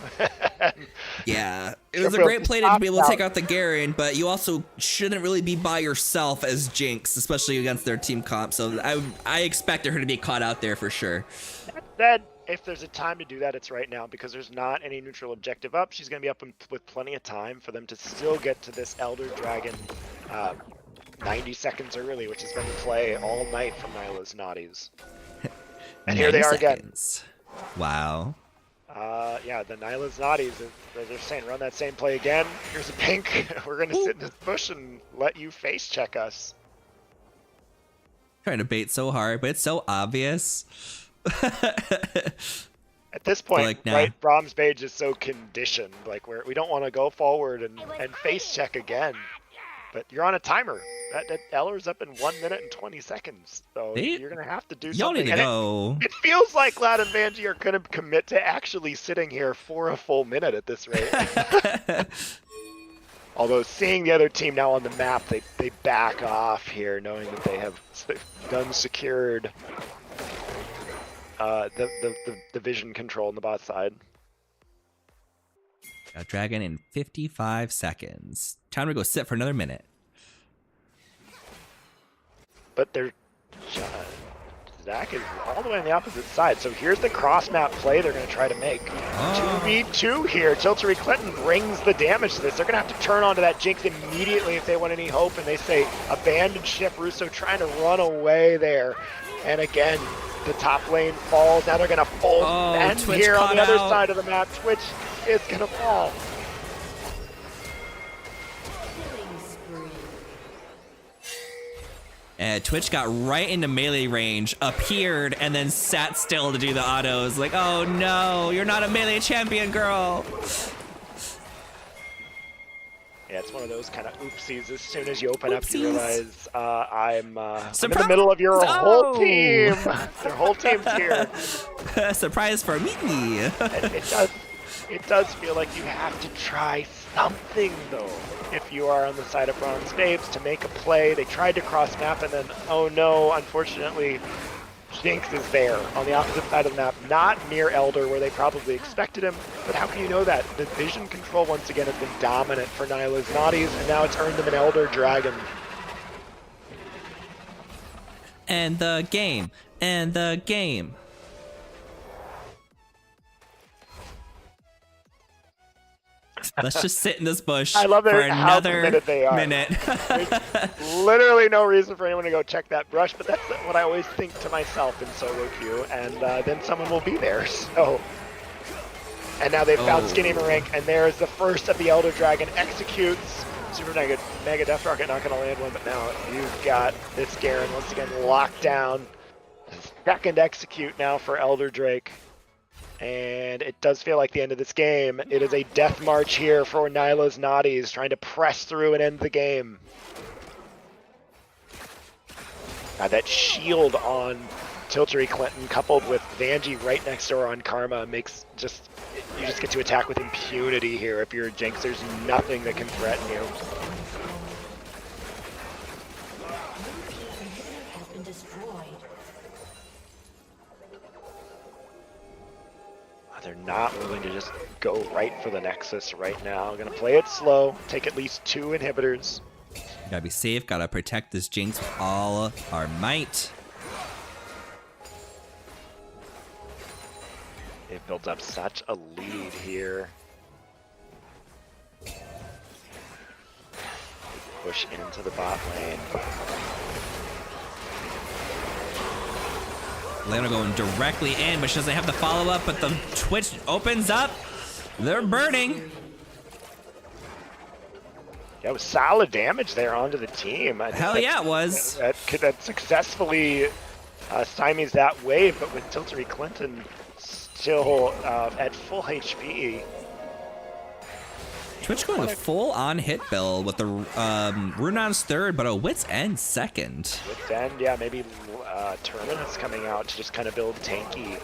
S1: Yeah, it was a great play to be able to take out the Garen, but you also shouldn't really be by yourself as Jinx, especially against their team comp. So I expected her to be caught out there for sure.
S2: That said, if there's a time to do that, it's right now, because there's not any neutral objective up. She's going to be up with plenty of time for them to still get to this Elder Dragon 90 seconds early, which has been the play all night from Nyla's Naughties. And here they are again.
S1: Wow.
S2: Yeah, the Nyla's Naughties, they're saying run that same play again. Here's a pink. We're going to sit in this bush and let you face check us.
S1: Trying to bait so hard, but it's so obvious.
S2: At this point,
S1: like, nah.
S2: right, Brahms Page is so conditioned. Like, we don't want to go forward and face check again. But you're on a timer. That Eller's up in 1 minute and 20 seconds. So you're going to have to do
S1: Y'all
S2: something.
S1: need to go.
S2: It feels like Lad and Vanjie are going to commit to actually sitting here for a full minute at this rate. Although seeing the other team now on the map, they back off here, knowing that they have guns secured. The vision control on the bot side.
S1: Got Dragon in 55 seconds. Time to go sit for another minute.
S2: But Zach is all the way on the opposite side. So here's the cross map play they're going to try to make. 2v2 here. Tiltery Clinton brings the damage to this. They're going to have to turn onto that Jinx immediately if they want any hope. And they say abandon ship. Russo trying to run away there. And again, the top lane falls. Now they're going to fold and
S1: Twitch
S2: here on the other
S1: out.
S2: side of the map. Twitch is going to fall.
S1: And Twitch got right into melee range, appeared, and then sat still to do the autos. Like, oh no, you're not a melee champion, girl.
S2: Yeah, it's one of those kind of oopsies. As soon as you open up, you realize I'm in
S1: Surprise!
S2: the middle of your whole
S1: Oh!
S2: team. Their whole team's here.
S1: Surprise for me.
S2: And it does feel like you have to try something, though. If you are on the side of Bronze Babes to make a play, they tried to cross map and then, oh no, unfortunately, Jinx is there on the opposite side of the map, not near Elder where they probably expected him, but how can you know that? The vision control once again has been dominant for Nyla's Naughties, and now it's earned them an Elder Dragon.
S1: And the game. And the game. Let's just sit in this bush
S2: I love
S1: for
S2: how
S1: another
S2: committed they are.
S1: minute.
S2: There's literally no reason for anyone to go check that brush, but that's what I always think to myself in solo queue, and then someone will be there. So, and now they've found Skinny Marink, and there's the first of the Elder Dragon executes. Super Mega Death Rocket not going to land one, but now you've got this Garen once again locked down. Second execute now for Elder Drake. And it does feel like the end of this game. It is a death march here for Nyla's Naughties, trying to press through and end the game. Now that shield on Tiltery Clinton, coupled with Vanjie right next door on Karma, makes you just get to attack with impunity here. If you're a Jinx, there's nothing that can threaten you.
S3: Has been destroyed.
S2: They're not willing to just go right for the Nexus right now. Gonna play it slow, take at least 2 inhibitors.
S1: Gotta be safe, gotta protect this Jinx with all our might.
S2: They've built up such a lead here. Push into the bot lane.
S1: Leona going directly in, but she doesn't have the follow-up, but the Twitch opens up. They're burning.
S2: That was solid damage there onto the team.
S1: Hell yeah, it was.
S2: That successfully stymies that wave, but with Tiltery Clinton still at full HP.
S1: Twitch going a full-on hit bill with the Runon's third, but a Wit's End second.
S2: Wit's End, yeah, maybe Terminus coming out to just kind of build tanky.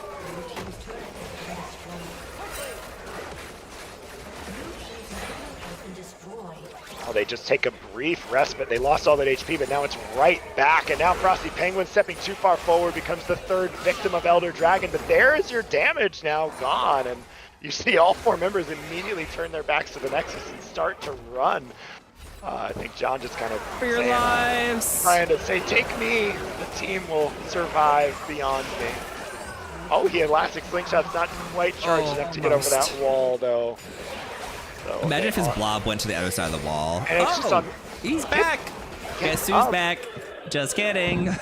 S2: Oh, they just take a brief respite. They lost all that HP, but now it's right back. And now Frosty Penguin stepping too far forward becomes the third victim of Elder Dragon. But there is your damage now gone. And you see all 4 members immediately turn their backs to the Nexus and start to run. I think John just kind of
S1: For your lives.
S2: trying to say, take me. The team will survive beyond me. Oh, he Elastic Slingshot's not quite charged enough to get over that wall, though. So,
S1: Imagine if his blob went to the other side of the wall.
S2: And it's just on.
S1: He's back. Guess who's
S2: up.
S1: back? Just kidding.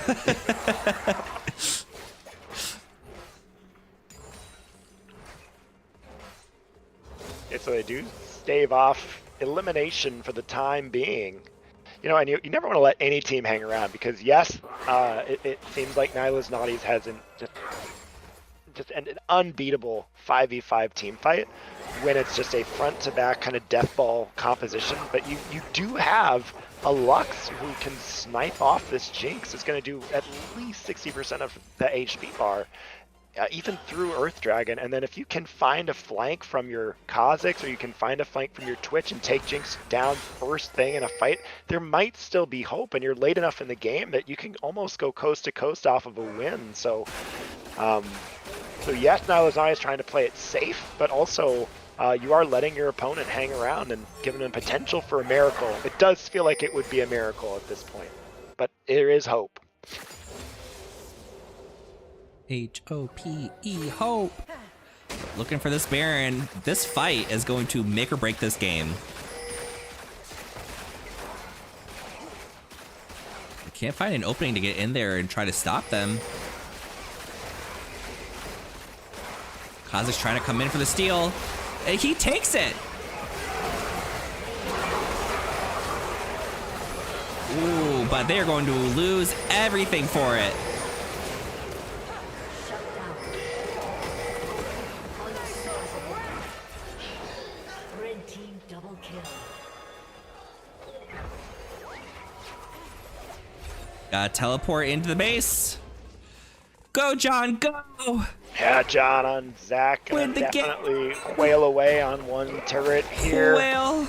S2: So they do stave off elimination for the time being. You know, and you never want to let any team hang around because, yes, it seems like Nyla's Naughties hasn't just just an unbeatable 5v5 team fight when it's just a front-to-back kind of death ball composition. But you do have a Lux who can snipe off this Jinx. It's going to do at least 60% of the HP bar, even through Earth Dragon. And then if you can find a flank from your Kha'Zix, or you can find a flank from your Twitch and take Jinx down first thing in a fight, there might still be hope, and you're late enough in the game that you can almost go coast to coast off of a win. So yes, Nylazai is trying to play it safe, but also you are letting your opponent hang around and giving them potential for a miracle. It does feel like it would be a miracle at this point, but there is hope.
S1: H-O-P-E, hope. Looking for this Baron. This fight is going to make or break this game. I can't find an opening to get in there and try to stop them. Kha'Zix trying to come in for the steal. And he takes it. Ooh, but they're going to lose everything for it.
S3: Red team double kill.
S1: Gotta teleport into the base. Go, John, go!
S2: Yeah, John on Zach.
S1: Win the
S2: definitely quail away on one turret here.
S1: Well.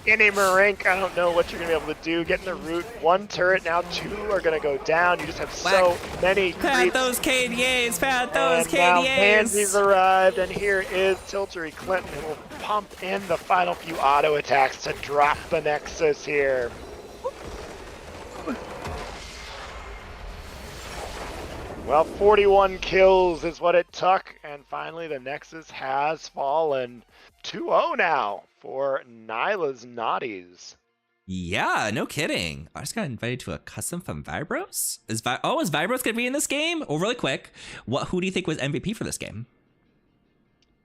S2: Any Marink, I don't know what you're going to be able to do. Getting the root. One turret, now two are going to go down. You just have so many
S1: Pat
S2: creeps.
S1: those KDAs, pat those
S2: And now Pansy's
S1: KDAs.
S2: arrived, and here is Tiltery Clinton, who will pump in the final few auto attacks to drop the Nexus here. Well, 41 kills is what it took, and finally the Nexus has fallen. 2-0 now for Nyla's Naughties.
S1: Yeah, no kidding. I just got invited to a custom from Vibros. Is Vibros gonna be in this game? Oh, really quick. Who do you think was MVP for this game?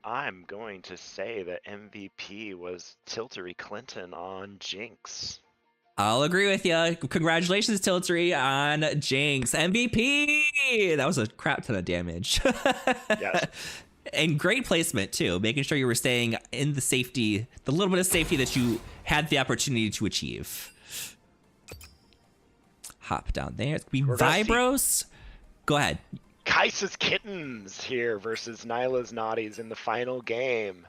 S2: I'm going to say that MVP was Tiltery Clinton on Jinx.
S1: I'll agree with you. Congratulations, Tiltery, on Jinx. MVP! That was a crap ton of damage.
S2: Yes.
S1: And great placement, too. Making sure you were staying in the safety, the little bit of safety that you had the opportunity to achieve. Hop down there. It's gonna be Vibros. Go ahead.
S2: Kaisa's Kittens here versus Nyla's Naughties in the final game.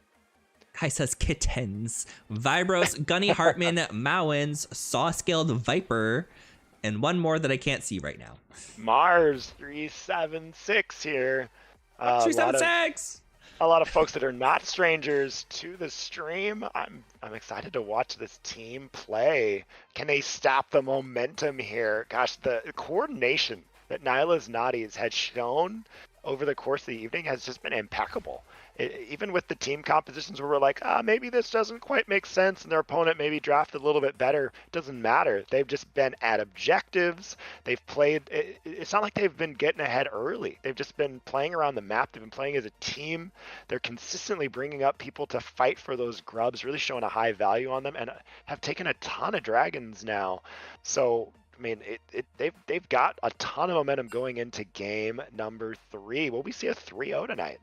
S1: Kaisa's Kittens, Vibros, Gunny Hartman, Mowins, Saw-Scaled Viper, and one more that I can't see right now.
S2: Mars 376 here.
S1: 376!
S2: A lot of folks that are not strangers to the stream. I'm excited to watch this team play. Can they stop the momentum here? Gosh, the coordination that Nyla's Naughties had shown over the course of the evening has just been impeccable. Even with the team compositions where we're like, maybe this doesn't quite make sense, and their opponent maybe drafted a little bit better, it doesn't matter. They've just been at objectives. They've played, it's not like they've been getting ahead early. They've just been playing around the map. They've been playing as a team. They're consistently bringing up people to fight for those grubs, really showing a high value on them, and have taken a ton of dragons now. So, I mean, they've got a ton of momentum going into game number 3. Will we see a 3-0 tonight?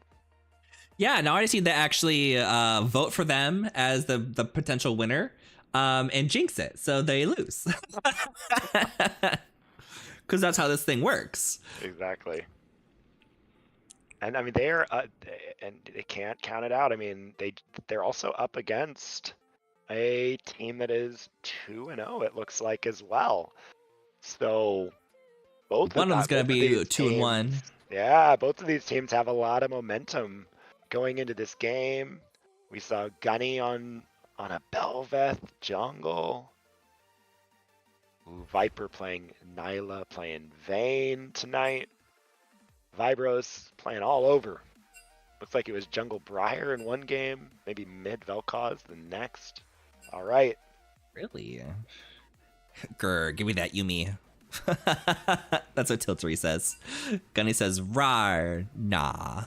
S1: Yeah, now I just need to actually vote for them as the potential winner and jinx it so they lose. Because that's how this thing works.
S2: Exactly. And I mean, they're and they can't count it out. I mean, they're also up against a team that is 2-0. It looks like as well. So both
S1: one of them's gonna be 2-1.
S2: Yeah, both of these teams have a lot of momentum going into this game. We saw Gunny on a Belveth jungle. Ooh, Viper playing Nyla, playing Vayne tonight. Vibros playing all over. Looks like it was Jungle Briar in one game, maybe mid Vel'Koz the next. All right.
S1: Really? Grr, give me that Yumi. That's what Tiltery says. Gunny says, rar, nah.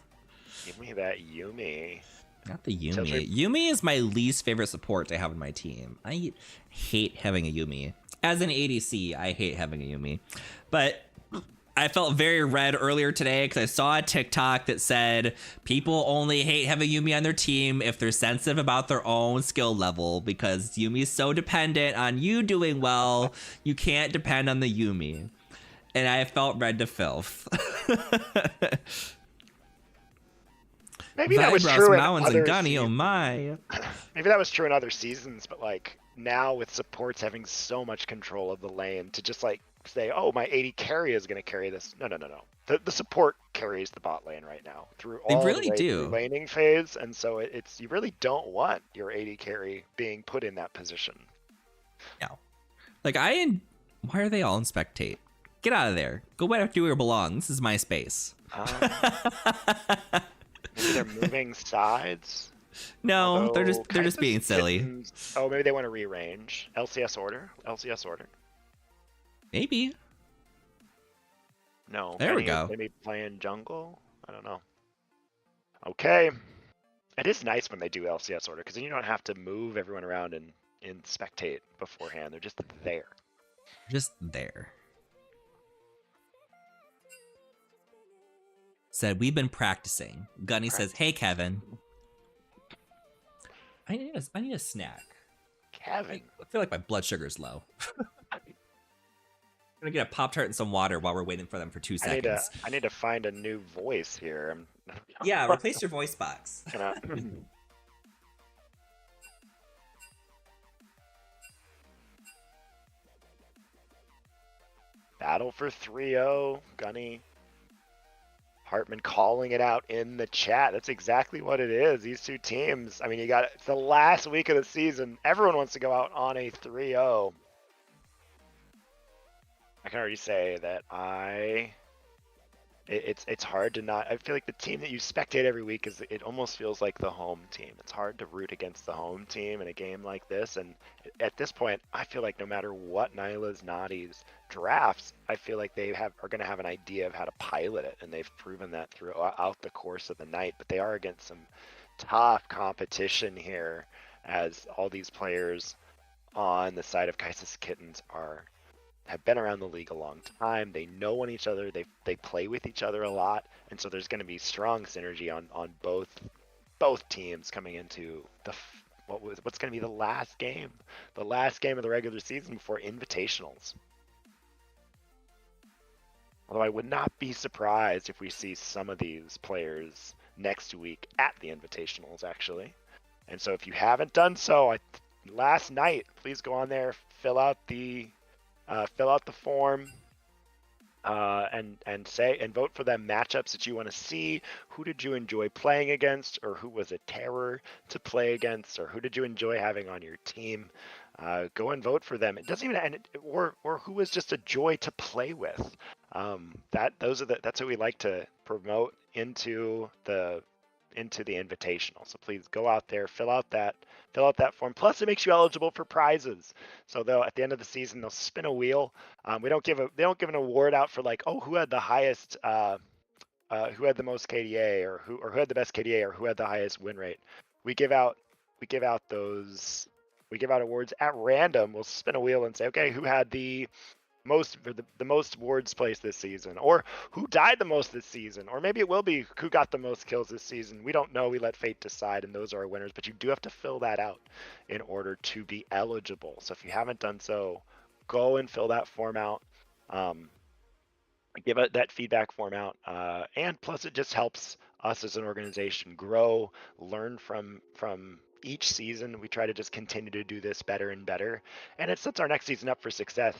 S2: Give me that Yumi.
S1: Not the Yumi. Yumi is my least favorite support to have in my team. I hate having a Yumi. As an ADC, I hate having a Yumi. But I felt very red earlier today because I saw a TikTok that said people only hate having Yumi on their team if they're sensitive about their own skill level, because Yumi's so dependent on you doing well, you can't depend on the Yumi. And I felt red to filth.
S2: Maybe that was true in
S1: Mountains
S2: other
S1: and Gunny, oh
S2: seasons.
S1: my.
S2: Maybe that was true in other seasons, but like now with supports having so much control of the lane to just like say, oh, my AD carry is going to carry this. No. The support carries the bot lane right now through
S1: They
S2: all
S1: really
S2: the way
S1: do.
S2: through laning phase, and so it's you really don't want your AD carry being put in that position.
S1: No. Like why are they all in spectate? Get out of there. Go back to where you belong. This is my space.
S2: Maybe they're moving sides.
S1: No,
S2: Although
S1: they're just
S2: Kai'Sa's
S1: being silly.
S2: Kittens- Oh, maybe they want to rearrange. LCS order.
S1: Maybe.
S2: No.
S1: There we go.
S2: Maybe playing jungle. I don't know. Okay. It is nice when they do LCS order because then you don't have to move everyone around and spectate beforehand. They're just there.
S1: Just there. Said, we've been practicing. Gunny says, hey, Kevin. I need a snack.
S2: Kevin.
S1: I feel like my blood sugar's low. I'm gonna get a Pop-Tart and some water while we're waiting for them for 2 seconds.
S2: I need to find a new voice here.
S1: Yeah, replace your voice box.
S2: Battle for 3-0. Gunny. Hartman calling it out in the chat. That's exactly what it is. These two teams. I mean, it's the last week of the season. Everyone wants to go out on a 3-0. I can already say that it's hard to not. I feel like the team that you spectate every week it almost feels like the home team. It's hard to root against the home team in a game like this. And at this point, I feel like no matter what Nyla's, Nadi's drafts, I feel like they are going to have an idea of how to pilot it, and they've proven that throughout the course of the night. But they are against some tough competition here, as all these players on the side of Kai'Sa's Kittens have been around the league a long time. They know on each other. They play with each other a lot, and so there's going to be strong synergy on both teams coming into what's going to be the last game of the regular season before invitationals. Although I would not be surprised if we see some of these players next week at the invitationals, actually. And so if you haven't done so, last night, please go on there, fill out the form, and vote for them matchups that you want to see. Who did you enjoy playing against, or who was a terror to play against, or who did you enjoy having on your team? Go and vote for them. It doesn't even or who was just a joy to play with. That's what we like to promote into the invitational. So please go out there, fill out that form. Plus, it makes you eligible for prizes. So at the end of the season, they'll spin a wheel. They don't give an award out for like, oh, who had the highest, who had the most KDA, or who had the best KDA, or who had the highest win rate. We give out awards at random. We'll spin a wheel and say, okay, who had the most wards placed this season, or who died the most this season, or maybe it will be who got the most kills this season. We don't know. We let fate decide, and those are our winners. But you do have to fill that out in order to be eligible. So if you haven't done so, go and fill that form out. Give that feedback form out, and plus it just helps us as an organization grow, learn from each season. We try to just continue to do this better and better, and it sets our next season up for success.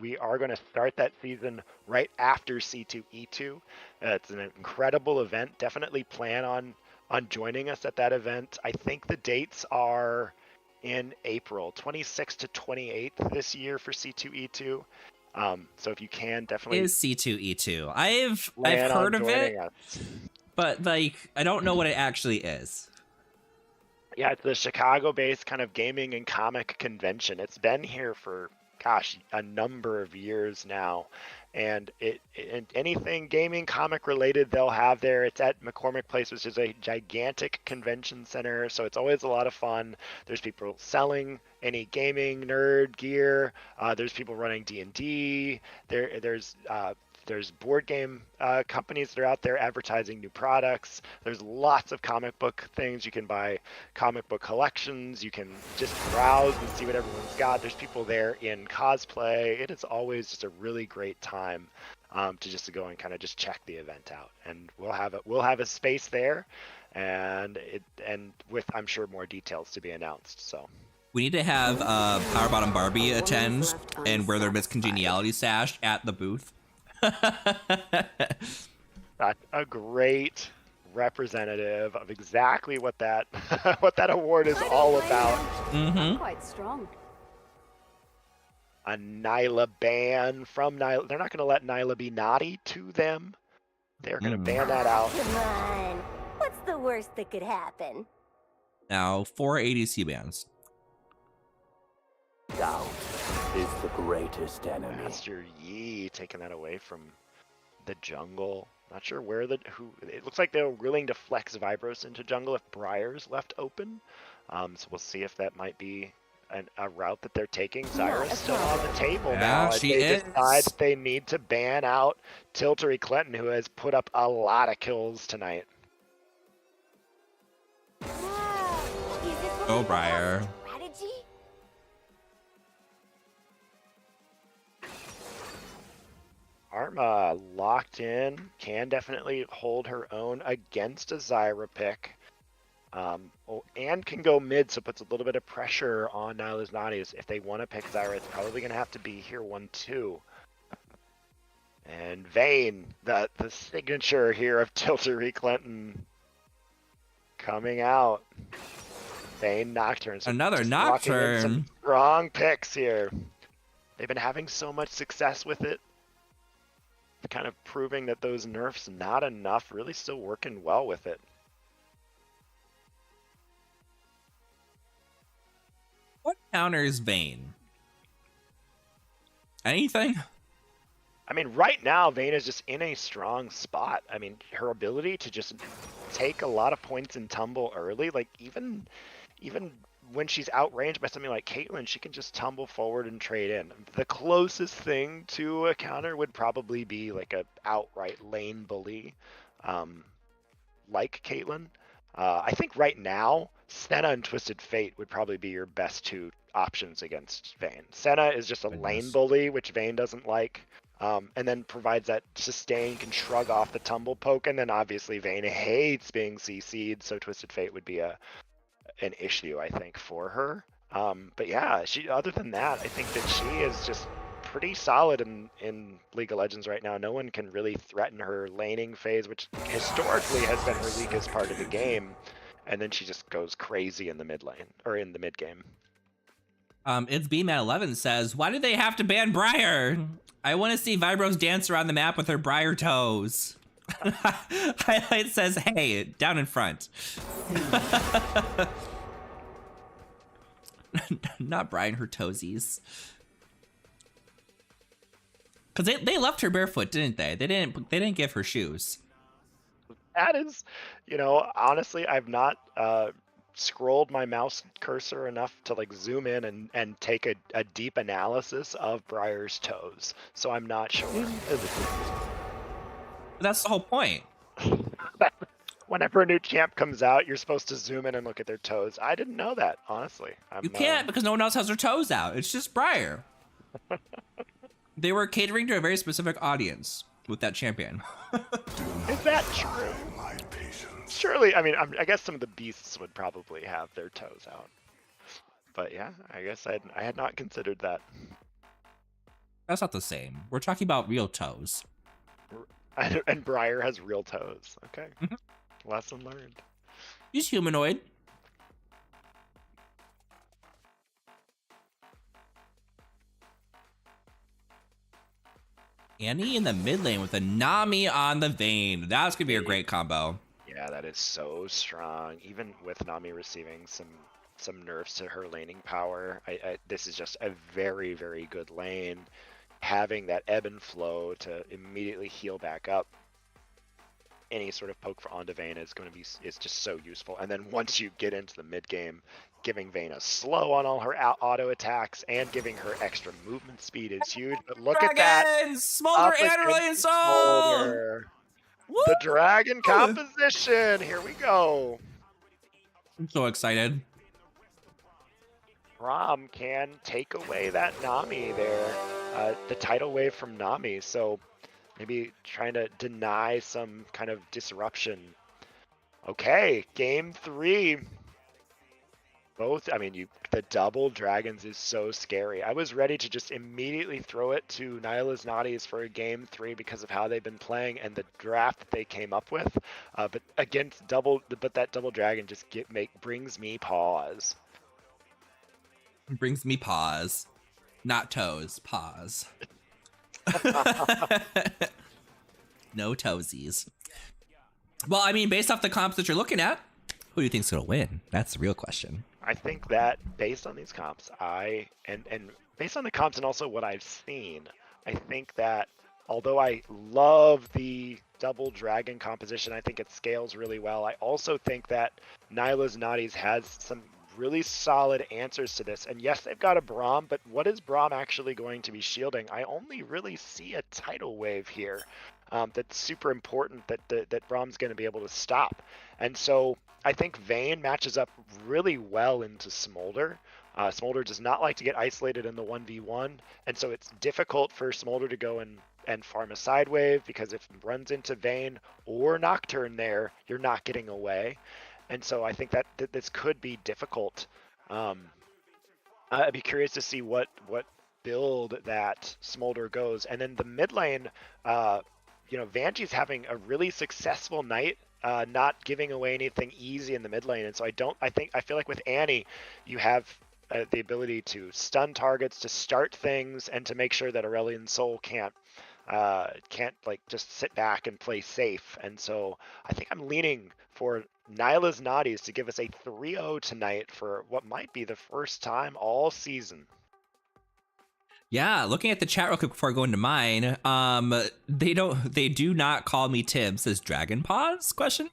S2: We are going to start that season right after C2E2. It's an incredible event. Definitely plan on joining us at that event. I think the dates are in April 26th to 28th this year for C2E2. So if you can, definitely
S1: is C2E2. I've heard of it, but like I don't know what it actually is.
S2: Yeah, it's the Chicago-based kind of gaming and comic convention. It's been here for a number of years now, and anything gaming comic related they'll have there. It's at McCormick Place, which is a gigantic convention center, so it's always a lot of fun. There's people selling any gaming nerd gear. There's people running D&D. There's board game companies that are out there advertising new products. There's lots of comic book things. You can buy comic book collections. You can just browse and see what everyone's got. There's people there in cosplay. It is always just a really great time to go and kind of just check the event out. And we'll have a space there, and with, I'm sure, more details to be announced. So.
S1: We need to have Power Bottom Barbie attend and wear their Miss Congeniality sash at the booth.
S2: That's a great representative of exactly what that what that award is all about.
S3: I'm quite strong.
S2: A Nyla ban from Nyla. They're not going to let Nyla be naughty to them. They're going to ban that out.
S4: Come on. What's the worst that could happen?
S1: Now, 4 ADC bans.
S5: Doubt is the greatest enemy.
S2: Master Yi taking that away from the jungle. Not sure where it looks like they're willing to flex Vibros into jungle if Briar's left open. So we'll see if that might be a route that they're taking. Zyra's still on the table now.
S1: She
S2: they
S1: is.
S2: decide they need to ban out Tiltery Clinton, who has put up a lot of kills tonight.
S4: Wow. Is this what
S1: Go,
S4: we call
S1: Briar.
S4: strategy?
S2: Arma locked in, can definitely hold her own against a Zyra pick. And can go mid, so puts a little bit of pressure on Nyla's Naughties. If they want to pick Zyra, it's probably going to have to be here 1-2. And Vayne, the signature here of Tiltery Clinton, coming out. Vayne Nocturne. So
S1: Another
S2: just locking in
S1: Nocturne.
S2: some strong picks here. They've been having so much success with it. Kind of proving that those nerfs not enough, really still working well with it.
S1: What counters Vayne? Anything?
S2: I mean, right now, Vayne is just in a strong spot. I mean, her ability to just take a lot of points and tumble early, like even when she's outranged by something like Caitlyn, she can just tumble forward and trade in. The closest thing to a counter would probably be like a outright lane bully, like Caitlyn. I think right now, Senna and Twisted Fate would probably be your best two options against Vayne. Senna is just a lane bully, which Vayne doesn't like, and then provides that sustain, can shrug off the tumble poke, and then obviously Vayne hates being CC'd, so Twisted Fate would be an issue, I think, for her. But yeah, other than that, I think that she is just pretty solid in League of Legends right now. No one can really threaten her laning phase, which historically has been her weakest part of the game. And then she just goes crazy in the mid lane, or in the mid game.
S1: It's BMat11 says, why do they have to ban Briar? I want to see Vibros dance around the map with her Briar toes. Highlight says, hey, down in front. Not Brian, her toesies. Because they left her barefoot, didn't they? They didn't give her shoes.
S2: That is, honestly, I've not scrolled my mouse cursor enough to like zoom in and take a deep analysis of Briar's toes. So I'm not sure.
S1: That's the whole point.
S2: Whenever a new champ comes out, you're supposed to zoom in and look at their toes. I didn't know that, honestly.
S1: You can't because no one else has their toes out. It's just Briar. They were catering to a very specific audience with that champion.
S2: Is that true? Surely, I mean, I guess some of the beasts would probably have their toes out. But yeah, I guess I had not considered that.
S1: That's not the same. We're talking about real toes.
S2: And Briar has real toes. Okay. Lesson learned.
S1: He's humanoid. Annie in the mid lane with a Nami on the Vayne. That's gonna be a great combo.
S2: Yeah, that is so strong. Even with Nami receiving some nerfs to her laning power, this is just a very, very good lane. Having that ebb and flow to immediately heal back up. any sort of poke for onto Vayne is just so useful. And then once you get into the mid game, giving Vayne a slow on all her auto attacks and giving her extra movement speed is huge. But look at that.
S1: Smolder
S2: Up
S1: and
S2: against
S1: Brilliant Soul!
S2: Smolder.
S1: Woo!
S2: The dragon composition. Here we go.
S1: I'm so excited.
S2: Braum can take away that Nami there, the tidal wave from Nami. So maybe trying to deny some kind of disruption. Okay, game 3. The double dragons is so scary. I was ready to just immediately throw it to Nyla's Naughties for a game 3 because of how they've been playing and the draft that they came up with. But that double dragon just brings me pause.
S1: Brings me pause, not toes. Pause. No toesies. Well, I mean, based off the comps that you're looking at, who do you think's gonna win? That's the real question.
S2: I think that based on these comps, and based on the comps and also what I've seen, I think that although I love the double dragon composition, I think it scales really well. I also think that Nyla's Naughties has some really solid answers to this. And yes, they've got a Braum, but what is Braum actually going to be shielding? I only really see a tidal wave here that's super important that Braum's going to be able to stop. And so I think Vayne matches up really well into Smolder. Smolder does not like to get isolated in the 1v1, and so it's difficult for Smolder to go and farm a side wave, because if it runs into Vayne or Nocturne there, you're not getting away. And so I think that this could be difficult. I'd be curious to see what build that Smolder goes. And then the mid lane, Vanjie's having a really successful night, not giving away anything easy in the mid lane. And so I feel like with Annie, you have the ability to stun targets, to start things, and to make sure that Aurelion Sol can't like just sit back and play safe. And so I think I'm leaning for Nyla's Naughties to give us a 3-0 tonight for what might be the first time all season.
S1: Yeah, looking at the chat real quick before I go into mine, they do not call me Tim, says Dragon Paws, question.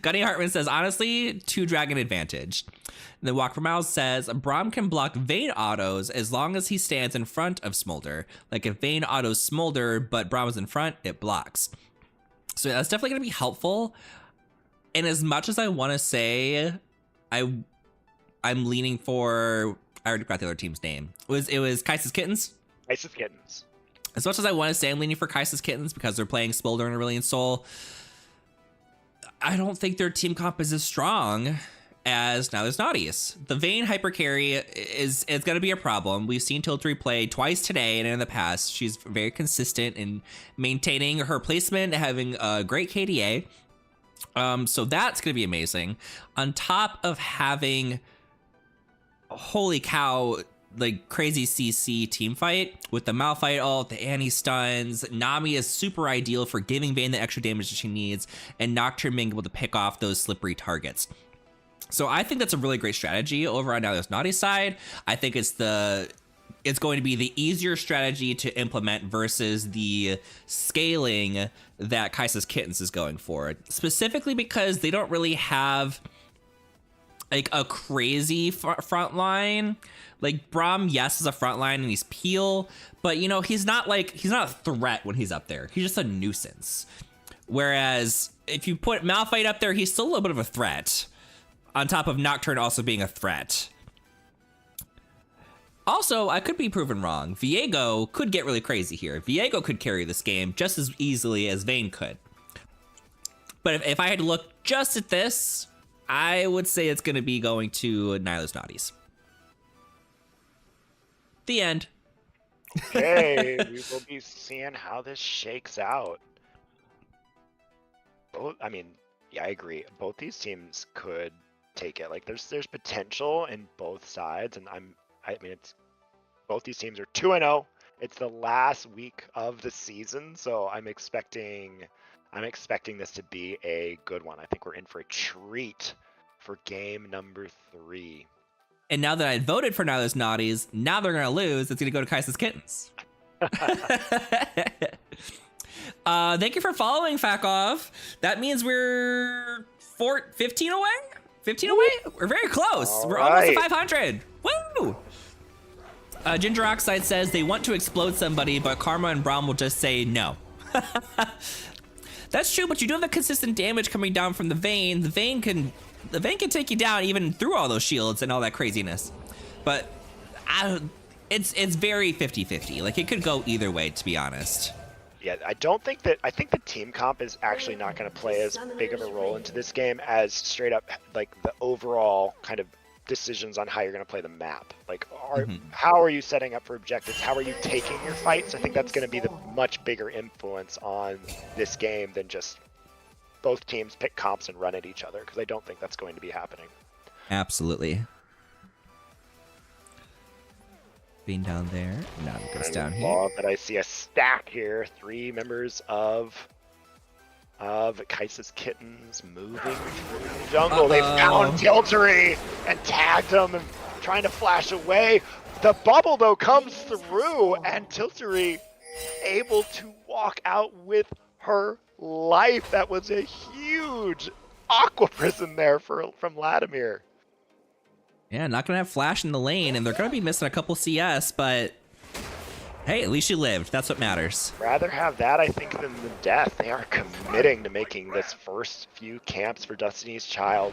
S1: Gunny Hartman says, honestly, 2 dragon advantage. And then Walk for Miles says, Braum can block Vayne autos as long as he stands in front of Smolder. Like if Vayne autos Smolder, but Braum is in front, it blocks. So that's definitely gonna be helpful. And as much as I wanna say, I'm leaning for, I already forgot the other team's name. It was Kaisa's Kittens?
S2: Kaisa's Kittens.
S1: As much as I want to say I'm leaning for Kaisa's Kittens because they're playing Smolder and Aurelion Sol, I don't think their team comp is as strong as Nyla's Naughties. The Vayne hypercarry is going to be a problem. We've seen Tiltree play twice today and in the past. She's very consistent in maintaining her placement, having a great KDA. So that's going to be amazing. On top of having, holy cow, like crazy CC team fight with the Malphite ult, the Annie stuns. Nami is super ideal for giving Vayne the extra damage that she needs, and Nocturne being able to pick off those slippery targets. So I think that's a really great strategy over on Nyla's Naughty side. I think it's going to be the easier strategy to implement versus the scaling that Kaisa's Kittens is going for, specifically because they don't really have like a crazy front line. Like Braum, yes, is a front line and he's Peel, but he's not a threat when he's up there. He's just a nuisance. Whereas if you put Malphite up there, he's still a little bit of a threat, on top of Nocturne also being a threat. Also, I could be proven wrong. Viego could get really crazy here. Viego could carry this game just as easily as Vayne could. But if I had to look just at this, I would say it's going to be going to Nyla's Naughties. The end.
S2: Okay, we will be seeing how this shakes out. I agree. Both these teams could take it. Like there's potential in both sides, and it's both these teams are 2-0. It's the last week of the season, so I'm expecting this to be a good one. I think we're in for a treat for game number 3.
S1: And now that I voted for Nyla's Naughties, now they're gonna lose. It's gonna go to Kaisa's Kittens. Thank you for following, Fakov. That means we're 15 away? 15 away? We're very close. We're almost at 500. Woo! Ginger Oxide says they want to explode somebody, but Karma and Braum will just say no. That's true, but you do have the consistent damage coming down from the Vayne. The Vayne can take you down even through all those shields and all that craziness. But it's very 50-50. Like, it could go either way, to be honest.
S2: Yeah, I think the team comp is actually not going to play as big of a role into this game as straight up like the overall kind of decisions on how you're going to play the map. Like, how are you setting up for objectives? How are you taking your fights? I think that's going to be the much bigger influence on this game than just both teams pick comps and run at each other, because I don't think that's going to be happening.
S1: Absolutely. Being down there. Now it goes down here.
S2: But I see a stack here. 3 members of Kaisa's Kittens moving through the jungle. They found Tiltery and tagged him and trying to flash away. The bubble, though, comes through, and Tiltery able to walk out with her life. That was a huge aqua prison there from Vladimir.
S1: Yeah, not gonna have Flash in the lane, and they're gonna be missing a couple CS, but hey, at least you lived. That's what matters.
S2: Rather have that, I think, than the death. They are committing to making this first few camps for Destiny's Child.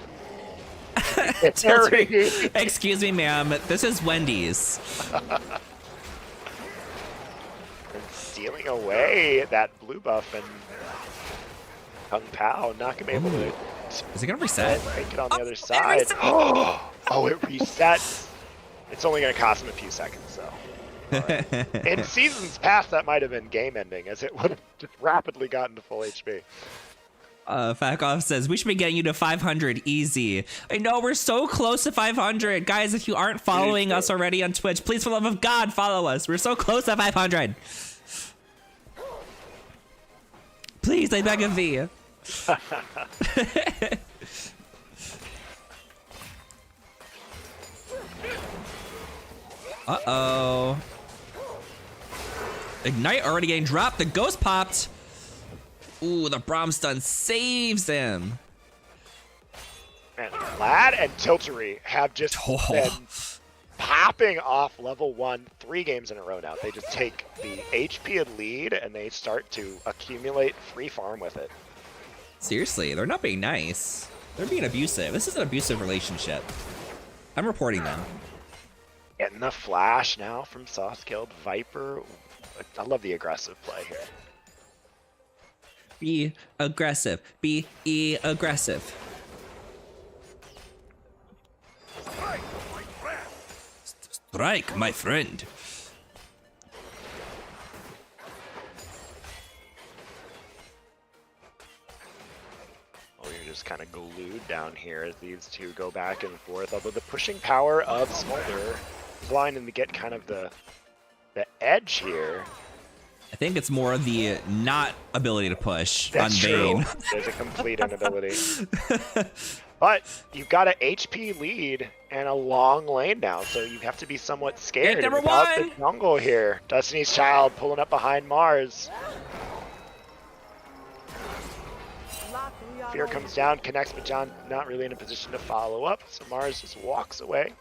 S1: Excuse me, ma'am. This is Wendy's.
S2: And stealing away that blue buff, and Kung Pao not gonna be able to.
S1: Is it gonna reset?
S2: Make it on the other side. Oh, it resets. It's only gonna cost him a few seconds, so. Right. In seasons past, that might have been game ending, as it would have just rapidly gotten to full HP.
S1: Fakov says, we should be getting you to 500 easy. I know, we're so close to 500. Guys, if you aren't following us already on Twitch, please, for the love of God, follow us. We're so close to 500. Please, I beg of thee. Uh-oh. Ignite already getting dropped. The ghost popped. Ooh, the Braum stun saves him.
S2: And Vlad and Tiltery have just been popping off level 1 3 games in a row now. They just take the HP lead and they start to accumulate free farm with it.
S1: Seriously, they're not being nice. They're being abusive. This is an abusive relationship. I'm reporting them.
S2: Getting the flash now from Soft-Killed Viper. I love the aggressive play here.
S1: Be aggressive. Be aggressive. Strike, my friend.
S2: Oh, you're just kind of glued down here as these two go back and forth. Although the pushing power of Smolder is allowing them to get kind of the edge here.
S1: I think it's more the not ability to push.
S2: That's
S1: on
S2: true.
S1: Vayne.
S2: There's a complete inability. But you've got an HP lead and a long lane now, so you have to be somewhat scared
S1: number
S2: about
S1: one.
S2: the jungle here. Destiny's Child pulling up behind Mars. Fear comes down, connects, but John not really in a position to follow up, so Mars just walks away.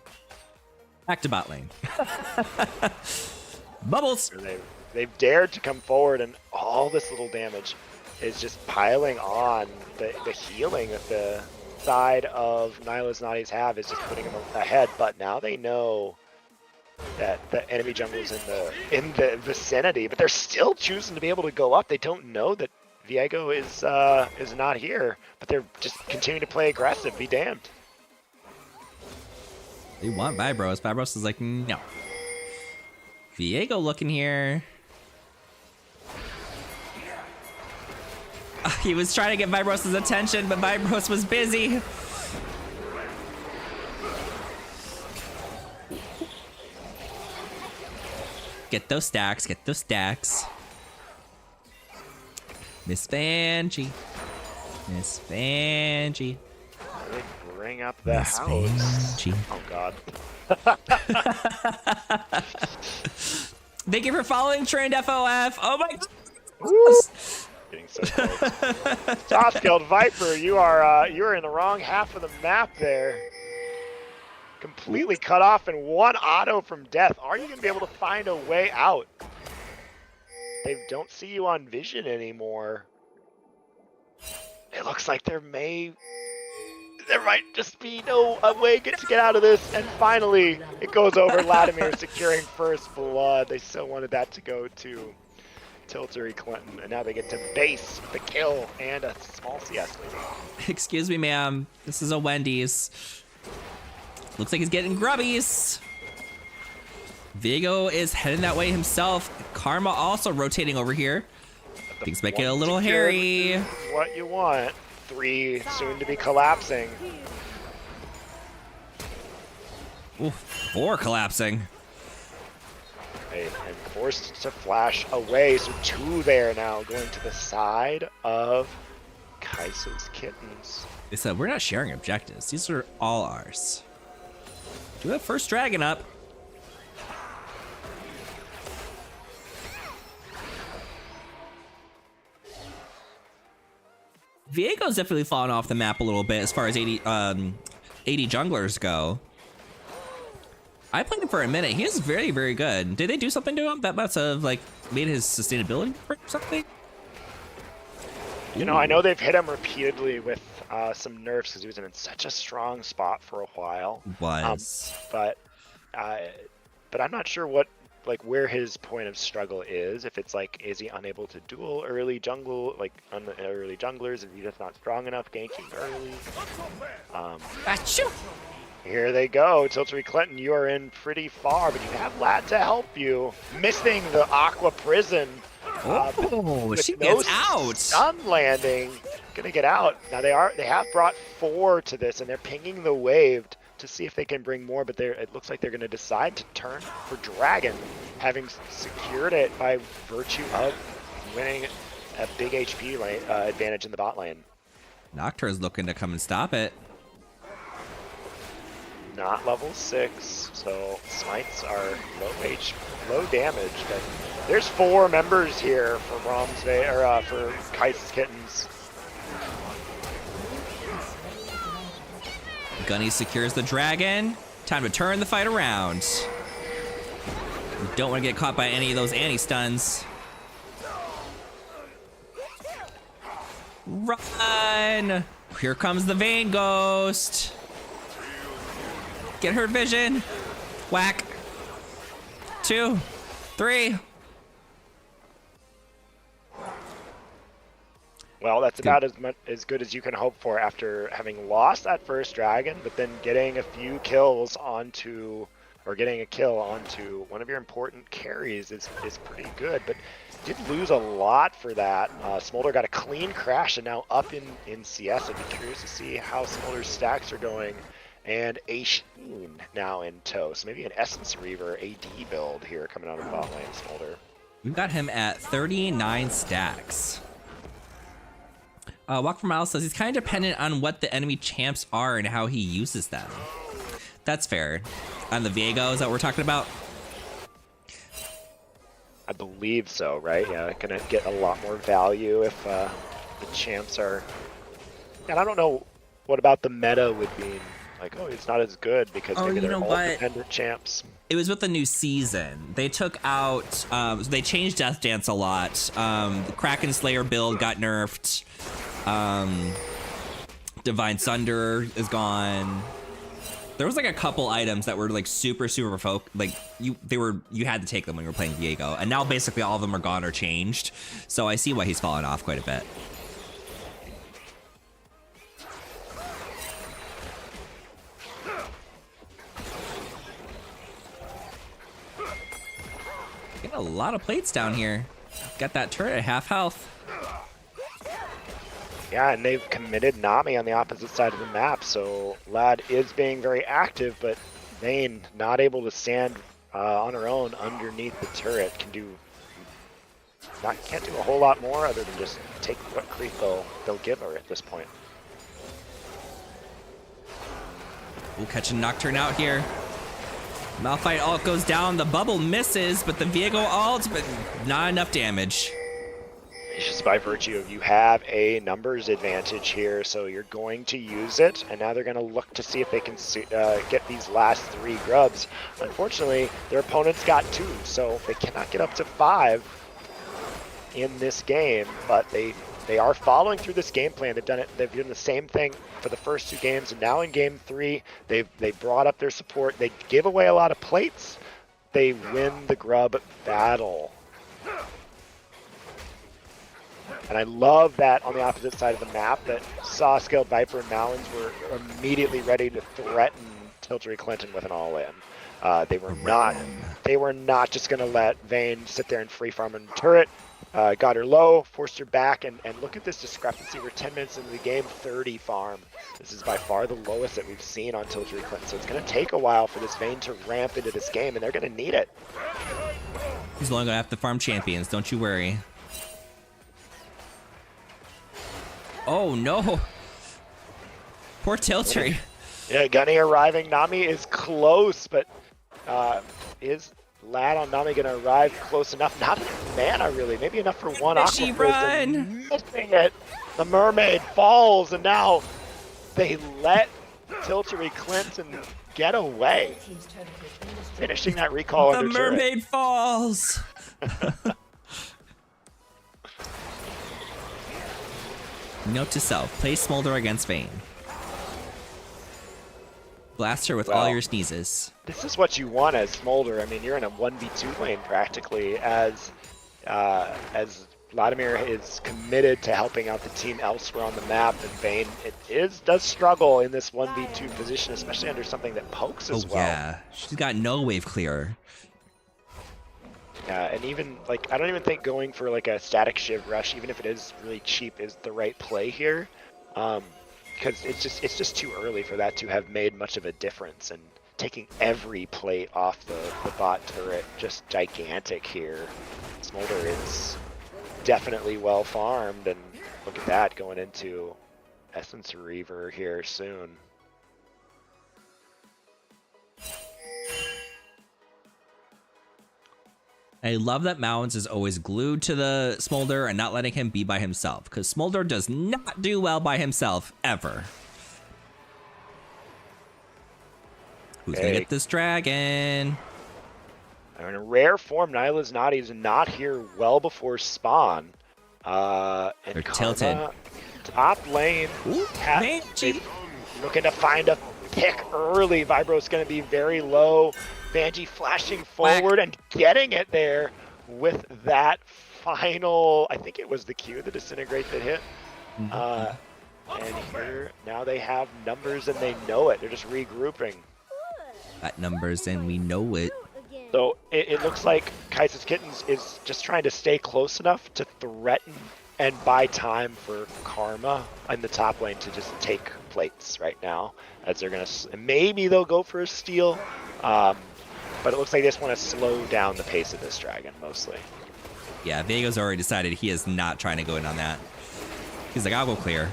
S1: Back to bot lane. Bubbles.
S2: They've dared to come forward, and all this little damage is just piling on. The healing that the side of Nyla's Naughties have is just putting them ahead, but now they know that the enemy jungle is in the vicinity, but they're still choosing to be able to go up. They don't know that Viego is not here, but they're just continuing to play aggressive. Be damned.
S1: They want Vibros. Vibros is like, no. Viego looking here. He was trying to get Vibros' attention, but Vibros was busy. Get those stacks, get those stacks. Miss Vanjie. Miss Vanjie.
S2: They bring up the
S1: Miss
S2: house.
S1: Vanjie.
S2: Oh god.
S1: Thank you for following Trend FOF. Oh my god.
S2: Getting so close. Soft-skilled Viper, you are in the wrong half of the map there. Completely cut off in one auto from death. Are you going to be able to find a way out? They don't see you on vision anymore. It looks like there might just be no way to get out of this. And finally, it goes over. Latimer securing first blood. They still wanted that to go to Tiltery Clinton, and now they get to base the kill and a small CS lead.
S1: Excuse me, ma'am. This is a Wendy's. Looks like he's getting grubbies. Viego is heading that way himself. Karma also rotating over here. Things might get a little hairy.
S2: What you want. 3 soon to be collapsing.
S1: Ooh, 4 collapsing.
S2: And forced to flash away, so 2 there now going to the side of Kaisa's Kittens.
S1: They said, we're not sharing objectives. These are all ours. Do that first dragon up. Viego's definitely fallen off the map a little bit as far as 80 junglers go. I played him for a minute. He is very, very good. Did they do something to him that must have like made his sustainability or something?
S2: You know, I know they've hit him repeatedly with some nerfs because he was in such a strong spot for a while. But I'm not sure where his point of struggle is. If it's like, is he unable to duel early jungle, early junglers? Is he just not strong enough ganking early? Here they go. Tiltery Clinton, you are in pretty far, but you have Lad to help you. Missing the Aqua Prison.
S1: She gets out.
S2: Stun landing. Gonna get out. Now they have brought 4 to this, and they're pinging the wave to see if they can bring more, but it looks like they're gonna decide to turn for Dragon, having secured it by virtue of winning a big HP advantage in the bot lane.
S1: Nocturne's looking to come and stop it.
S2: Not level 6, so smites are low damage, but there's 4 members here for for Kai's Kittens.
S1: Gunny secures the dragon. Time to turn the fight around. We don't want to get caught by any of those anti-stuns. Run! Here comes the Vayne Ghost. Get her vision. Whack. 2, 3.
S2: Well, that's about as good as you can hope for after having lost that first dragon, but then getting a few kills getting a kill onto one of your important carries is pretty good. But did lose a lot for that. Smolder got a clean crash and now up in CS. I'd be curious to see how Smolder's stacks are going. And Aishin now in tow. So maybe an Essence Reaver AD build here coming out of bot lane, Smolder.
S1: We've got him at 39 stacks. Walk for Miles says he's kind of dependent on what the enemy champs are and how he uses them. That's fair. On the Viego, is that what we're talking about?
S2: I believe so, right? Yeah, gonna get a lot more value if the champs are... And I don't know what about the meta would be like, oh, it's not as good because maybe they're all dependent champs.
S1: It was with the new season. They took out, they changed Death Dance a lot. The Kraken Slayer build got nerfed. Divine Sunder is gone. There was like a couple items that were like super you had to take them when you were playing Viego, and now basically all of them are gone or changed. So I see why he's fallen off quite a bit. Get a lot of plates down here. Got that turret at half health.
S2: Yeah, and they've committed Nami on the opposite side of the map, so Lad is being very active, but Vayne not able to stand on her own underneath the turret. Can't do a whole lot more other than just take what creep they'll give her at this point.
S1: We'll catch a Nocturne out here. Malphite ult goes down, the bubble misses, but the Viego ult, but not enough damage.
S2: just by virtue of you have a numbers advantage here, so you're going to use it, and now they're going to look to see if they can get these last 3 grubs. Unfortunately, their opponents got 2, so they cannot get up to 5 in this game, but they are following through this game plan. They've done the same thing for the first 2 games, and now in game 3, they brought up their support. They give away a lot of plates. They win the grub battle. And I love that on the opposite side of the map that Sawscale, Viper, and Malins were immediately ready to threaten Tiltery Clinton with an all-in. They were not just going to let Vayne sit there and free farm and turret. Got her low, forced her back, and look at this discrepancy. We're 10 minutes into the game, 30 farm. This is by far the lowest that we've seen on Tiltery Clinton, so it's going to take a while for this Vayne to ramp into this game, and they're going to need it.
S1: He's only going to have to farm champions, don't you worry. Oh no! Poor Tiltery.
S2: Yeah, Gunny arriving. Nami is close, but is Lad on Nami going to arrive close enough? Not enough mana, really. Maybe enough for one
S1: She
S2: Aqua
S1: run!
S2: Missing it. The mermaid falls, and now they let Tiltery Clinton get away. Finishing that recall
S1: The
S2: under turret.
S1: mermaid falls! Note to self, play Smolder against Vayne. Blast her with all your sneezes.
S2: This is what you want as Smolder. I mean, you're in a 1v2 lane practically as Vladimir is committed to helping out the team elsewhere on the map, and Vayne does struggle in this 1v2 position, especially under something that pokes as well.
S1: Yeah, she's got no wave clear.
S2: And even like I don't even think going for like a static shiv rush, even if it is really cheap, is the right play here, because it's just too early for that to have made much of a difference. And taking every plate off the bot turret, just gigantic here. Smolder is definitely well farmed, and look at that going into Essence Reaver here soon.
S1: I love that Mounds is always glued to the Smolder and not letting him be by himself, because Smolder does not do well by himself, ever. Who's gonna get this dragon?
S2: In a rare form, Nyla's Naughty is not here well before spawn. And
S1: They're tilted.
S2: Top lane. Looking to find a pick early. Vibro's going to be very low. Banji flashing forward and getting it there with that final, I think it was the Q, the disintegrate that hit. And here, now they have numbers and they know it. They're just regrouping.
S1: Got numbers and we know it.
S2: So it looks like Kaiser's Kittens is just trying to stay close enough to threaten and buy time for Karma in the top lane to just take plates right now, as they're gonna maybe they'll go for a steal, but it looks like they just want to slow down the pace of this dragon mostly.
S1: Yeah, Vega's already decided he is not trying to go in on that. He's like, I'll go clear.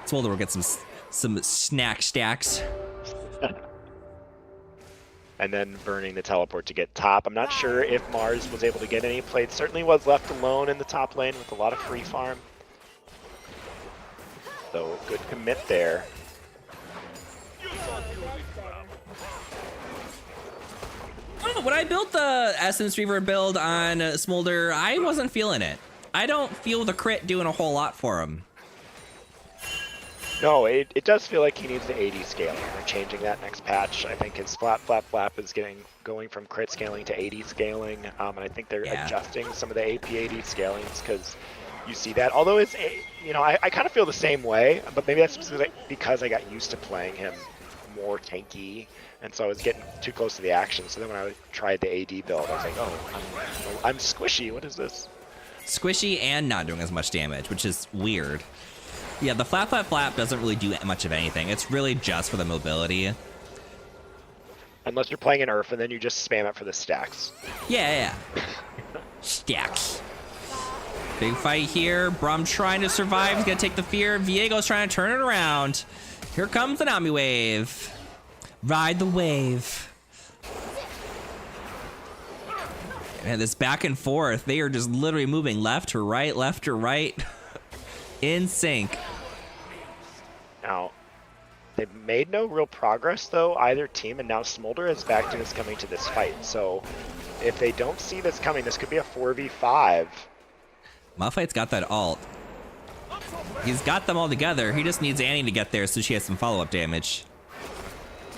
S1: Smolder will get some snack stacks.
S2: And then burning the teleport to get top. I'm not sure if Mars was able to get any plates. Certainly was left alone in the top lane with a lot of free farm. So good commit there.
S1: When I built the Essence Reaver build on Smolder, I wasn't feeling it. I don't feel the crit doing a whole lot for him.
S2: No, it does feel like he needs the AD scaling. They're changing that next patch. I think his flap is going from crit scaling to AD scaling, and I think they're adjusting some of the AP AD scalings because you see that. Although it's, I kind of feel the same way, but maybe that's because I got used to playing him more tanky, and so I was getting too close to the action. So then when I tried the AD build, I was like, oh, I'm squishy. What is this?
S1: Squishy and not doing as much damage, which is weird. Yeah, the flap doesn't really do much of anything. It's really just for the mobility.
S2: Unless you're playing an Earth and then you just spam it for the stacks.
S1: Yeah. Stacks. Big fight here. Brum trying to survive. He's gonna take the fear. Viego's trying to turn it around. Here comes the Nami wave. Ride the wave. Man, this back and forth, they are just literally moving left to right, in sync.
S2: Now, they've made no real progress, though, either team, and now Smolder is back to coming to this fight. So if they don't see this coming, this could be a 4v5.
S1: Malphite's got that ult. He's got them all together. He just needs Annie to get there so she has some follow-up damage.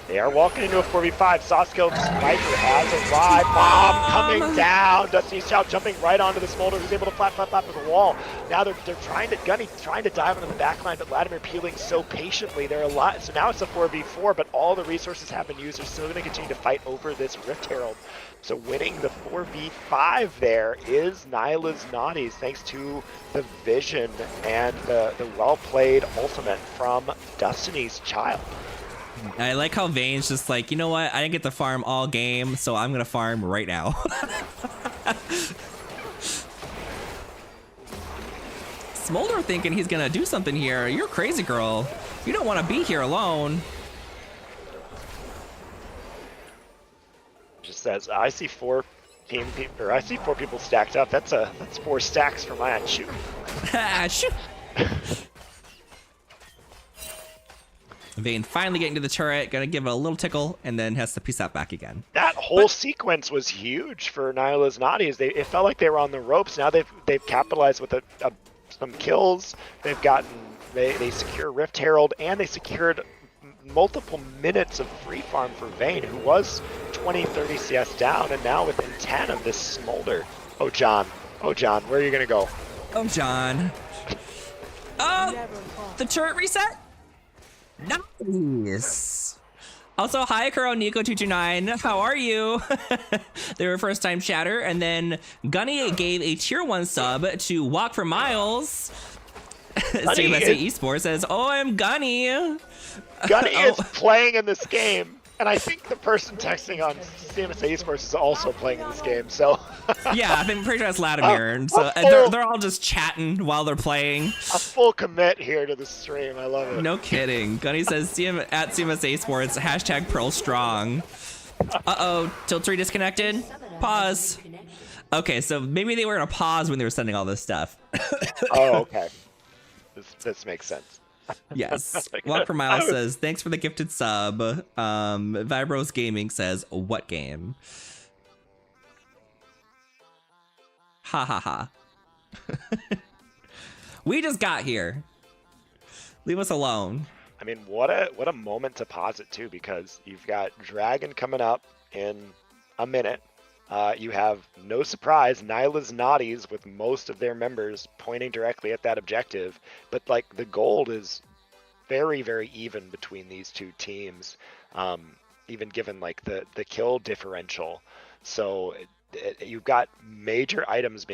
S2: They are walking into a 4v5. Sasuke Viper has arrived. Bomb coming down. Destiny's Child jumping right onto the Smolder, who's able to flap to the wall. Now they're trying to, Gunny trying to dive into the backline, but Vladimir peeling so patiently. They're a lot. So now it's a 4v4, but all the resources have been used. They're still going to continue to fight over this Rift Herald. So winning the 4v5 there is Nyla's Naughties, thanks to the vision and the well-played ultimate from Destiny's Child.
S1: I like how Vayne's just like, you know what? I didn't get to farm all game, so I'm gonna farm right now. Smolder thinking he's gonna do something here. You're crazy, girl. You don't want to be here alone.
S2: Just says, I see four people stacked up. That's 4 stacks for my shoot.
S1: Shoot. Vayne finally getting to the turret, gonna give it a little tickle, and then has to piece that back again.
S2: That whole sequence was huge for Nyla's Naughties. It felt like they were on the ropes. Now they've capitalized with some kills. They secure Rift Herald, and they secured multiple minutes of free farm for Vayne, who was 20-30 CS down, and now within 10 of this Smolder. Oh John, where are you gonna go?
S1: Oh John. Oh, the turret reset. Nice. Also, hi, Kuro Nico229. How are you? They were first time chatter. And then Gunny gave a tier 1 sub to Walk for Miles. CMSA eSports says, oh, I'm Gunny.
S2: Gunny is playing in this game. And I think the person texting on CMSA eSports is also playing in this game, so...
S1: Yeah, I'm pretty sure that's Latimer. And so they're all just chatting while they're playing.
S2: A full commit here to the stream. I love it.
S1: No kidding. Gunny says, at CMSA eSports, hashtag Pearl Strong. Uh-oh, Tilt3 disconnected? Pause. Okay, so maybe they were going to pause when they were sending all this stuff.
S2: Oh, okay. This makes sense.
S1: Yes. Walk per Mile says, thanks for the gifted sub. Vibros Gaming says, what game? Ha ha ha. We just got here. Leave us alone.
S2: I mean, what a moment to pause it too, because you've got Dragon coming up in a minute. You have, no surprise, Nyla's Naughties with most of their members pointing directly at that objective. But like the gold is very, very even between these two teams, even given like the kill differential. So you've got major items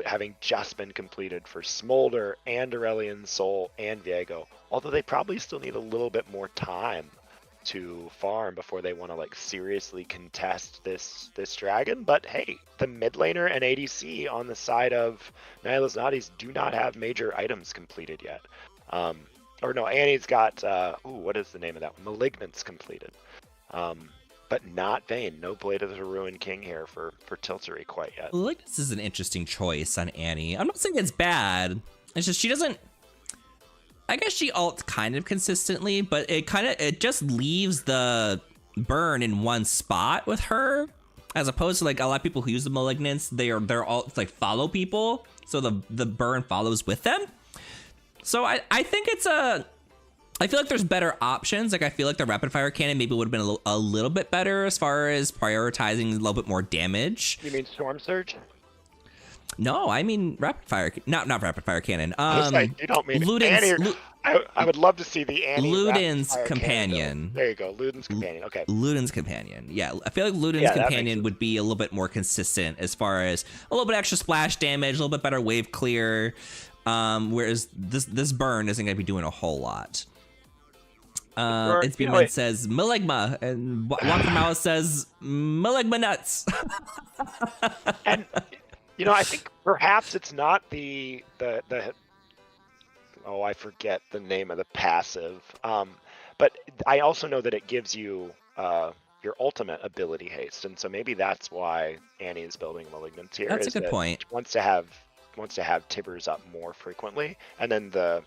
S2: having just been completed for Smolder and Aurelion Sol and Viego, although they probably still need a little bit more time to farm before they want to like seriously contest this dragon. But hey, the mid laner and ADC on the side of Nyla's Naughties do not have major items completed yet. Or no, Annie's got what is the name of that one? Malignance completed. But not Vayne. No Blade of the Ruined King here for Tiltery quite yet.
S1: Malignance is an interesting choice on Annie. I'm not saying it's bad. It's just she doesn't. I guess she ults kind of consistently, but it just leaves the burn in one spot with her, as opposed to like a lot of people who use the Malignance, their ults like follow people, so the burn follows with them. So I think I feel like there's better options. Like I feel like the rapid fire cannon maybe would have been a little bit better as far as prioritizing a little bit more damage.
S2: You mean Storm Surge?
S1: No, I mean rapid fire, not rapid fire cannon.
S2: You don't mean Annie. I would love to see the Annie
S1: Luden's companion.
S2: There you go, Luden's companion. Okay.
S1: Luden's companion. Yeah, I feel like Luden's companion would be a little bit more consistent as far as a little bit extra splash damage, a little bit better wave clear. Whereas this burn isn't going to be doing a whole lot. It's Beatman says Maligma, and Walker Mouse says Maligma nuts.
S2: And I think perhaps it's not the I forget the name of the passive. But I also know that it gives you your ultimate ability haste, and so maybe that's why Annie is building Malignance here.
S1: That's a
S2: is
S1: good
S2: that
S1: point.
S2: she wants to have Tibbers up more frequently, and then the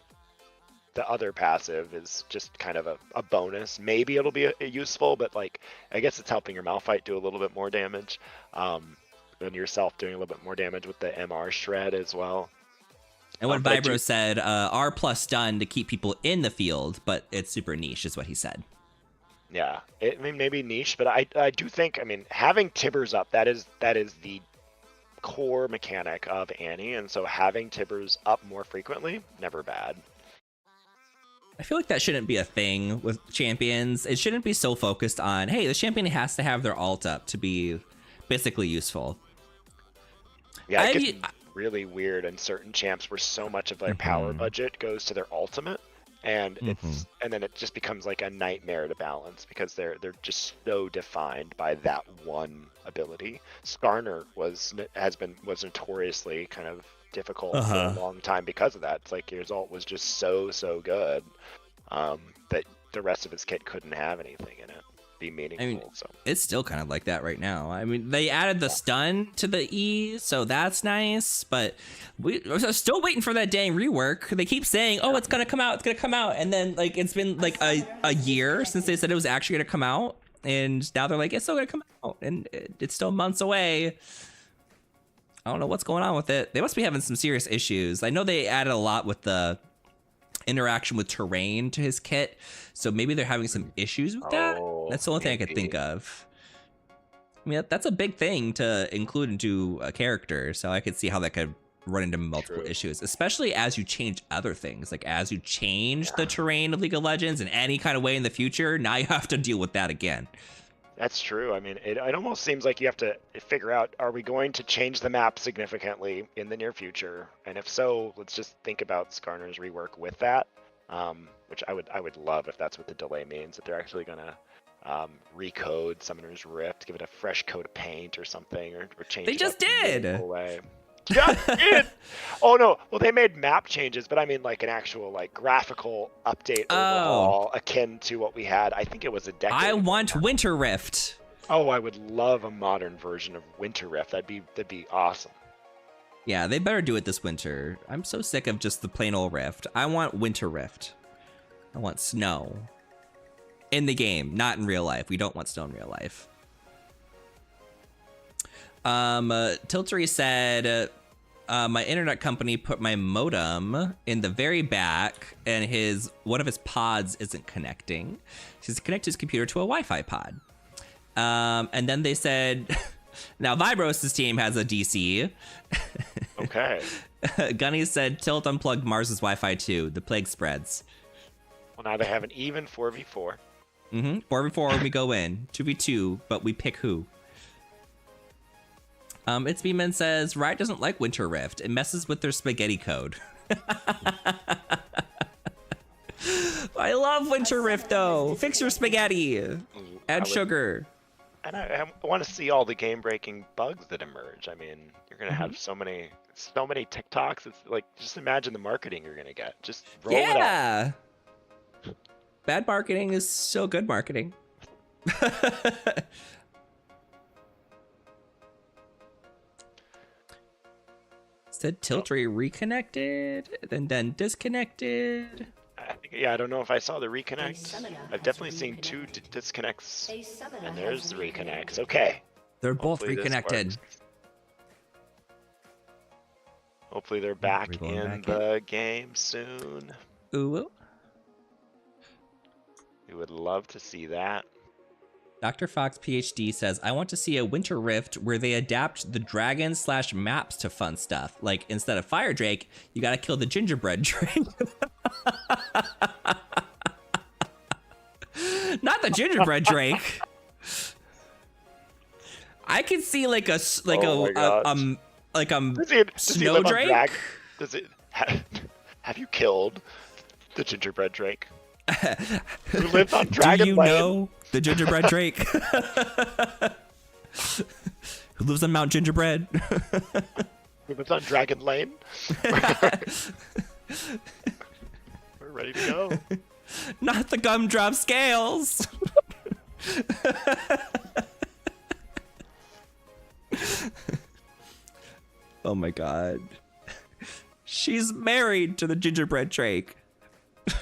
S2: other passive is just kind of a bonus. Maybe it'll be useful, but like I guess it's helping your Malphite do a little bit more damage, and yourself doing a little bit more damage with the MR shred as well.
S1: And what
S2: But I
S1: Vibro
S2: do-
S1: said, R plus stun to keep people in the field, but it's super niche, is what he said.
S2: Yeah, I mean maybe niche, but I do think, I mean, having Tibbers up, that is the core mechanic of Annie, and so having Tibbers up more frequently, never bad.
S1: I feel like that shouldn't be a thing with champions. It shouldn't be so focused on, hey, the champion has to have their ult up to be basically useful.
S2: Yeah, it
S1: I've
S2: gets
S1: u-
S2: really weird in certain champs where so much of their power budget goes to their ultimate, and and then it just becomes like a nightmare to balance because they're just so defined by that one ability. Skarner was notoriously kind of difficult for a long time because of that. It's like his ult was just so good that the rest of his kit couldn't have anything in it be meaningful.
S1: I mean,
S2: so
S1: it's still kind of like that right now. I mean, they added the stun to the E, so that's nice, but we're still waiting for that dang rework. They keep saying, oh, it's gonna come out, and then like it's been like a year since they said it was actually gonna come out, and now they're like, it's still gonna come out, and it's still months away. I don't know what's going on with it. They must be having some serious issues. I know they added a lot with the interaction with terrain to his kit, so maybe they're having some issues with that. That's the only thing I could think of. I mean, that's a big thing to include into a character, so I could see how that could run into multiple issues, especially as you change other things. Like as you change the terrain of League of Legends in any kind of way in the future, now you have to deal with that again.
S2: that's true. I mean, it almost seems like you have to figure out, are we going to change the map significantly in the near future? And if so, let's just think about Skarner's rework with that, which I would love if that's what the delay means, that they're actually going to recode Summoner's Rift, give it a fresh coat of paint or something, or change
S1: They
S2: it
S1: just
S2: up in a
S1: did!
S2: meaningful way. Yeah, did. Oh no, well they made map changes, but I mean like an actual like graphical update overall, akin to what we had. I think it was a decade.
S1: I
S2: ago
S1: want
S2: now.
S1: Winter Rift.
S2: Oh, I would love a modern version of Winter Rift. That'd be awesome.
S1: Yeah, they better do it this winter. I'm so sick of just the plain old Rift. I want Winter Rift. I want snow. In the game, not in real life. We don't want snow in real life. Tiltery said, my internet company put my modem in the very back and one of his pods isn't connecting. He's connected his computer to a Wi-Fi pod. And then they said, now Vibros' team has a DC.
S2: Okay.
S1: Gunny said, Tilt unplugged Mars's Wi-Fi too. The plague spreads.
S2: Well, now they have an even 4v4.
S1: 4v4 when we go in. 2v2, but we pick who. It's B-Man says, Riot doesn't like Winter Rift. It messes with their spaghetti code. I love Winter Rift, though. Fix your spaghetti. Add sugar.
S2: And I want to see all the game-breaking bugs that emerge. I mean, you're gonna have so many TikToks. It's like, just imagine the marketing you're gonna get. Just roll it out.
S1: Bad marketing is still good marketing. Said Tiltry reconnected, and then disconnected.
S2: I don't know if I saw the reconnect. I've definitely seen two disconnects, and there's the reconnects. Okay.
S1: They're both
S2: Hopefully this
S1: reconnected.
S2: works. Hopefully they're back in the game soon.
S1: Ooh.
S2: We would love to see that.
S1: Dr. Fox PhD says, I want to see a Winter Rift where they adapt the dragon/maps to fun stuff. Like, instead of Fire Drake, you gotta kill the gingerbread drake. Not the gingerbread drake. I could see like a
S2: Does he
S1: snow
S2: live on
S1: drake.
S2: Have you killed the gingerbread drake? Who lived on Dragon
S1: Do you
S2: Lane?
S1: know the gingerbread drake? Who lives on Mount Gingerbread?
S2: Who lives on Dragon Lane? We're ready to go.
S1: Not the gumdrop scales. Oh my god. She's married to the gingerbread Drake.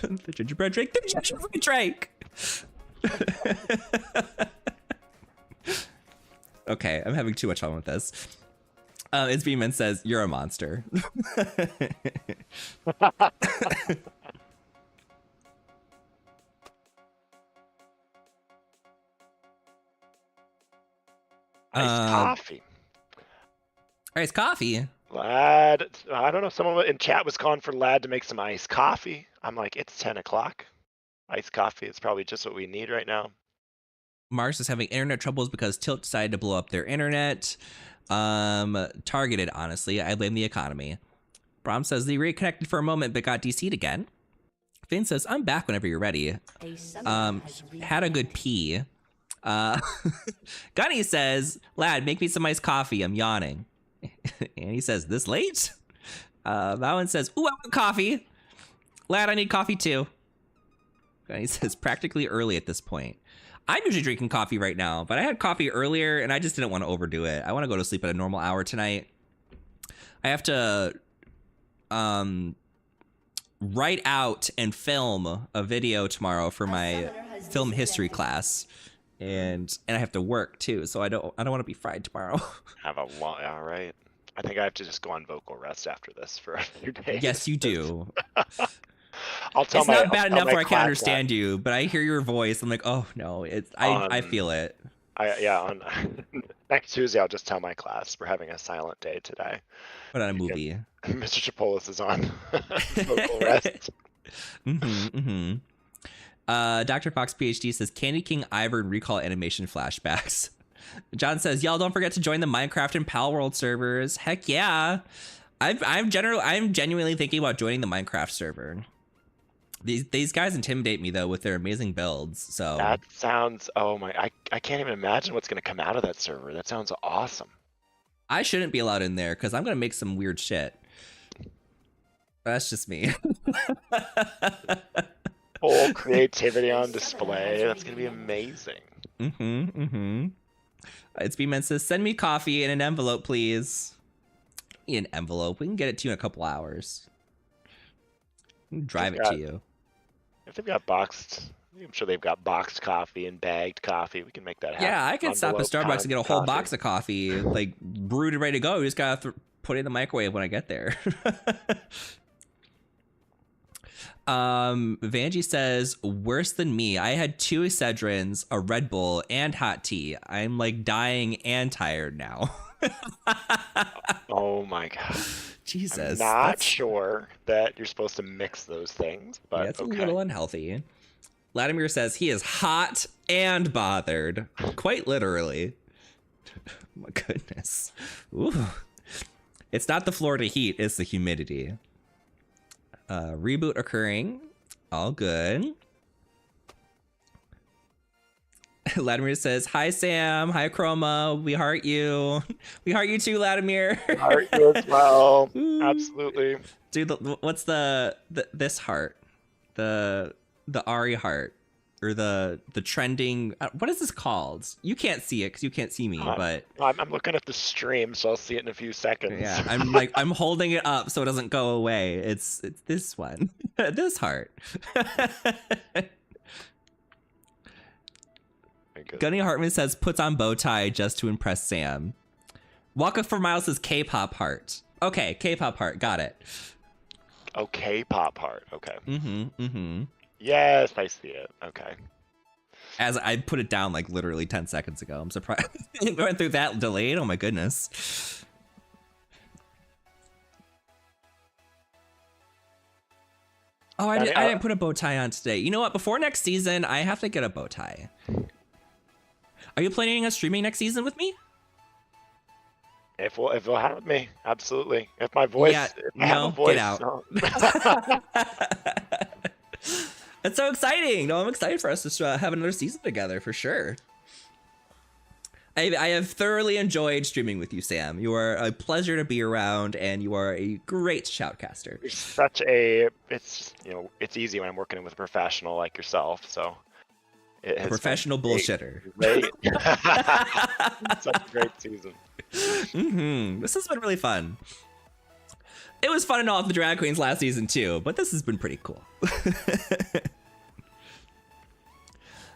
S1: The gingerbread Drake. The gingerbread Drake. Okay, I'm having too much fun with this. It's Beeman says, you're a monster.
S2: Iced coffee.
S1: Iced coffee?
S2: Lad, I don't know. Someone in chat was calling for Lad to make some iced coffee. I'm like, it's 10 o'clock. Iced coffee is probably just what we need right now.
S1: Mars is having internet troubles because Tilt decided to blow up their internet. Targeted, honestly. I blame the economy. Brom says they reconnected for a moment but got DC'd again. Finn says, I'm back whenever you're ready. Had a good pee. Gunny says, Lad, make me some iced coffee. I'm yawning. And he says, this late? That one says, ooh, I want coffee. Lad, I need coffee too. Gunny says, practically early at this point. I'm usually drinking coffee right now, but I had coffee earlier and I just didn't want to overdo it. I want to go to sleep at a normal hour tonight. I have to write out and film a video tomorrow for my film history class. And I have to work too, so I don't want to be fried tomorrow.
S2: Have a long, all right. I think I have to just go on vocal rest after this for a few days.
S1: Yes, you do.
S2: I'll tell
S1: it's
S2: my,
S1: not bad
S2: I'll
S1: enough where I can't
S2: class
S1: understand
S2: that.
S1: you, but I hear your voice. I'm like, oh no, I feel it.
S2: On next Tuesday, I'll just tell my class we're having a silent day today.
S1: Put on a movie.
S2: Mr. Chipolis is on vocal rest.
S1: Dr. Fox PhD says Candy King Ivern recall animation flashbacks. John says, y'all don't forget to join the Minecraft and Pal World servers. Heck yeah. I'm genuinely thinking about joining the Minecraft server. These guys intimidate me though with their amazing builds. So
S2: that sounds, oh my, I can't even imagine what's gonna come out of that server. That sounds awesome.
S1: I shouldn't be allowed in there because I'm gonna make some weird shit. That's just me.
S2: Full creativity on display. That's gonna be amazing.
S1: It's B-Man says, send me coffee in an envelope, please. An envelope. We can get it to you in a couple hours. Drive it to you.
S2: If they've got boxed, I'm sure they've got boxed coffee and bagged coffee. We can make that happen.
S1: Yeah, I can stop at Starbucks and get a whole box of coffee, like brewed and ready to go. You just gotta put it in the microwave when I get there. Vanjie says, worse than me. I had 2 Excedrins, a Red Bull, and hot tea. I'm like dying and tired now.
S2: Oh my god.
S1: Jesus.
S2: I'm not sure that you're supposed to mix those things, but
S1: it's a little unhealthy. Vladimir says he is hot and bothered. Quite literally. My goodness. Ooh. It's not the Florida heat, it's the humidity. Reboot occurring. All good. Vladimir says, hi, Sam. Hi, Chroma. We heart you. We heart you too, Vladimir.
S2: Heart you as well. Absolutely.
S1: Dude, what's this heart? The Ari heart. Or the trending... what is this called? You can't see it because you can't see me, but...
S2: I'm looking at the stream, so I'll see it in a few seconds.
S1: Yeah, I'm holding it up so it doesn't go away. It's this one. This heart. Gunny Hartman says, puts on bow tie just to impress Sam. Walk Up for Miles says K-pop heart. Okay, K-pop heart. Got it.
S2: Oh, K-pop heart. Okay. Yes, I see it. Okay.
S1: As I put it down like literally 10 seconds ago. I'm surprised it went through that delayed. Oh my goodness. Oh, I didn't put a bow tie on today. You know what? Before next season, I have to get a bow tie. Are you planning on streaming next season with me?
S2: If they'll have me, absolutely. If my voice,
S1: yeah, get out.
S2: No.
S1: It's so exciting. No, I'm excited for us to have another season together for sure. I have thoroughly enjoyed streaming with you, Sam. You are a pleasure to be around, and you are a great shoutcaster.
S2: It's just, it's easy when I'm working with a professional like yourself. So It has
S1: Professional
S2: been
S1: bullshitter.
S2: Great. Such a great season.
S1: This has been really fun. It was fun to know off the drag queens last season too, but this has been pretty cool.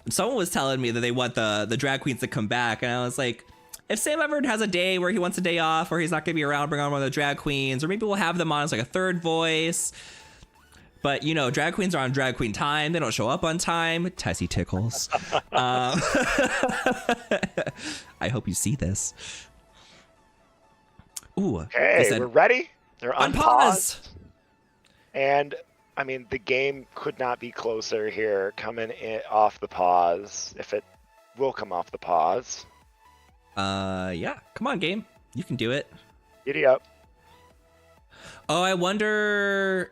S1: Someone was telling me that they want the drag queens to come back, and I was like, if Sam Everett has a day where he wants a day off, or he's not gonna be around, bring on one of the drag queens, or maybe we'll have them on as like a third voice. But you know, drag queens are on drag queen time. They don't show up on time. Tessie tickles. I hope you see this. Ooh.
S2: Okay, we're ready. They're
S1: unpaused.
S2: And I mean, the game could not be closer here, coming in off the pause. If it will come off the pause.
S1: Yeah. Come on, game. You can do it.
S2: Giddy up.
S1: Oh, I wonder.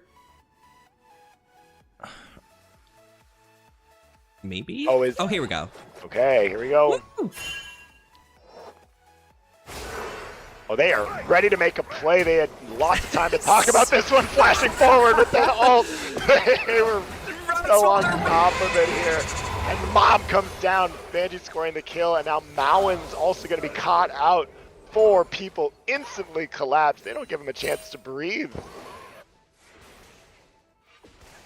S1: Maybe. Oh, here we go.
S2: Okay, here we go.
S1: Woo!
S2: Oh, they are ready to make a play. They had lots of time to talk about this one, flashing forward with that ult. They were so on top of it here. And Mob comes down, Banji scoring the kill, and now Mowen's also going to be caught out. 4 people instantly collapse. They don't give him a chance to breathe.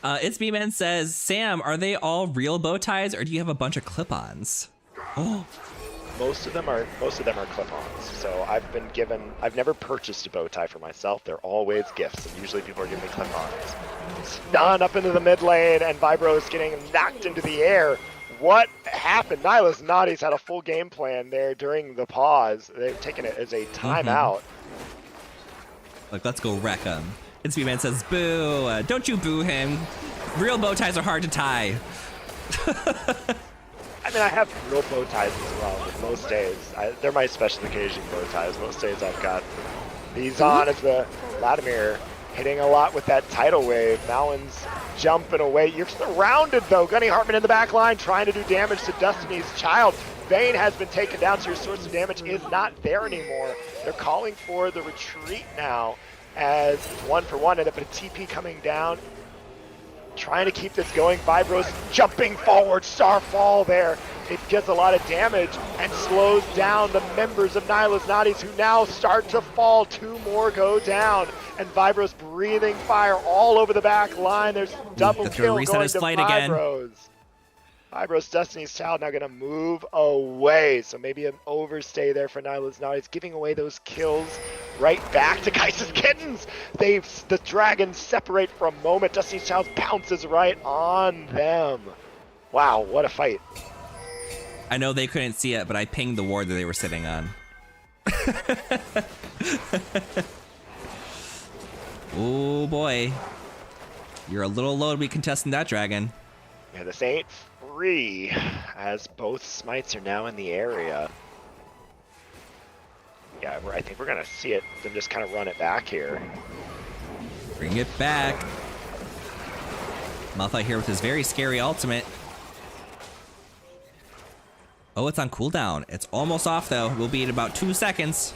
S1: It's B-Man says, Sam, are they all real bow ties, or do you have a bunch of clip-ons? Oh.
S2: Most of them are clip-ons. So I've never purchased a bow tie for myself. They're always gifts, and usually people are giving me clip-ons. Stun up into the mid lane, and Vibro is getting knocked into the air. What happened? Nihilus Naughty's had a full game plan there during the pause. They've taken it as a timeout.
S1: Like, let's go wreck him. It's B-Man says, boo. Don't you boo him. Real bow ties are hard to tie.
S2: I mean, I have real bow ties as well, but most days, they're my special occasion bow ties. Most days I've got these on as the Vladimir hitting a lot with that tidal wave. Mowen's jumping away. You're surrounded though. Gunny Hartman in the back line trying to do damage to Destiny's Child. Vayne has been taken down, so your source of damage is not there anymore. They're calling for the retreat now as 1-for-1 and a TP coming down. Trying to keep this going. Vibro's jumping forward. Starfall there. It gets a lot of damage and slows down the members of Nihilus Naughty's, who now start to fall. 2 more go down. And Vibro's breathing fire all over the back line. There's double kill going to Vibro's. Vibro's Destiny's Child now going to move away. So maybe an overstay there for Nihilus Naughty's, giving away those kills right back to Kaisa's Kittens. The dragons separate for a moment. Destiny's Child pounces right on them. Wow, what a fight.
S1: I know they couldn't see it, but I pinged the ward that they were sitting on. Oh boy. You're a little low to be contesting that dragon.
S2: Yeah, this ain't free, as both smites are now in the area. Yeah, I think we're gonna see it, them just kind of run it back here.
S1: Bring it back. Malphite here with his very scary ultimate. Oh, it's on cooldown. It's almost off though. We'll be in about 2 seconds.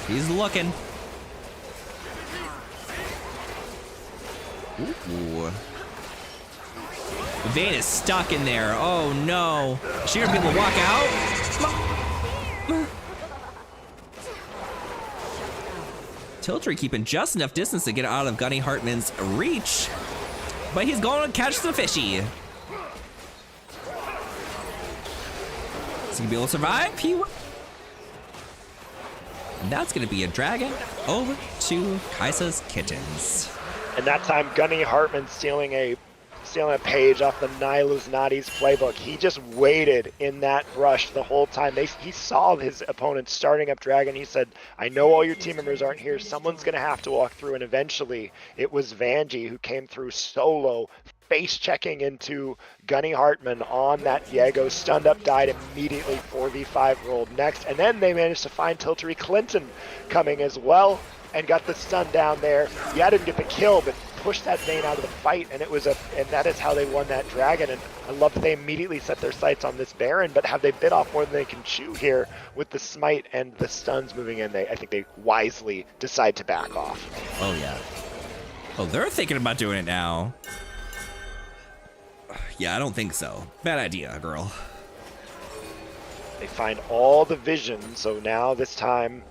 S1: He's looking. Ooh. Vayne is stuck in there. Oh no. Is she gonna be able to walk out? Tiltree keeping just enough distance to get out of Gunny Hartman's reach. But he's going to catch the fishy. Is he gonna be able to survive? And that's gonna be a dragon over to Kaisa's Kittens.
S2: And that time, Gunny Hartman stealing a page off the Nihilus Naughty's playbook. He just waited in that brush the whole time. He saw his opponent starting up Dragon. He said, I know all your team members aren't here. Someone's going to have to walk through. And eventually, it was Vanjie who came through solo, face-checking into Gunny Hartman on that Diego. Stunned up, died immediately. 4v5 rolled next. And then they managed to find Tiltree Clinton coming as well and got the stun down there. Yeah, didn't get the kill, but pushed that Vayne out of the fight, and and that is how they won that dragon. And I love that they immediately set their sights on this Baron, but have they bit off more than they can chew here with the smite and the stuns moving in? I think they wisely decide to back off.
S1: Oh yeah. Oh, they're thinking about doing it now. Yeah, I don't think so. Bad idea, girl.
S2: They find all the vision, so now this time,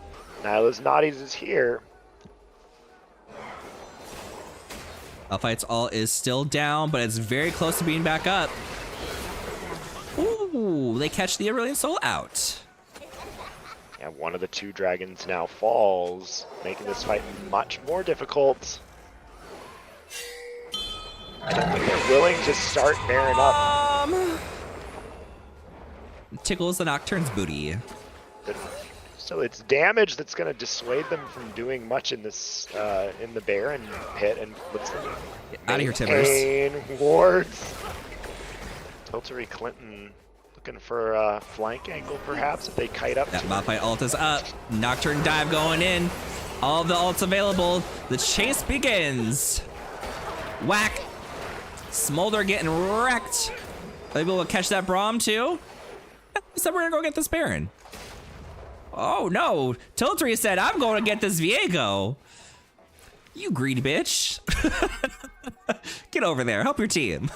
S2: Nyla's Naughties is here.
S1: Malphite's ult is still down, but it's very close to being back up. Ooh, they catch the Aurelion Soul out.
S2: Yeah, one of the two dragons now falls, making this fight much more difficult. I don't think they're willing to start bearing up.
S1: Tickles the Nocturne's booty.
S2: So it's damage that's going to dissuade them from doing much in this in the Baron pit, and lets them
S1: Out of here, Timbers.
S2: maintain wards. Tiltery Clinton looking for a flank angle, perhaps, if they kite up.
S1: That Malphite ult is up. Nocturne dive going in. All of the ults available. The chase begins. Whack. Smolder getting wrecked. Maybe we'll catch that Braum too. So we're gonna go get this Baron. Oh no, Tiltery said, I'm going to get this Viego. You greedy bitch. Get over there, help your team.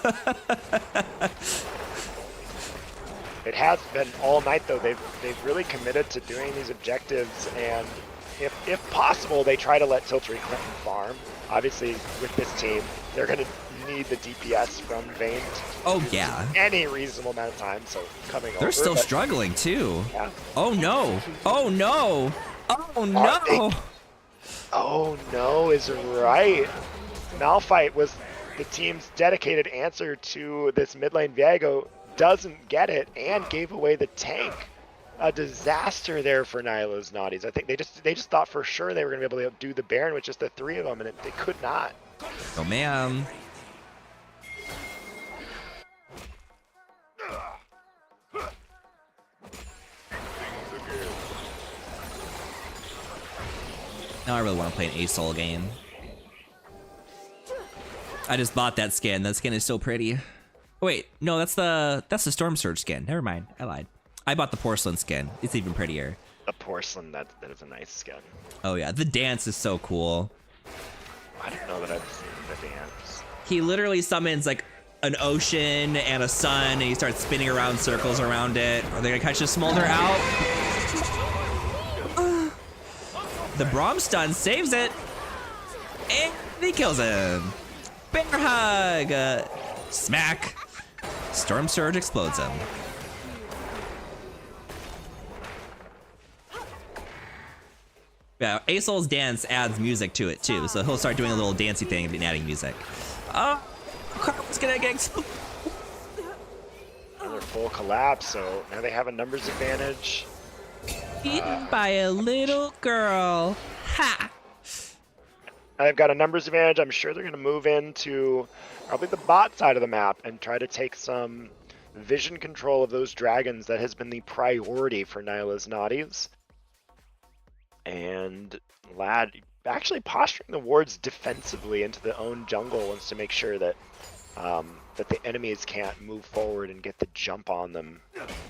S2: It has been all night though. They've really committed to doing these objectives, and if possible, they try to let Tiltery Clinton farm. Obviously, with this team, they're gonna need the DPS from Vayne.
S1: Oh yeah.
S2: Any reasonable amount of time, so coming over.
S1: They're still struggling too.
S2: Yeah.
S1: Oh no. Oh no. Oh no.
S2: Oh no is right. Malphite was the team's dedicated answer to this mid lane Viego. Doesn't get it and gave away the tank. A disaster there for Nyla's Naughties. I think they just thought for sure they were going to be able to do the Baron with just the three of them, and they could not.
S1: Oh man. Now I really want to play an A-Soul game. I just bought that skin. That skin is so pretty. Wait, no, that's the Storm Surge skin. Never mind, I lied. I bought the porcelain skin. It's even prettier.
S2: The porcelain, that is a nice skin.
S1: Oh yeah, the dance is so cool.
S2: I don't know that I've seen the dance.
S1: He literally summons like an ocean and a sun, and he starts spinning around circles around it. Are they gonna catch the Smolder out? The Braum stun saves it, and he kills him. Bear hug, smack. Storm Surge explodes him. Yeah, A-Soul's dance adds music to it too, so he'll start doing a little dancey thing and adding music. Oh, Carl's gonna get exploded.
S2: Another full collapse, so now they have a numbers advantage.
S1: Eaten by a little girl. Ha!
S2: They've got a numbers advantage. I'm sure they're going to move into probably the bot side of the map and try to take some vision control of those dragons. That has been the priority for Nyla's Naughties. And Lad actually posturing the wards defensively into the own jungle wants to make sure that that the enemies can't move forward and get the jump on them,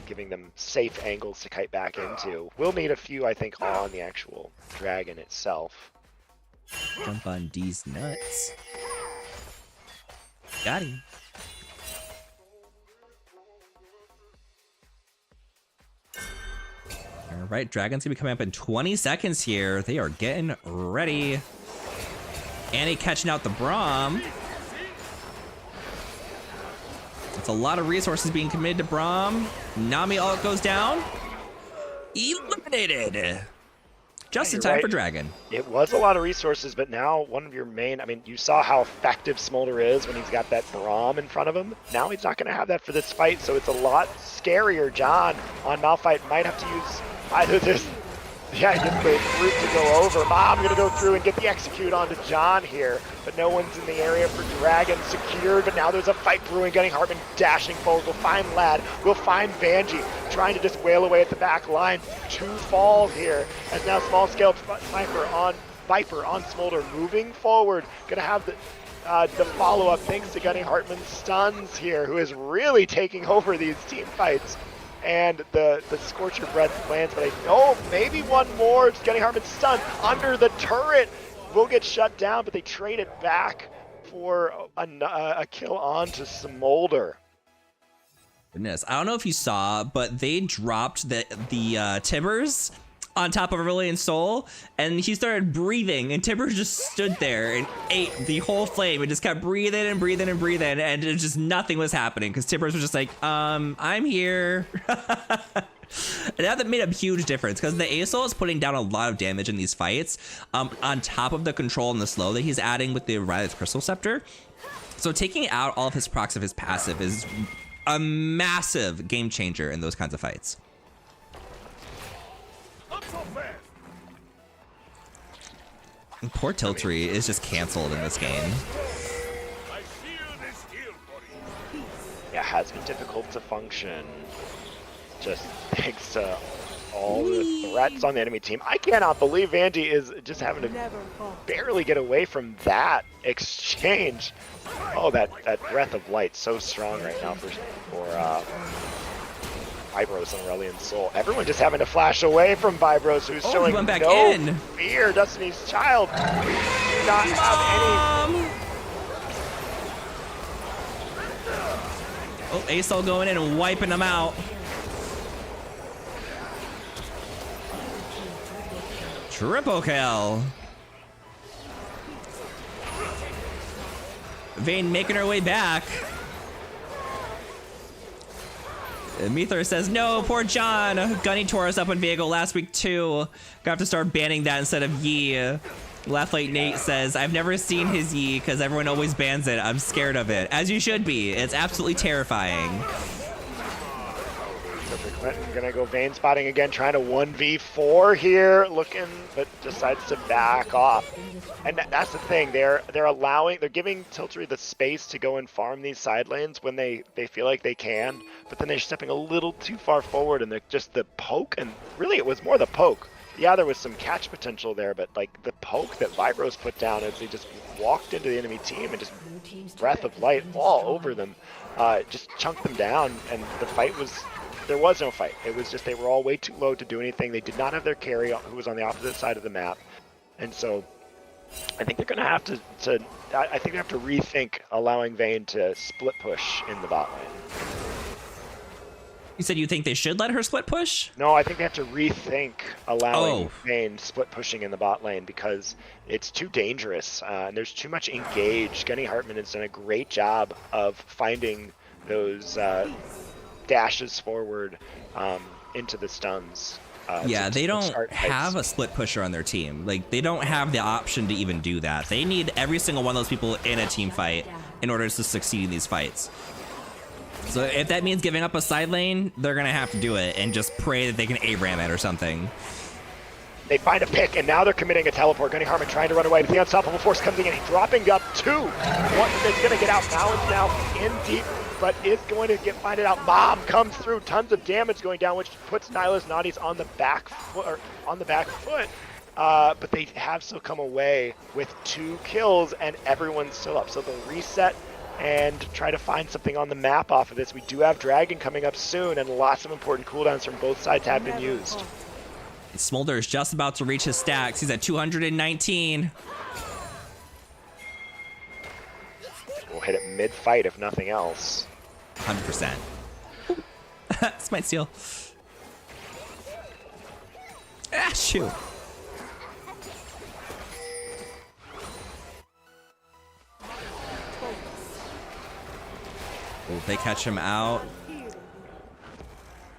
S2: giving them safe angles to kite back into. We'll need a few, I think, on the actual dragon itself.
S1: Jump on D's nuts. Got him. All right, Dragon's gonna be coming up in 20 seconds here. They are getting ready. Annie catching out the Braum. It's a lot of resources being committed to Braum. Nami ult goes down. Eliminated. Just in time for Dragon.
S2: It was a lot of resources, but now one of your main, I mean, you saw how effective Smolder is when he's got that Braum in front of him. Now he's not going to have that for this fight, so it's a lot scarier. John on Malphite might have to use either this, yeah, get the route to go over. Mom going to go through and get the execute onto John here, but no one's in the area for Dragon secured, but now there's a fight brewing, getting Hartman dashing forward. We'll find Lad, we'll find Vanjie, trying to just wail away at the back line. 2 falls here, as now small-scale Viper on Smolder moving forward. Gonna have the follow-up thanks to Gunny Hartman's stuns here, who is really taking over these team fights. And the Scorcher Breath lands, but maybe one more. Just Gunny Hartman's stun under the turret. Will get shut down, but they trade it back for a kill on to Smolder.
S1: Goodness, I don't know if you saw, but they dropped the Tibbers on top of Aurelion Sol, and he started breathing, and Tibbers just stood there and ate the whole flame and just kept breathing and breathing and breathing, and it just nothing was happening because Tibbers was just like, I'm here. And that made a huge difference because the ASOL is putting down a lot of damage in these fights, on top of the control and the slow that he's adding with the Riley's Crystal Scepter. So taking out all of his procs of his passive is a massive game changer in those kinds of fights. And poor Tiltree is just canceled in this game.
S2: Yeah, has been difficult to function. Just thanks to all the threats on the enemy team. I cannot believe Vandy is just having to barely get away from that exchange. Oh, that breath of light so strong right now for Vibros and Aurelion Sol. Everyone just having to flash away from Vibros, who's showing no fear. Destiny's Child do not have any.
S1: Oh, ASOL going in and wiping them out. Triple kill. Vayne making her way back. Meether says, no, poor John. Gunny tore us up on Viego last week too. Gonna have to start banning that instead of Yi. Left Late Nate says, I've never seen his Yi because everyone always bans it. I'm scared of it. As you should be. It's absolutely terrifying.
S2: Gonna go Vayne spotting again, trying to 1v4 here, looking, but decides to back off. And that's the thing, they're giving Tiltree the space to go and farm these side lanes when they feel like they can, but then they're stepping a little too far forward, and just the poke, and really it was more the poke. Yeah, there was some catch potential there, but like the poke that Vibros put down as he just walked into the enemy team and just breath of light all over them, just chunked them down, and the fight was. There was no fight. It was just they were all way too low to do anything. They did not have their carry, who was on the opposite side of the map, and so I think they're going to have to. I think they have to rethink allowing Vayne to split push in the bot lane.
S1: You said you think they should let her split push?
S2: No, I think they have to rethink allowing Vayne split pushing in the bot lane because it's too dangerous and there's too much engage. Gunny Hartman has done a great job of finding those. Dashes forward into the stuns.
S1: Yeah, they don't have a split pusher on their team. Like, they don't have the option to even do that. They need every single one of those people in a team fight in order to succeed in these fights. So if that means giving up a side lane, they're gonna have to do it and just pray that they can ARAM it or something.
S2: They find a pick, and now they're committing a teleport. Gunny Hartman trying to run away, but the unstoppable force comes in, and he's dropping up two. One is gonna get out balanced now in deep, but is going to find it out. Mom comes through, tons of damage going down, which puts Nihilus Naughties on the back foot, but they have still come away with 2 kills, and everyone's still up. So they'll reset and try to find something on the map off of this. We do have Dragon coming up soon, and lots of important cooldowns from both sides have been used.
S1: Smolder is just about to reach his stacks. He's at 219.
S2: We'll hit it mid-fight if nothing else.
S1: 100%. Smite steal. Ah, shoot. Oh, they catch him out.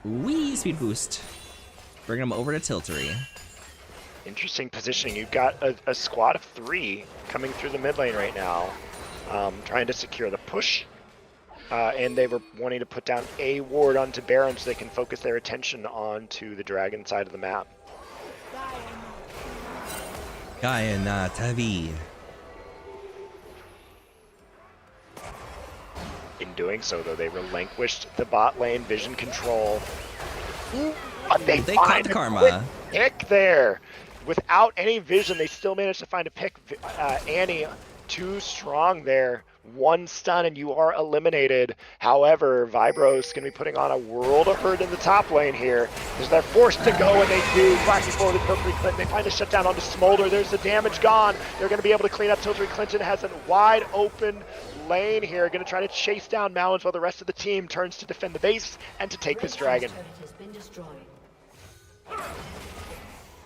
S1: Wee, speed boost. Bring him over to Tiltree.
S2: Interesting positioning. You've got a squad of 3 coming through the mid lane right now, trying to secure the push. And they were wanting to put down a ward onto Baron so they can focus their attention onto the Dragon side of the map.
S1: Gaiana Tavi.
S2: In doing so, though, they relinquished the bot lane vision control. But they
S1: caught the karma.
S2: Pick there. Without any vision, they still managed to find a pick. Annie, too strong there one stun and you are eliminated. However, Vibro's going to be putting on a world of hurt in the top lane here. As they're forced to go, and they do. Flashing forward to Tilbury Clinton. They find a shutdown onto Smolder. There's the damage gone. They're going to be able to clean up. Tilbury Clinton has a wide open lane here. Going to try to chase down Mounds while the rest of the team turns to defend the base and to take this dragon.
S3: Has been destroyed.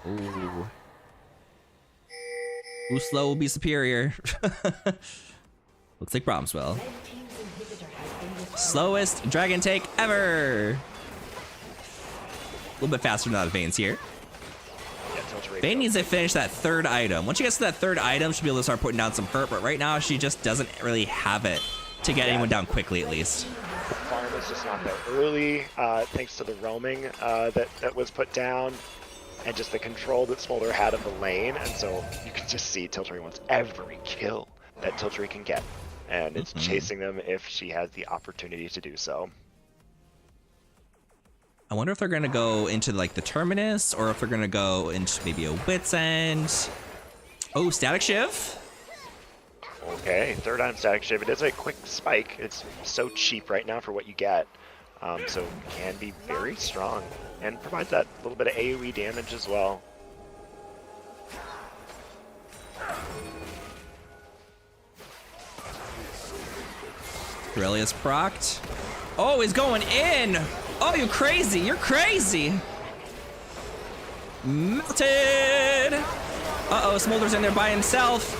S1: Ooh. Slow will be superior. Looks like Bromswell.
S3: Red team's inhibitor has been destroyed.
S1: Slowest dragon take ever. A little bit faster than out of Vane's here.
S2: Yeah, Tilbury
S1: Vane needs to finish that third item. Once she gets to that third item, she'll be able to start putting down some hurt, but right now she just doesn't really have it to get anyone down quickly, at least.
S2: The farm is just not there early, thanks to the roaming that was put down, and just the control that Smolder had of the lane. And so you can just see Tilbury wants every kill that Tilbury can get, and it's chasing them if she has the opportunity to do so.
S1: I wonder if they're gonna go into like the Terminus, or if they're gonna go into maybe a Wit's End. Oh, Static Shiv.
S2: Okay, third item Static Shiv. It is a quick spike. It's so cheap right now for what you get. So can be very strong and provides that little bit of AoE damage as well.
S1: Aurelius procced. Oh, he's going in. Oh, you crazy. You're crazy. Melted. Uh-oh, Smolder's in there by himself.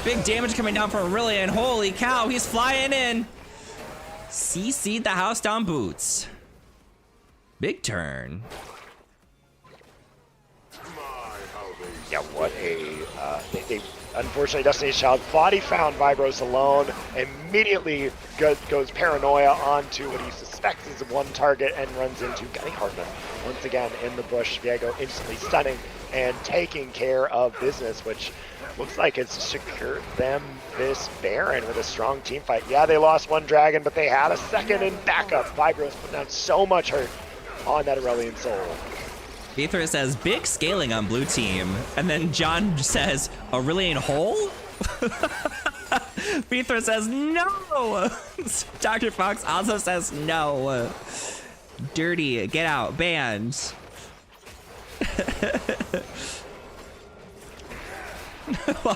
S1: Big damage coming down from Aurelian. Holy cow, he's flying in. CC'd the house down boots. Big turn.
S2: Yeah, what a... they unfortunately, Destiny's Child thought he found Vibros alone, immediately goes paranoia onto what he suspects is one target and runs into Gunny Hartman. Once again, in the bush, Viego instantly stunning and taking care of business, which looks like it's secured them this Baron with a strong team fight. Yeah, they lost one dragon, but they had a second in backup. Vibros put down so much hurt on that Aurelian Soul.
S1: Aether says, big scaling on blue team. And then John says, Aurelian hole? Aether says, no! Dr. Fox also says, no. Dirty, get out, banned.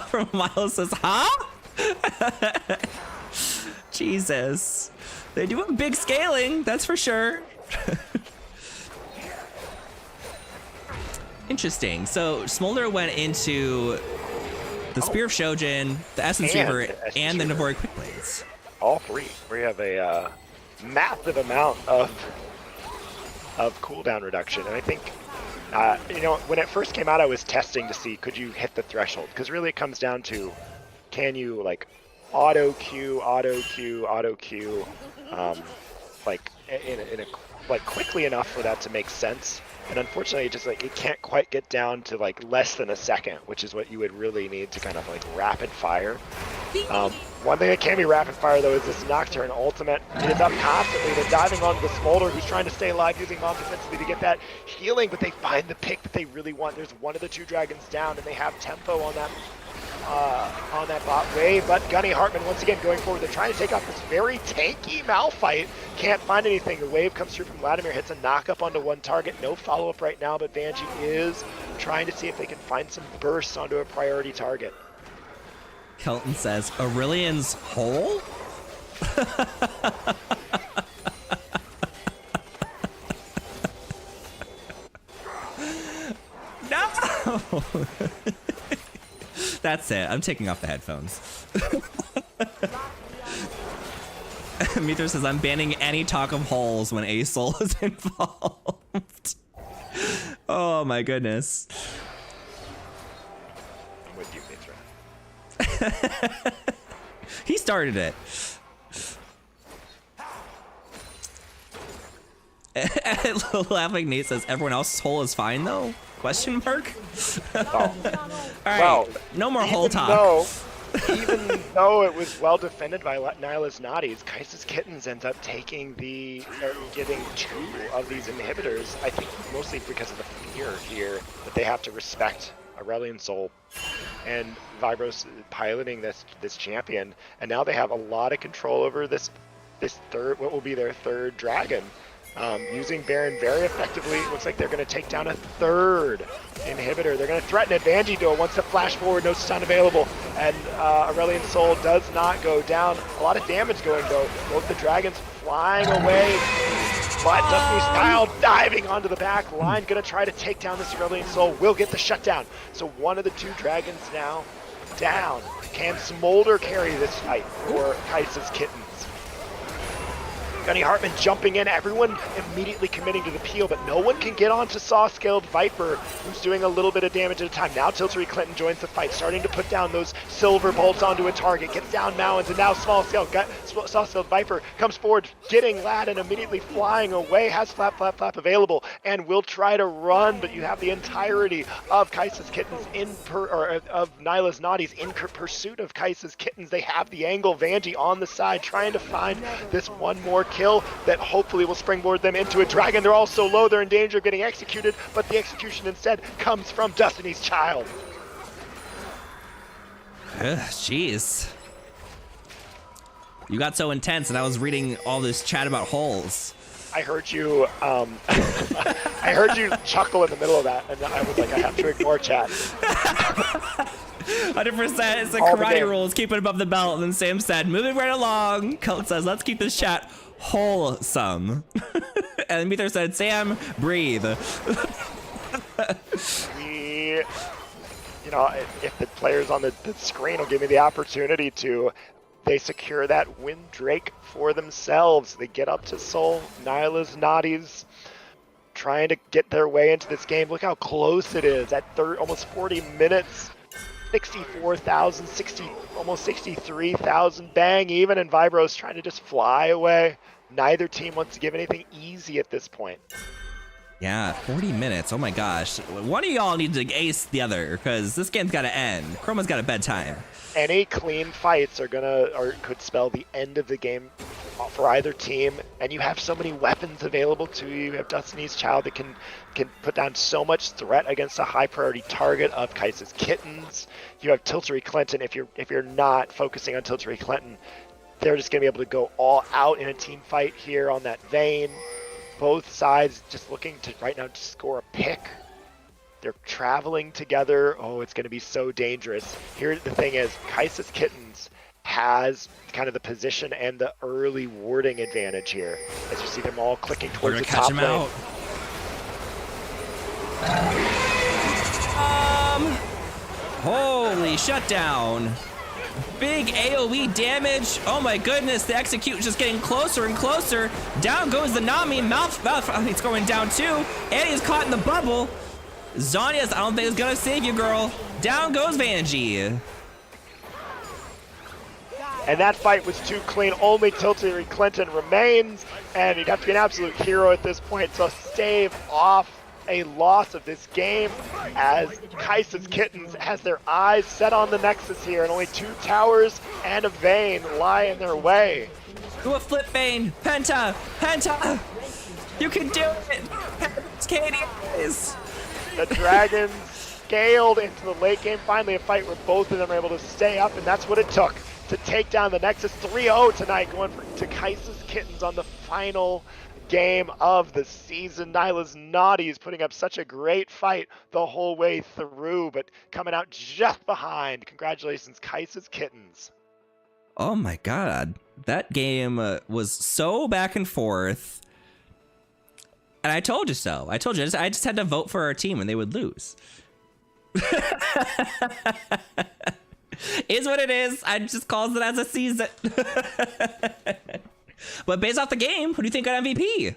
S1: From Miles says, huh? Jesus. They do have big scaling, that's for sure. Interesting. So Smolder went into the Spear of Shojin, the Essence Reaver, and the Navori Quick Blades.
S2: All three. We have a massive amount of cooldown reduction, and I think you know, when it first came out, I was testing to see could you hit the threshold, because really it comes down to can you like auto queue, like in a like quickly enough for that to make sense. And unfortunately, it can't quite get down to like less than a second, which is what you would really need to kind of like rapid fire. One thing that can be rapid fire though is this Nocturne ultimate. It is up constantly. They're diving onto the Smolder, who's trying to stay alive using Mom defensively to get that healing, but they find the pick that they really want. There's one of the two dragons down, and they have tempo on that bot wave, but Gunny Hartman once again going forward. They're trying to take off this very tanky Malphite. Can't find anything. The wave comes through from Vladimir, hits a knock-up onto one target. No follow-up right now, but Vanjie is trying to see if they can find some bursts onto a priority target.
S1: Kelton says, Aurelian's hole? No! That's it. I'm taking off the headphones. Meter says, I'm banning any talk of holes when a soul is involved. Oh my goodness.
S2: I'm with you, Mitra.
S1: He started it. Laughing Nate says, everyone else's hole is fine though? Question mark?
S2: Oh.
S1: Alright,
S2: Well,
S1: no more hole talk.
S2: Even though it was well defended by Nyla's Naughties, Kaisa's Kittens ends up taking getting two of these inhibitors, I think mostly because of the fear here that they have to respect Aurelion Sol and Vibros piloting this champion, and now they have a lot of control over this third, what will be their third dragon. Using Baron very effectively. It looks like they're going to take down a third inhibitor. They're going to threaten it. Vanjie though wants to flash forward, no stun available, and Aurelion Sol does not go down. A lot of damage going though. Both the dragons flying away, but Destiny Style diving onto the back line, going to try to take down this Aurelion Sol. Will get the shutdown. So one of the two dragons now down. Can Smolder carry this fight for Kai'Sa's Kittens? Gunny Hartman jumping in, everyone immediately committing to the peel, but no one can get onto Saw-Scaled Viper, who's doing a little bit of damage at a time. Now Tiltery Clinton joins the fight, starting to put down those silver bolts onto a target, gets down Mowins, and now Saw-Scaled Viper comes forward, getting Laden immediately flying away, has Flap available, and will try to run, but you have the entirety of Kai'Sa's Kittens of Nyla's Naughties in pursuit of Kai'Sa's Kittens. They have the angle, Vanjie on the side, trying to find this one more kill that hopefully will springboard them into a dragon. They're all so low, they're in danger of getting executed, but the execution instead comes from Destiny's Child.
S1: Jeez. You got so intense and I was reading all this chat about holes.
S2: I heard you I heard you chuckle in the middle of that, and I was like, I have to ignore chat.
S1: 100%. It's the karate rules. Keep it above the belt. And then Sam said, moving right along. Cult says, let's keep this chat wholesome. And Meether said, Sam, breathe.
S2: If the players on the screen will give me the opportunity to, they secure that Wind Drake for themselves. They get up to Sol, Nyla's Naughties, trying to get their way into this game. Look how close it is at almost 40 minutes. 64,000, almost 63,000, bang even, and Vibros trying to just fly away. Neither team wants to give anything easy at this point.
S1: Yeah, 40 minutes. Oh my gosh. One of y'all needs to ace the other, because this game's got to end. Chroma's got a bedtime.
S2: Any clean fights could spell the end of the game for either team, and you have so many weapons available to you. You have Destiny's Child that can put down so much threat against a high priority target of Kai'Sa's Kittens. You have Tiltery Clinton. If you're not focusing on Tiltery Clinton, they're just gonna be able to go all out in a team fight here on that Vayne. Both sides just looking to right now just score a pick. They're traveling together. Oh, it's going to be so dangerous. Here, the thing is, Kai'Sa's Kittens has kind of the position and the early warding advantage here. As you see them all clicking towards the top lane.
S1: Holy shutdown. Big AoE damage. Oh my goodness, the execute just getting closer and closer. Down goes the Nami. Mouth, it's going down too. Annie's caught in the bubble. Zhonya's, I don't think it's gonna save you, girl. Down goes Vanjie.
S2: And that fight was too clean. Only Tiltery Clinton remains, and he'd have to be an absolute hero at this point to stave off a loss of this game, as Kai'Sa's Kittens has their eyes set on the Nexus here, and only 2 towers and a Vayne lie in their way.
S1: Do a flip Vayne. Penta. You can do it. Canadians.
S2: The Dragons scaled into the late game. Finally a fight where both of them are able to stay up, and that's what it took to take down the Nexus. 3-0 tonight, going to Kai'Sa's Kittens on the final game of the season. Nyla's Naughties putting up such a great fight the whole way through, but coming out just behind. Congratulations, Kai'Sa's Kittens.
S1: Oh my god. That game was so back and forth. And I told you so. I told you. I just had to vote for our team and they would lose. Is what it is. I just calls it as a season. But based off the game, who do you think got MVP?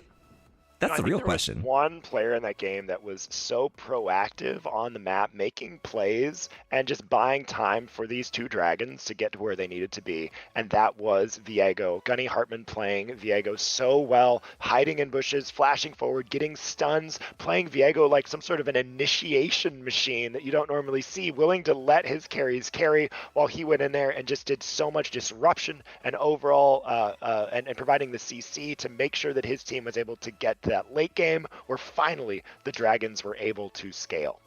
S1: That's the real question.
S2: One player in that game that was so proactive on the map, making plays and just buying time for these 2 dragons to get to where they needed to be, and that was Viego. Gunny Hartman playing Viego so well, hiding in bushes, flashing forward, getting stuns, playing Viego like some sort of an initiation machine that you don't normally see, willing to let his carries carry while he went in there and just did so much disruption and overall and providing the CC to make sure that his team was able to get that late game where finally the Dragons were able to scale.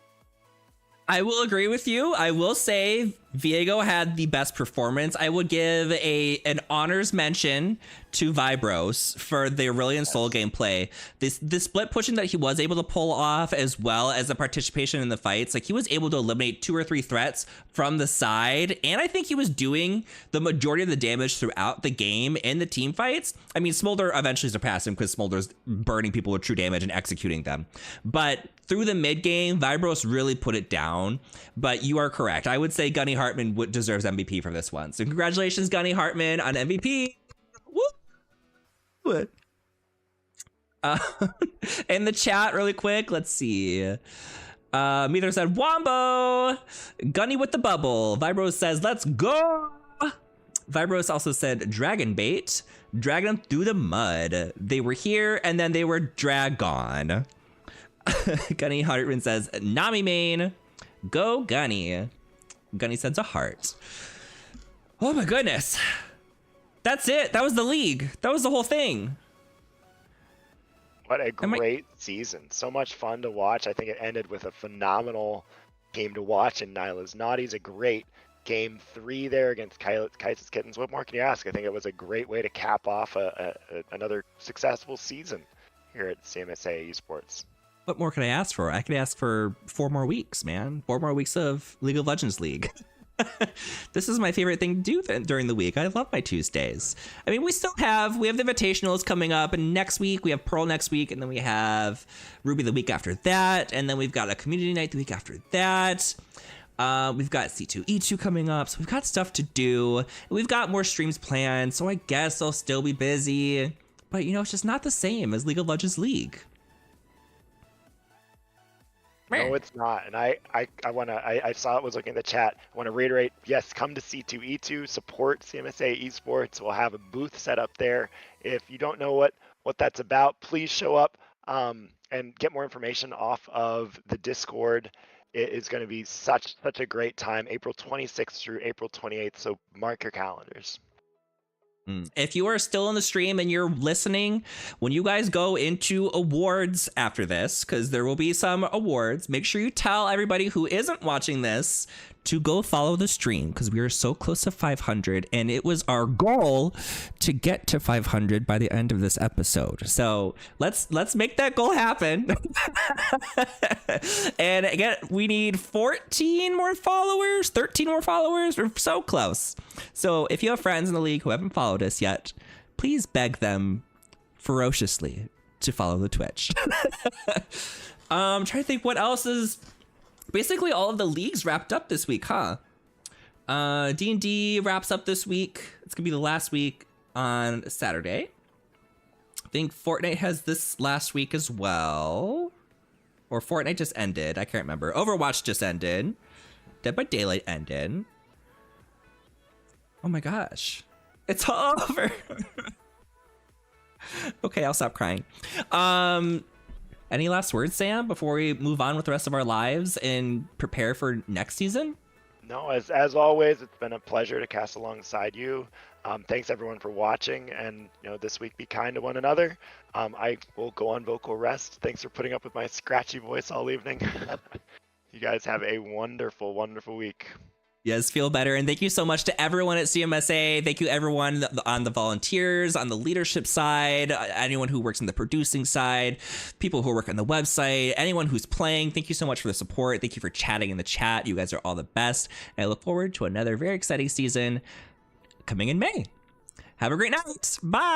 S1: I will agree with you. I will say Viego had the best performance. I would give an honors mention to Vibros for the Aurelion Soul gameplay. The split pushing that he was able to pull off, as well as the participation in the fights. Like, he was able to eliminate 2 or 3 threats from the side, and I think he was doing the majority of the damage throughout the game in the team fights. I mean, Smolder eventually surpassed him because Smolder's burning people with true damage and executing them. But through the mid game, Vibros really put it down. But you are correct. I would say Gunny Hartman deserves MVP for this one. So congratulations, Gunny Hartman, on MVP. Woo! In the chat, really quick, let's see. Meter said Wombo. Gunny with the bubble. Vibros says let's go. Vibros also said Dragon Bait. Drag them through the mud. They were here and then they were drag gone. Gunny Hartman says Nami main. Go Gunny. Gunny sends a heart. Oh my goodness. That's it. That was the league. That was the whole thing.
S2: What a great season. So much fun to watch. I think it ended with a phenomenal game to watch, and Nyla's Naughty's a great game 3 there against Kaiser's Kittens. What more can you ask? I think it was a great way to cap off another successful season here at CMSA eSports.
S1: What more can I ask for? I could ask for 4 more weeks, man. 4 more weeks of League of Legends League. This is my favorite thing to do during the week. I love my Tuesdays. I mean, we have the invitationals coming up, and next week we have Pearl next week, and then we have Ruby the week after that, and then we've got a community night the week after that. We've got C2E2 coming up, so we've got stuff to do. And we've got more streams planned, so I guess I'll still be busy. But, you know, it's just not the same as League of Legends League.
S2: No, it's not. And I saw it, was looking at the chat. I want to reiterate, yes, come to C2E2, support CMSA eSports. We'll have a booth set up there. If you don't know what that's about, please show up and get more information off of the Discord. It is going to be such a great time, April 26th through April 28th. So mark your calendars.
S1: If you are still in the stream and you're listening, when you guys go into awards after this, because there will be some awards, make sure you tell everybody who isn't watching this to go follow the stream, because we are so close to 500, and it was our goal to get to 500 by the end of this episode. So let's make that goal happen. And again, we need 14 more followers, 13 more followers. We're so close. So if you have friends in the league who haven't followed us yet, please beg them ferociously to follow the Twitch. I'm trying to think what else is. Basically, all of the leagues wrapped up this week, huh? D&D wraps up this week. It's gonna be the last week on Saturday. I think Fortnite has this last week as well. Or Fortnite just ended. I can't remember. Overwatch just ended. Dead by Daylight ended. Oh my gosh. It's all over. Okay, I'll stop crying. Any last words, Sam, before we move on with the rest of our lives and prepare for next season?
S2: No, as always, it's been a pleasure to cast alongside you. Thanks everyone for watching, and this week be kind to one another. I will go on vocal rest. Thanks for putting up with my scratchy voice all evening. You guys have a wonderful, wonderful week.
S1: Yes, feel better. And thank you so much to everyone at CMSA. Thank you everyone on the volunteers, on the leadership side, anyone who works in the producing side, people who work on the website, anyone who's playing. Thank you so much for the support. Thank you for chatting in the chat. You guys are all the best. And I look forward to another very exciting season coming in May. Have a great night. Bye.